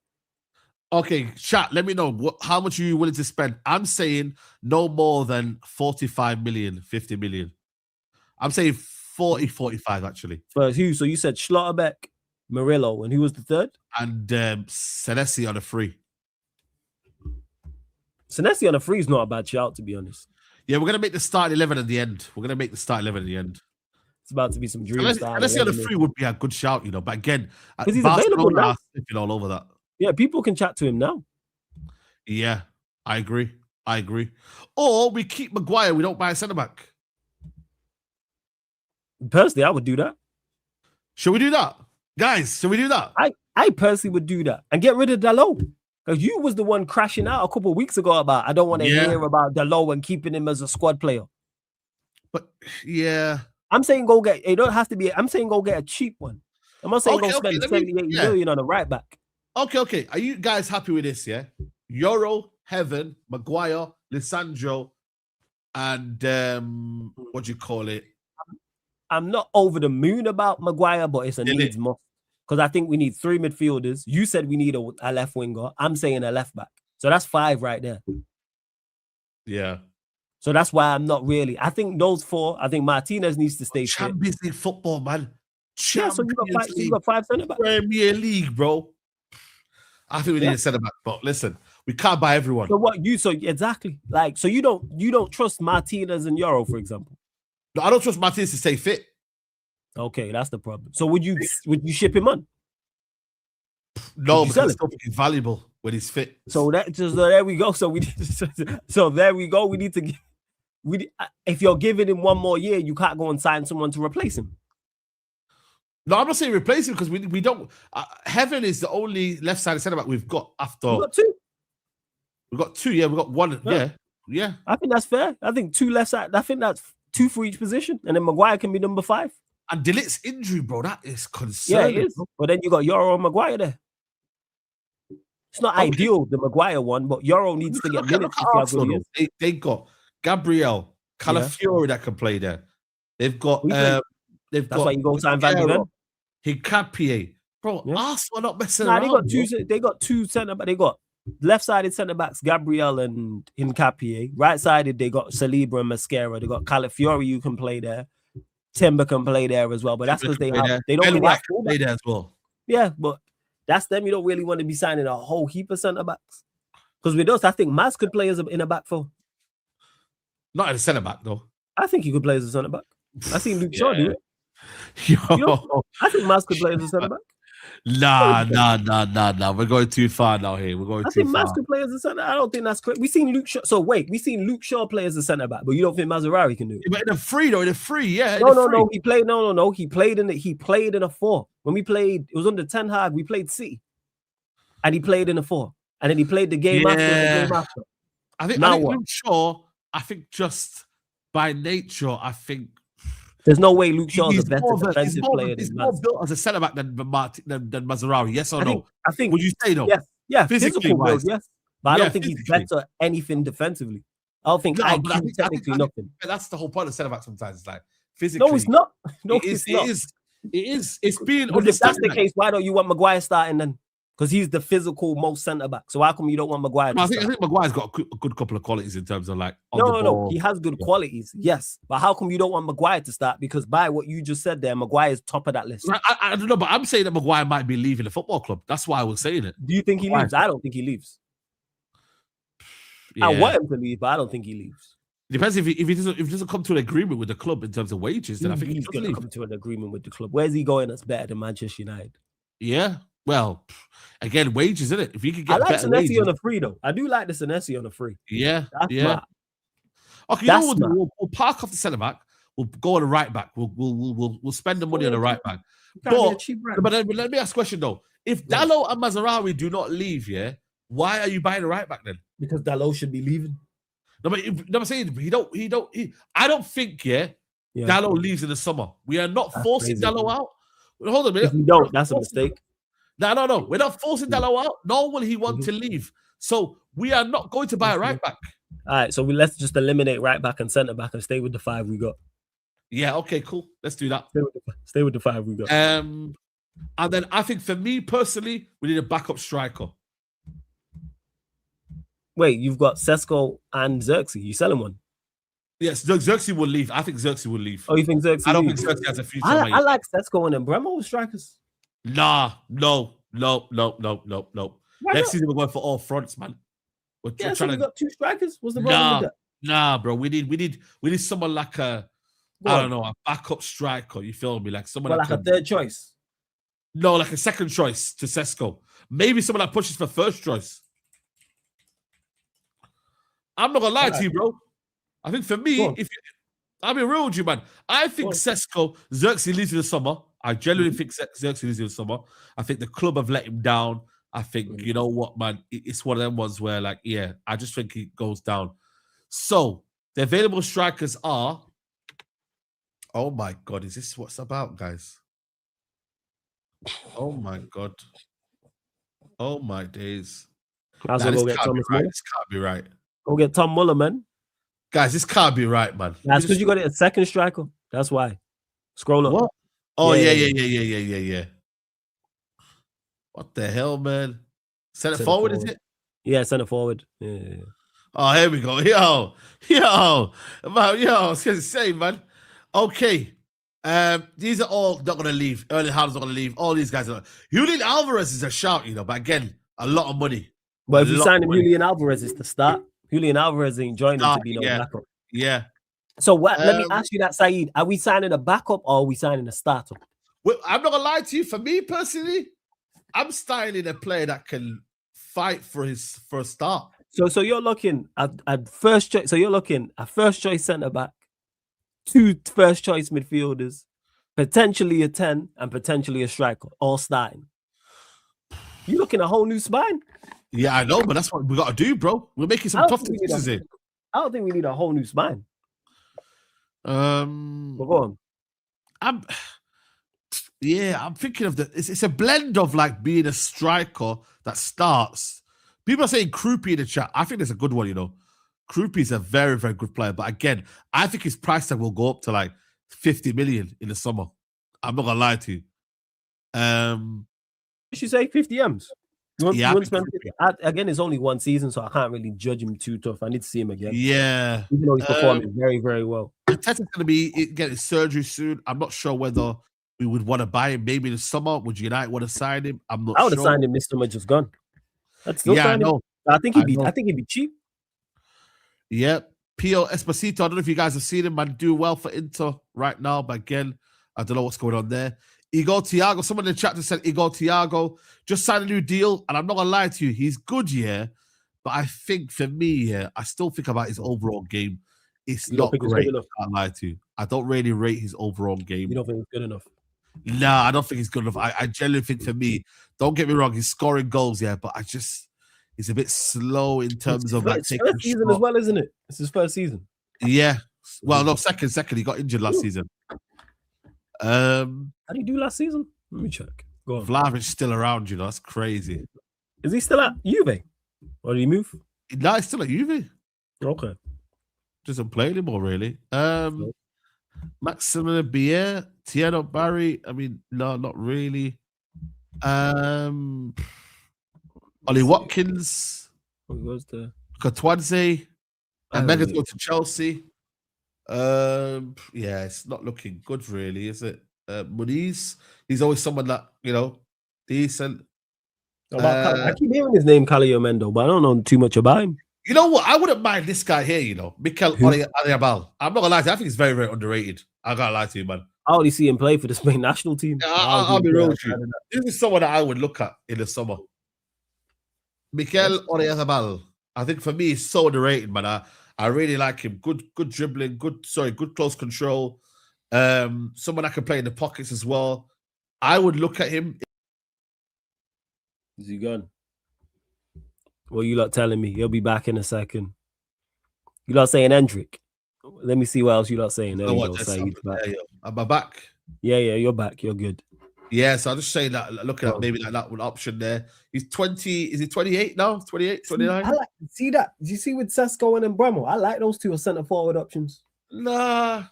Okay, chat, let me know. How much are you willing to spend? I'm saying no more than 45 million, 50 million. I'm saying 40, 45, actually. For who? So you said Schlotterbeck, Murillo, and who was the third? And Senesi on a free. Senesi on a free is not a bad shout, to be honest. Yeah, we're going to make the starting 11 at the end. It's about to be some dream. Unless the other free would be a good shout, But again, because he's available now. All over that. Yeah, people can chat to him now. Yeah, I agree. Or we keep Maguire. We don't buy a centre back. Personally, I would do that. Should we do that, guys? Should we do that? I personally would do that and get rid of Dalot. Because you was the one crashing out a couple of weeks ago about I don't want to hear about Dalot and keeping him as a squad player. But yeah. I'm saying go get it. Don't have to be. I'm saying go get a cheap one. I'm not saying go spend 78 million on a right back. Okay. Are you guys happy with this? Yeah. Euro, Heaven, Maguire, Lisandro, and what do you call it? I'm not over the moon about Maguire, but it's a needs must. Because I think we need 3 midfielders. You said we need a left winger. I'm saying a left back. So that's 5 right there. Yeah. So that's why I'm not really. I think those 4. I think Martinez needs to stay fit. Champions League football, man. So you got 5 centre backs. Premier League, bro. I think we need a centre back, but listen, we can't buy everyone. So exactly. So you don't trust Martinez and Euro, for example. No, I don't trust Martinez to stay fit. Okay, that's the problem. So would you ship him on? No, because I still think he's valuable when he's fit. So there we go. So we there we go. We need to if you're giving him one more year, you can't go and sign someone to replace him. No, I'm not saying replace him because we don't. Heaven is the only left-sided centre back we've got after. We've got two. We've got two. Yeah, we've got one. Yeah. I think that's fair. I think two left side. I think that's two for each position, and then Maguire can be number 5. And De Ligt's injury, bro, that is concerning. Yeah, it is. But then you got Euro and Maguire there. It's not ideal, the Maguire one, but Euro needs to get minutes. They got Gabriel, Calafiori that can play there. They've got. That's why you go sign Van de Ven. Hincapié. Bro, Arsenal are not messing around. They got two centre backs. They got left-sided centre backs, Gabriel and Hincapié. Right-sided, they got Saliba and Mascara. They got Calafiori who can play there. Timber can play there as well, but that's because they don't really have play there as well. Yeah, but that's them. You don't really want to be signing a whole heap of centre backs. Because with us, I think Maz could play as in a back four. Not as a centre back though. I think he could play as a centre back. I seen Luke Shaw do it. I think Maz could play as a centre back. Nah. We're going too far now here. I think Maz could play as a centre. I don't think that's correct. We seen Luke Shaw. So wait, we seen Luke Shaw play as a centre back, but you don't think Mazraoui can do it? But in a free, yeah. No. He played. No. He played in a 4. When we played, it was under Ten Hag. We played City, and he played in a 4, and then he played the game after. I think Luke Shaw. I think just by nature, there's no way Luke Shaw is a better defensive player. He's more built as a centre back than Mazraoui. Yes or no? I think. Would you say though? Yeah. Physically wise, yes. But I don't think he's better anything defensively. I don't think IQ technically nothing. That's the whole point of centre back. Sometimes it's like physically. No, it's not. It is. It's being. But if that's the case, why don't you want Maguire starting then? Because he's the physical most centre back. So how come you don't want Maguire? I think Maguire's got a good couple of qualities in terms of like. No. He has good qualities, yes. But how come you don't want Maguire to start? Because by what you just said there, Maguire is top of that list. I don't know, but I'm saying that Maguire might be leaving the football club. That's why I was saying it. Do you think he leaves? I don't think he leaves. Yeah. I want him to leave, but I don't think he leaves. It depends if he doesn't come to an agreement with the club in terms of wages. Then I think he's going to come to an agreement with the club. Where's he going? That's better than Manchester United. Yeah. Well, again, wages, isn't it? If you could get better Senesi wages. on a free, though. I do like the Senesi on a free. Yeah. That's smart. Okay, we'll park off the centre back. We'll go on the right back. We'll spend the money on the right back. But let me ask a question though. If Dalot and Mazraoui do not leave, why are you buying a right back then? Because Dalot should be leaving. No, but I'm saying I don't think Dalot leaves in the summer. We are not forcing Dalot out. Hold on a minute. If you don't, that's a mistake. No. We're not forcing Dalot out, nor will he want to leave. So we are not going to buy a right back. All right, so let's just eliminate right back and centre back and stay with the 5 we got. Yeah, okay, cool. Let's do that. Stay with the 5 we got. And then I think for me personally, we need a backup striker. Wait, you've got Sesko and Xerxes. You selling one? Yes, Xerxes will leave. I think Xerxes will leave. Oh, you think Xerxes? I don't think Xerxes has a future. I like Sesko and Mbeumo as strikers. Nah, no. Next season we're going for all fronts, man. We're trying to got 2 strikers. What's the problem with that? Nah, bro. We need someone like a backup striker. You feel me? Like someone like a third choice. No, like a second choice to Sesko. Maybe someone that pushes for first choice. I'm not gonna lie to you, bro. I think for me, I'll be real with you, man. I think Sesko, Xerxes leaves in the summer. I genuinely think Xerxes leaves in the summer. I think the club have let him down. I think, you know what, man, it's one of them ones where, like, I just think he goes down. So, the available strikers are... Oh, my God. Is this what's about, guys? Oh, my God. Oh, my days. This can't be right. Go get Tom Muller, man. Guys, this can't be right, man. That's because you got a second striker. That's why. Scroll up. What? Oh, yeah. What the hell, man? Centre forward, is it? Yeah, centre forward. Yeah. Oh, here we go. Yo. I was going to say, man. Okay. These are all not going to leave. Erling Haaland's not going to leave. All these guys are. Julian Alvarez is a shout, but again, a lot of money. But if you sign him, Julian Alvarez is to start. Julian Alvarez ain't joining to be no backup. Yeah. So what? Let me ask you that, Saeed. Are we signing a backup or are we signing a starter? Well, I'm not gonna lie to you. For me personally, I'm styling a player that can fight for his first start. So you're looking at first choice. So you're looking at first choice centre back, 2 first choice midfielders, potentially a 10 and potentially a striker, all starting. You're looking at a whole new spine. Yeah, I know, but that's what we got to do, bro. We're making some tough decisions here. I don't think we need a whole new spine. But go on. I'm thinking of it's a blend of like being a striker that starts. People are saying Krupi in the chat. I think that's a good one, you know. Krupi is a very, very good player. But again, I think his price tag will go up to like 50 million in the summer. I'm not gonna lie to you. You say 50 M's. Again, it's only one season, so I can't really judge him too tough. I need to see him again. Yeah. Even though he's performing very, very well. Tessa's going to be getting surgery soon. I'm not sure whether we would want to buy him maybe in the summer. Would United want to sign him? I'm not sure. I would have signed him this summer, just gone. I know. I think he'd be cheap. Yeah. Pio Esposito, I don't know if you guys have seen him, man, do well for Inter right now. But again, I don't know what's going on there. Igor Thiago, someone in the chat just said Igor Thiago just signed a new deal, and I'm not gonna lie to you, he's good, yeah. But I think for me, yeah, I still think about his overall game. It's not great. I can't lie to you. I don't really rate his overall game. You don't think it's good enough? Nah, I don't think he's good enough. I genuinely think for me, don't get me wrong, he's scoring goals, yeah, but he's a bit slow in terms of like taking first season as well, isn't it? It's his first season. Yeah. Well, no, second. He got injured last season. How did he do last season? Let me check. Go on. Vlahovic's still around, you know. That's crazy. Is he still at Juve? Or did he move? No, he's still at Juve. Okay. Doesn't play anymore, really. Maximilian Bier, Thierry Barry. I mean, no, not really. Ollie Watkins. What was the Katwadze. And Megan's going to Chelsea. Yeah, it's not looking good, really, is it? Muniz, he's always someone that, you know, decent. I keep hearing his name, Caliomendo, but I don't know too much about him. You know what? I wouldn't mind this guy here, you know, Mikel Oyarzabal. I'm not gonna lie to you, I think he's very, very underrated. I gotta lie to you, man. I only see him play for the Spain national team. Yeah, I'll be real with you. This is someone that I would look at in the summer. Mikel Oyarzabal. I think for me, he's so underrated, man. I really like him. Good dribbling, good close control. Someone that can play in the pockets as well. I would look at him. Is he gone? Well, you lot telling me he'll be back in a second. You lot saying Hendrick. Let me see what else you lot saying. There you go, Saeed. Am I back? Yeah, you're back. You're good. Yeah, so I'll just say that, looking at maybe like that one option there. He's 20, is he 28 now? 28, 29? I see that. Did you see with Sesko and Mbeumo? I like those two as centre forward options. Nah,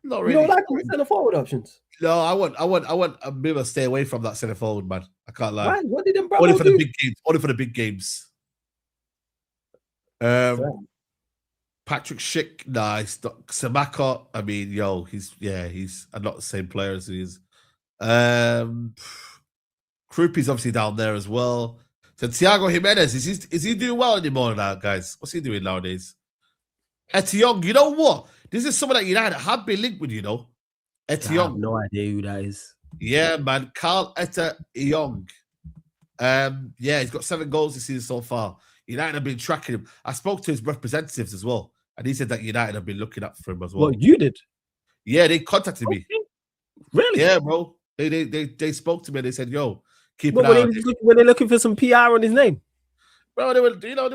not really. You don't like them as centre forward options? No, I want a bit of a stay away from that centre forward, man. I can't lie. Why? What did Mbeumo Only for do? the big games. Only for the big games. Patrick Schick, nah, he's not. Samaka, I mean, he's not the same player as he is. Krupi's obviously down there as well. So Thiago Jimenez, is he doing well anymore now, guys? What's he doing nowadays? Etienne, you know what? This is someone that United have been linked with, you know. Etienne. I have no idea who that is. Yeah, man. Carl Etienne. Yeah, he's got 7 goals this season so far. United have been tracking him. I spoke to his representatives as well, and he said that United have been looking up for him as well. Well, you did? Yeah, they contacted me. Really? Yeah, bro. They spoke to me and they said, yo, keep an eye on him. Were they looking for some PR on his name? Bro, they were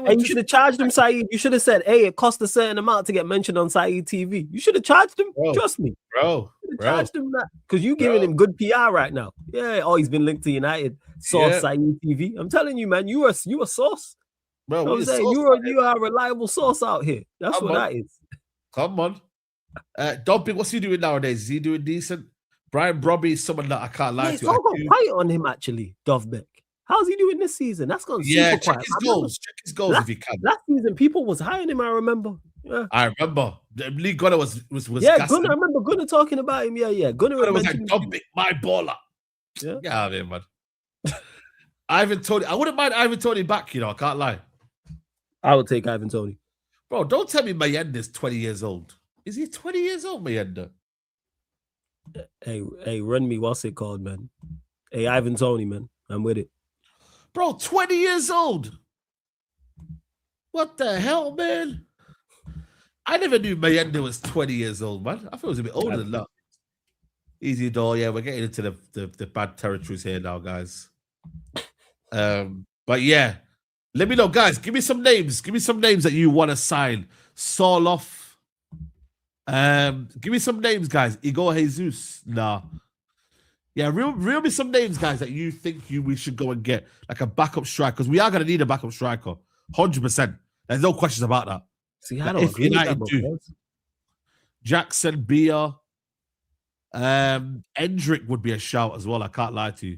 and you should have charged him, Saeed. You should have said, hey, it cost a certain amount to get mentioned on Saeed TV. You should have charged him. Bro, trust me. Bro. Charged him that. Because you're giving him good PR right now. Yeah, he's been linked to United. Source Saeed TV. I'm telling you, man, you a source. Bro, you know what I'm saying? You are a reliable source out here. That's what that is. Come on. Dobbin, what's he doing nowadays? Is he doing decent? Brian Brobby is someone that I can't lie to. It's all got quiet on him, actually, Dovbeck. How's he doing this season? That's gone super quiet. Check his goals if he can. Last season, people was high on him, I remember. Yeah. I remember. Lee Gunner was Gunner, I remember Gunner talking about him. Yeah. Gunner was like, Dovbeck, my baller. Yeah. Get out of here, man. Ivan Toney. I wouldn't mind Ivan Toney back, you know, I can't lie. I would take Ivan Toney. Bro, don't tell me Mayenda's 20 years old. Is he 20 years old, Mayenda? Hey, run me. What's it called, man? Hey, Ivan Toney, man. I'm with it. Bro, 20 years old. What the hell, man? I never knew Mayenda was 20 years old, man. I thought he was a bit older than that. Easy door. Yeah, we're getting into the bad territories here now, guys. But yeah, let me know, guys. Give me some names. Give me some names that you want to sign. Soloff. Give me some names, guys. Igor Jesus. Nah. Yeah, reel me some names, guys, that you think we should go and get, like a backup striker, because we are going to need a backup striker. 100%. There's no questions about that. See, I don't agree with that, Jackson, Bia, Endrick would be a shout as well. I can't lie to you.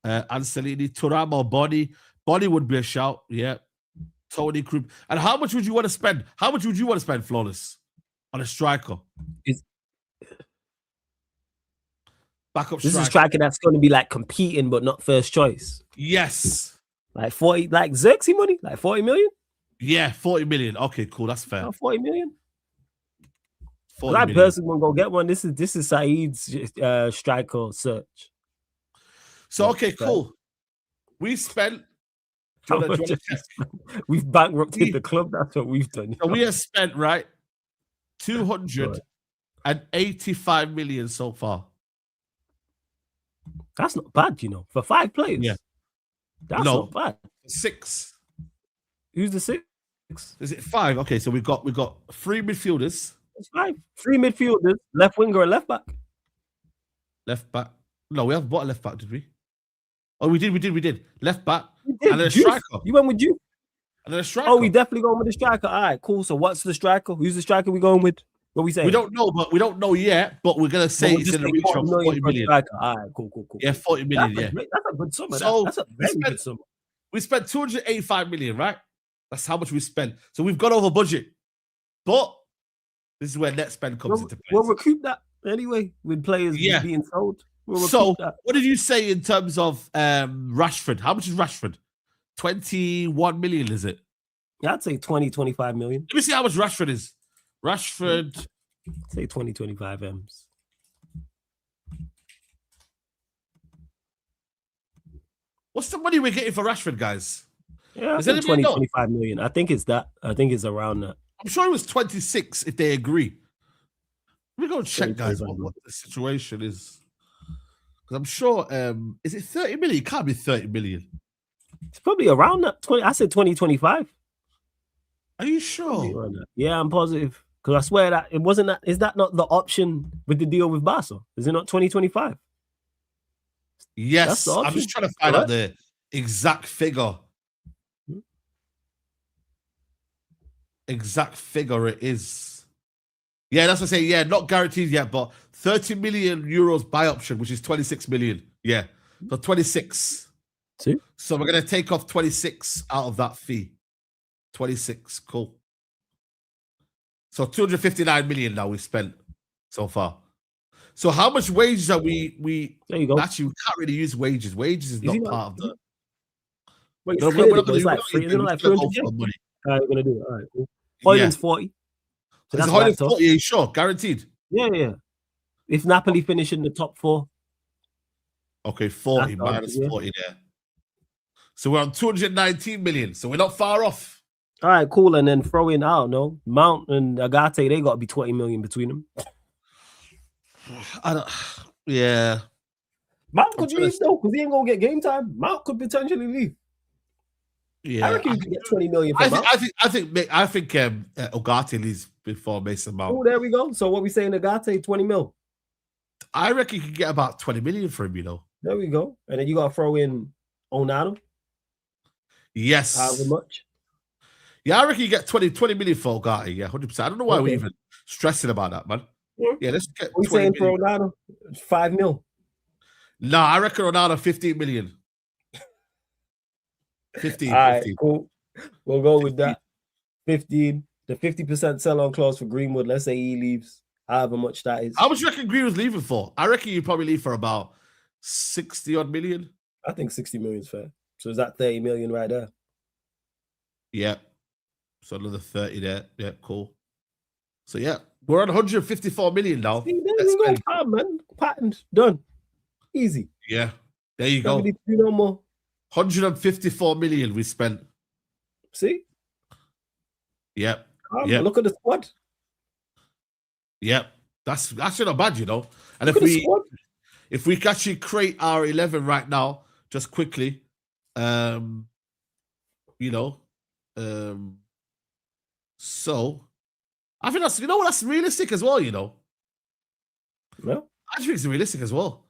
Ancelini, Turamo, Bonnie. Bonnie would be a shout. Yeah. Tony Krupp. And how much would you want to spend? How much would you want to spend, Flawless, on a striker? Backup this is a striker that's going to be like competing, but not first choice. Yes. Like 40, like Xerxes money? Like 40 million? Yeah, 40 million. Okay, cool. That's fair. Oh, 40 million? 40 I million. personally want to go get one. This is Saeed's striker search. So, okay, cool. We spent... We've bankrupted the club. That's what we've done. So we have spent, right, 285 million so far. That's not bad, you know, for 5 players. Yeah. That's not bad. 6. Who's the 6? Is it 5? Okay, so we've got 3 midfielders. It's 5. 3 midfielders, left winger and left back. Left back. No, we haven't bought a left back, did we? Oh, we did. Left back. And then a striker. You went with you. And then a striker. Oh, we definitely going with the striker. All right, cool. So what's the striker? Who's the striker we going with? What we saying? We don't know, but we don't know yet. But we're gonna say it's in the reach of 40 million. All right, cool. Yeah, 40 million. That's a good sum. So that's a very good sum. We spent 285 million, right? That's how much we spent. So we've gone over budget. But this is where net spend comes into play. We'll recoup that anyway with players being sold. So what did you say in terms of Rashford? How much is Rashford? 21 million, is it? Yeah, I'd say 20, 25 million. Let me see how much Rashford is. Rashford. Say 20, 25 M's. What's the money we're getting for Rashford, guys? Yeah, I think 20, 25 million. I think it's that. I think it's around that. I'm sure it was 26 if they agree. Let me go check, guys, what the situation is. Because I'm sure, is it 30 million? It can't be 30 million. It's probably around that. 20. I said 20, 25. Are you sure? Yeah, I'm positive. Because I swear that it wasn't that. Is that not the option with the deal with Barca? Is it not 2025? Yes. I'm just trying to find out the exact figure. Exact figure it is. Yeah, that's what I say. Yeah, not guaranteed yet, but 30 million euros buy option, which is 26 million. Yeah. So 26. See? So we're going to take off 26 out of that fee. 26. Cool. So 259 million now we've spent so far. So how much wages are we there you go. Actually, we can't really use wages. Wages is not part of the... Wait, it's like 300 money. All right, we're going to do it. All right, cool. Hoyland's 40. So that's Hoyland's 40, are you sure? Guaranteed? Yeah. If Napoli finish in the top 4. Okay, 40 minus 40 there. So we're on 219 million. So we're not far off. All right, cool. And then throw in, I don't know, Mount and Agate, they got to be 20 million between them. Yeah. Mount could leave though, because he ain't going to get game time. Mount could potentially leave. Yeah, I reckon you could get 20 million for Mount. I think Ogate leaves before Mason Mount. Oh, there we go. So what we saying, Agate, 20 mil? I reckon you could get about 20 million for him, you know. There we go. And then you got to throw in Onana. Yes. However much. Yeah, I reckon you get 20 million for Ogate. Yeah, 100%. I don't know why we're even stressing about that, man. Yeah, let's get. What are you saying for Onana? 5 mil. Nah, I reckon Onana 15 million. 15. All right, cool. We'll go with that. 15. The 50% sell-on clause for Greenwood. Let's say he leaves. However much that is. How much do you reckon Greenwood's leaving for? I reckon you probably leave for about 60 odd million. I think 60 million is fair. So is that 30 million right there? Yeah. So another 30 there. Yeah, cool. So yeah, we're on 154 million now. See, there you go, man. Patterns done. Easy. Yeah, there you go. Need to do no more. 154 million we spent. See? Yep. Yep. Look at the squad. Yep. That's actually not bad, you know. And if we can actually create our 11 right now, just quickly, you know, so I think that's, you know what, that's realistic as well, you know. Yeah. I think it's realistic as well.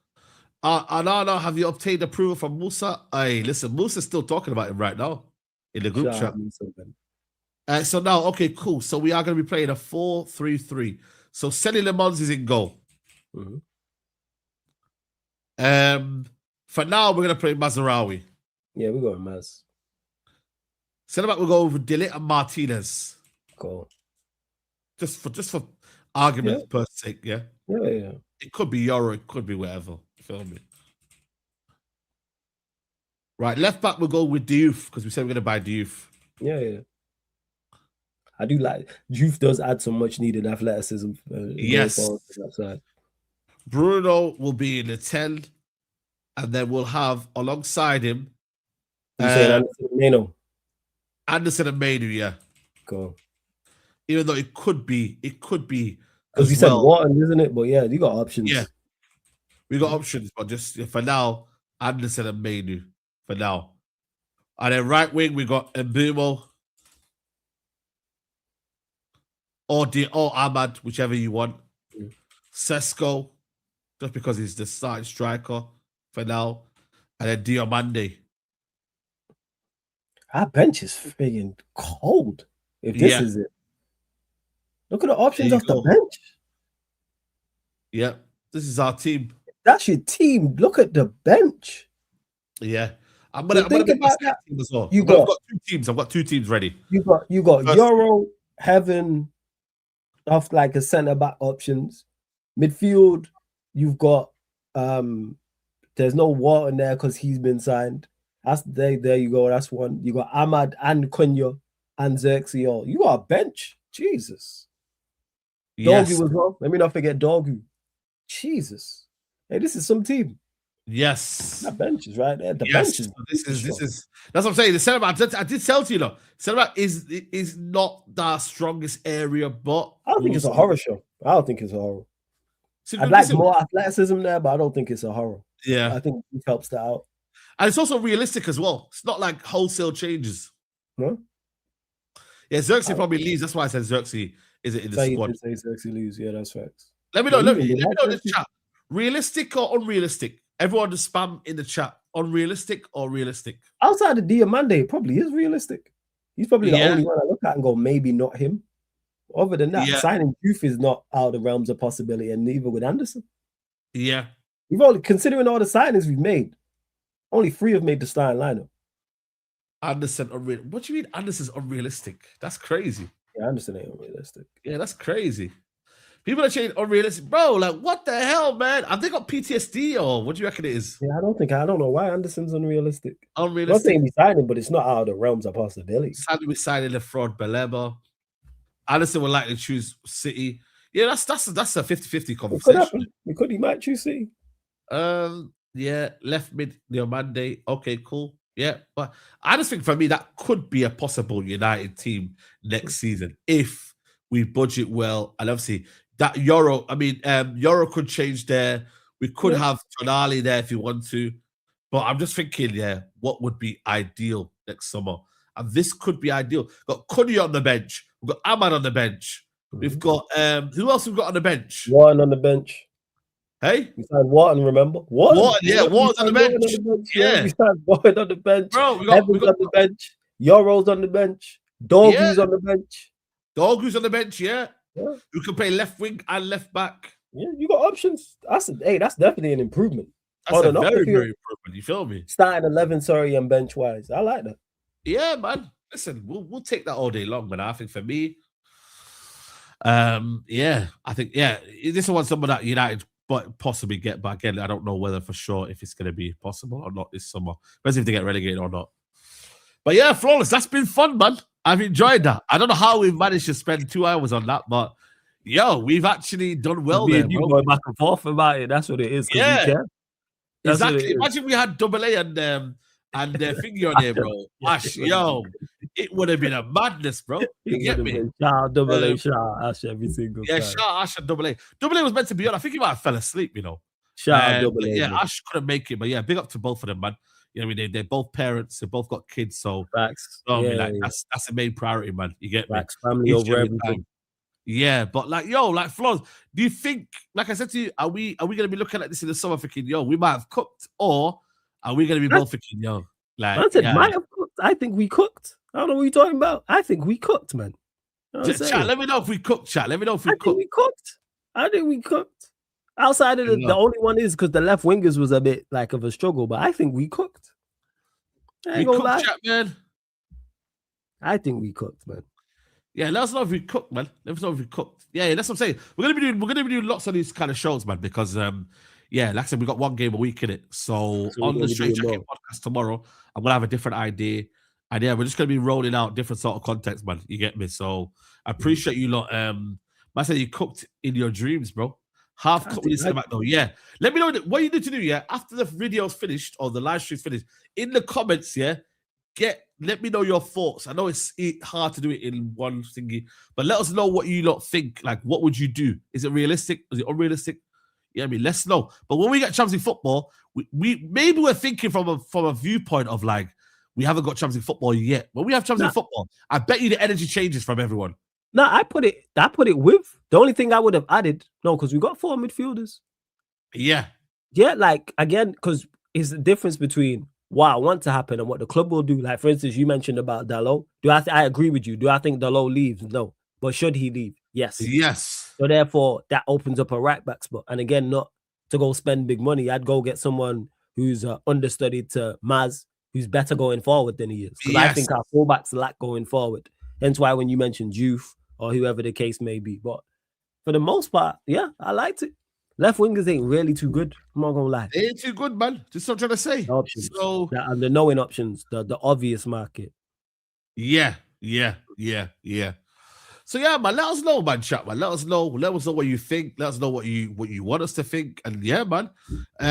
Anana, have you obtained approval from Musa? Hey, listen, Musa's still talking about him right now in the group chat. So now, okay, cool. So we are going to be playing a 4-3-3. So Senne Lammens is in goal. Mm-hmm. For now, we're going to play Mazraoui. Yeah, we're going Maz. Centre back, we'll go with Dillet and Martinez. Cool. Just for argument's per sake, yeah? Yeah. It could be Euro, it could be whatever. You feel me? Right, left back, we'll go with Diouf because we said we're going to buy Diouf. Yeah. I do like Diouf does add some much needed athleticism. Yes. Bruno will be in the 10, and then we'll have alongside him Mainoo. Anderson and Mainoo, yeah. Cool. Even though it could be because we said Wharton, isn't it? But yeah, you got options. Yeah, we got options, but just for now, Anderson and Mainoo for now. And then right wing, we got Mbeumo or Ahmad, whichever you want. Sesko, just because he's the starting striker for now. And then Diomande. Our bench is freaking cold. If this is it. Look at the options off the bench. Yeah, this is our team. That's your team. Look at the bench. Yeah. I'm gonna make this team as well. I've got two teams. I've got two teams ready. You got Euro having off like a centre back options. Midfield, you've got there's no Wharton there because he's been signed. That's there you go. That's one. You got Ahmad and Cunha and Xerxes. You got a bench. Jesus. Yes. Dogu as well. Let me not forget Dogu. Jesus. Hey, this is some team. Yes. That bench is right there. The bench is this is that's what I'm saying. The centre back, I did tell you, though. Centre back is not the strongest area, but I don't think it's a horror show. I don't think it's a horror. I'd like more athleticism there, but I don't think it's a horror. Yeah. I think it helps that out. And it's also realistic as well. It's not like wholesale changes. Yeah, Xerxes probably leaves. That's why I said Xerxes isn't in the squad. Xerxes leaves. Yeah, that's facts. Let me know. Let me know in the chat. Realistic or unrealistic? Everyone just spam in the chat. Unrealistic or realistic? Outside of Diomande, probably is realistic. He's probably the only one I look at and go, maybe not him. Other than that, signing Diouf is not out of the realms of possibility, and neither with Anderson. Yeah. We've only, considering all the signings we've made, only 3 have made the starting lineup. Anderson, what do you mean Anderson's unrealistic? That's crazy. Yeah, Anderson ain't unrealistic. Yeah, that's crazy. People are saying unrealistic. Bro, like, what the hell, man? Have they got PTSD or what do you reckon it is? Yeah, I don't know why Anderson's unrealistic. Unrealistic. I'm not saying we signed him, but it's not out of the realms of possibility. Sadly, we signed the fraud Baleba. Anderson would likely choose City. Yeah, that's a 50-50 conversation. He might choose City. Yeah, left mid Diomande. Okay, cool. Yeah, but I just think for me that could be a possible United team next season if we budget well. And obviously that Euro, Euro could change there. We could have Tonali there if you want to. But I'm just thinking, what would be ideal next summer? And this could be ideal. We've got Cunha on the bench. We've got Ahmad on the bench. We've got who else we've got on the bench? Wharton on the bench. Hey? We signed Wharton, remember? Wharton's on the bench. Yeah. We signed Wharton on the bench. Bro, we got on the bench. Euro's on the bench. Dogu's on the bench. Dogu's on the bench, yeah. You can play left wing and left back. Yeah, you got options. That's definitely an improvement. That's a very improvement. You feel me? Starting 11, and bench wise. I like that. Yeah, man. Listen, we'll take that all day long, man. I think for me, I think this is someone that United but possibly get back again. I don't know whether for sure if it's going to be possible or not this summer, especially if they get relegated or not. But yeah, flawless. That's been fun, man. I've enjoyed that. I don't know how we managed to spend 2 hours on that, but Yo, we've actually done well Me there, and you bro. going back and forth about it. That's what it is. Yeah, we care. That's exactly. Imagine we had Double A and Finger on here, bro. Ash, yo, it would have been a madness, bro. You get me? Shout Double A, shout Ash every single time. Yeah, shout Ash and Double A. Double A was meant to be on. I think he might have fell asleep, you know. Shout Double A. Yeah, Ash couldn't make it, but yeah, big up to both of them, man. You know what I mean? They're both parents. They both got kids, so facts. I mean, like that's the main priority, man. You get facts. me? Family over everything. Yeah, but like, yo, like Flores, do you think, like I said to you, are we gonna be looking at this in the summer thinking, yo, we might have cooked, or are we gonna be both thinking, yo, like I said might have cooked. I think we cooked. I don't know what you're talking about. I think we cooked, man. Chat, let me know if we cooked, chat. Let me know if we cooked. I think we cooked. Outside of the only one is because the left wingers was a bit like of a struggle, but I think we cooked. We cooked, chat, man. I think we cooked, man. Yeah, let us know if we cooked, man. Let us know if we cooked. Yeah, that's what I'm saying. We're gonna be doing lots of these kind of shows, man, because yeah, like I said, we got one game a week in it. So on the Straight Jacket podcast tomorrow, I'm gonna have a different idea. And yeah, we're just gonna be rolling out different sort of context, man. You get me? So I appreciate you lot. I said you cooked in your dreams, bro. Half cooked when you said back though. Yeah. Let me know what you need to do, yeah. After the video's finished or the live stream's finished, in the comments, yeah. Let me know your thoughts. I know it's hard to do it in one thingy, but let us know what you lot think. Like, what would you do? Is it realistic? Is it unrealistic? Yeah, I mean, let's know. But when we get Champions League football, we maybe we're thinking from a viewpoint of like we haven't got Champions League football yet. When we have Champions League football, I bet you the energy changes from everyone. No, I put it with the only thing I would have added. No, because we got 4 midfielders. Yeah, like again, because it's the difference between what I want to happen and what the club will do. Like, for instance, you mentioned about Dalot. I agree with you. Do I think Dalot leaves? No. But should he leave? Yes. Yes. So therefore, that opens up a right back spot. And again, not to go spend big money. I'd go get someone who's understudied to Maz, who's better going forward than he is. Because I think our fullbacks lack going forward. Hence why when you mentioned Juve or whoever the case may be. But for the most part, yeah, I liked it. Left wingers ain't really too good. I'm not gonna lie. They ain't too good, man. Just what I'm trying to say. The options. And the knowing options, the obvious market. Yeah. So yeah, man, let us know, man, chat, man. Let us know what you think. Let us know what you want us to think. And yeah, man.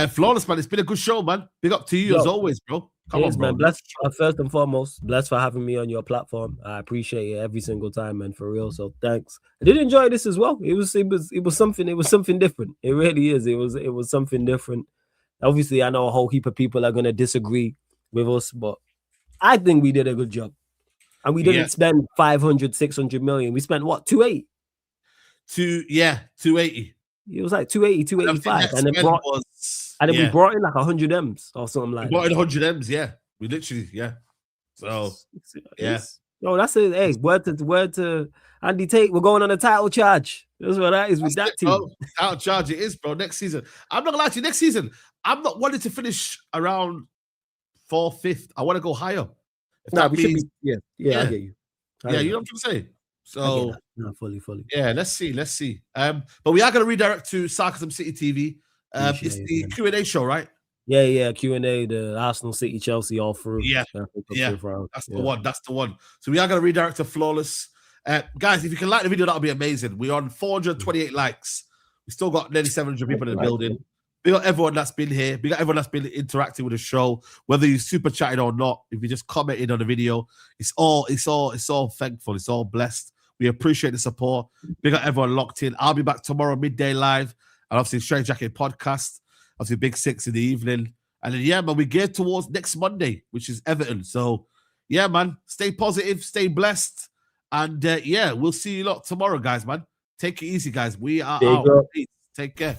Flawless, man. It's been a good show, man. Big up to you as always, bro. Come on, bro. Man. Blessed, first and foremost, blessed for having me on your platform. I appreciate it every single time, man, for real. So thanks. I did enjoy this as well. It was something different. It really is. It was something different. Obviously, I know a whole heap of people are gonna disagree with us, but I think we did a good job. And we didn't spend 500, 600 million. We spent what, 280? 280. It was like 280, 285. And then we brought in like 100 M's or something like that. We brought in 100 M's, yeah. We literally, So, yeah. No, that's it. Hey, word to Andy Tate. We're going on a title charge. That's what that is with that team. Bro. Title charge it is, bro. Next season. I'm not gonna lie to you. Next season, I'm not wanting to finish around 4th, 5th. I want to go higher. I get you. You know what I'm trying to say. So, fully. Yeah, let's see. But we are going to redirect to Sarcasm City TV. It's the Q&A show, right? Yeah, Q&A, the Arsenal, City, Chelsea, all through. Yeah, that's the one. So we are going to redirect to Flawless. Guys, if you can like the video, that'll be amazing. We're on 428 likes. We still got nearly 700 people in the building. Big up everyone that's been here. Big up everyone that's been interacting with the show. Whether you super chatted or not, if you just commented on the video, it's all thankful. It's all blessed. We appreciate the support. Big up everyone locked in. I'll be back tomorrow midday live, and obviously Straight Jacket podcast. Obviously Big 6 in the evening, and then man, we geared towards next Monday, which is Everton. So yeah, man, stay positive, stay blessed, and we'll see you lot tomorrow, guys. Man, take it easy, guys. We are out. Take care.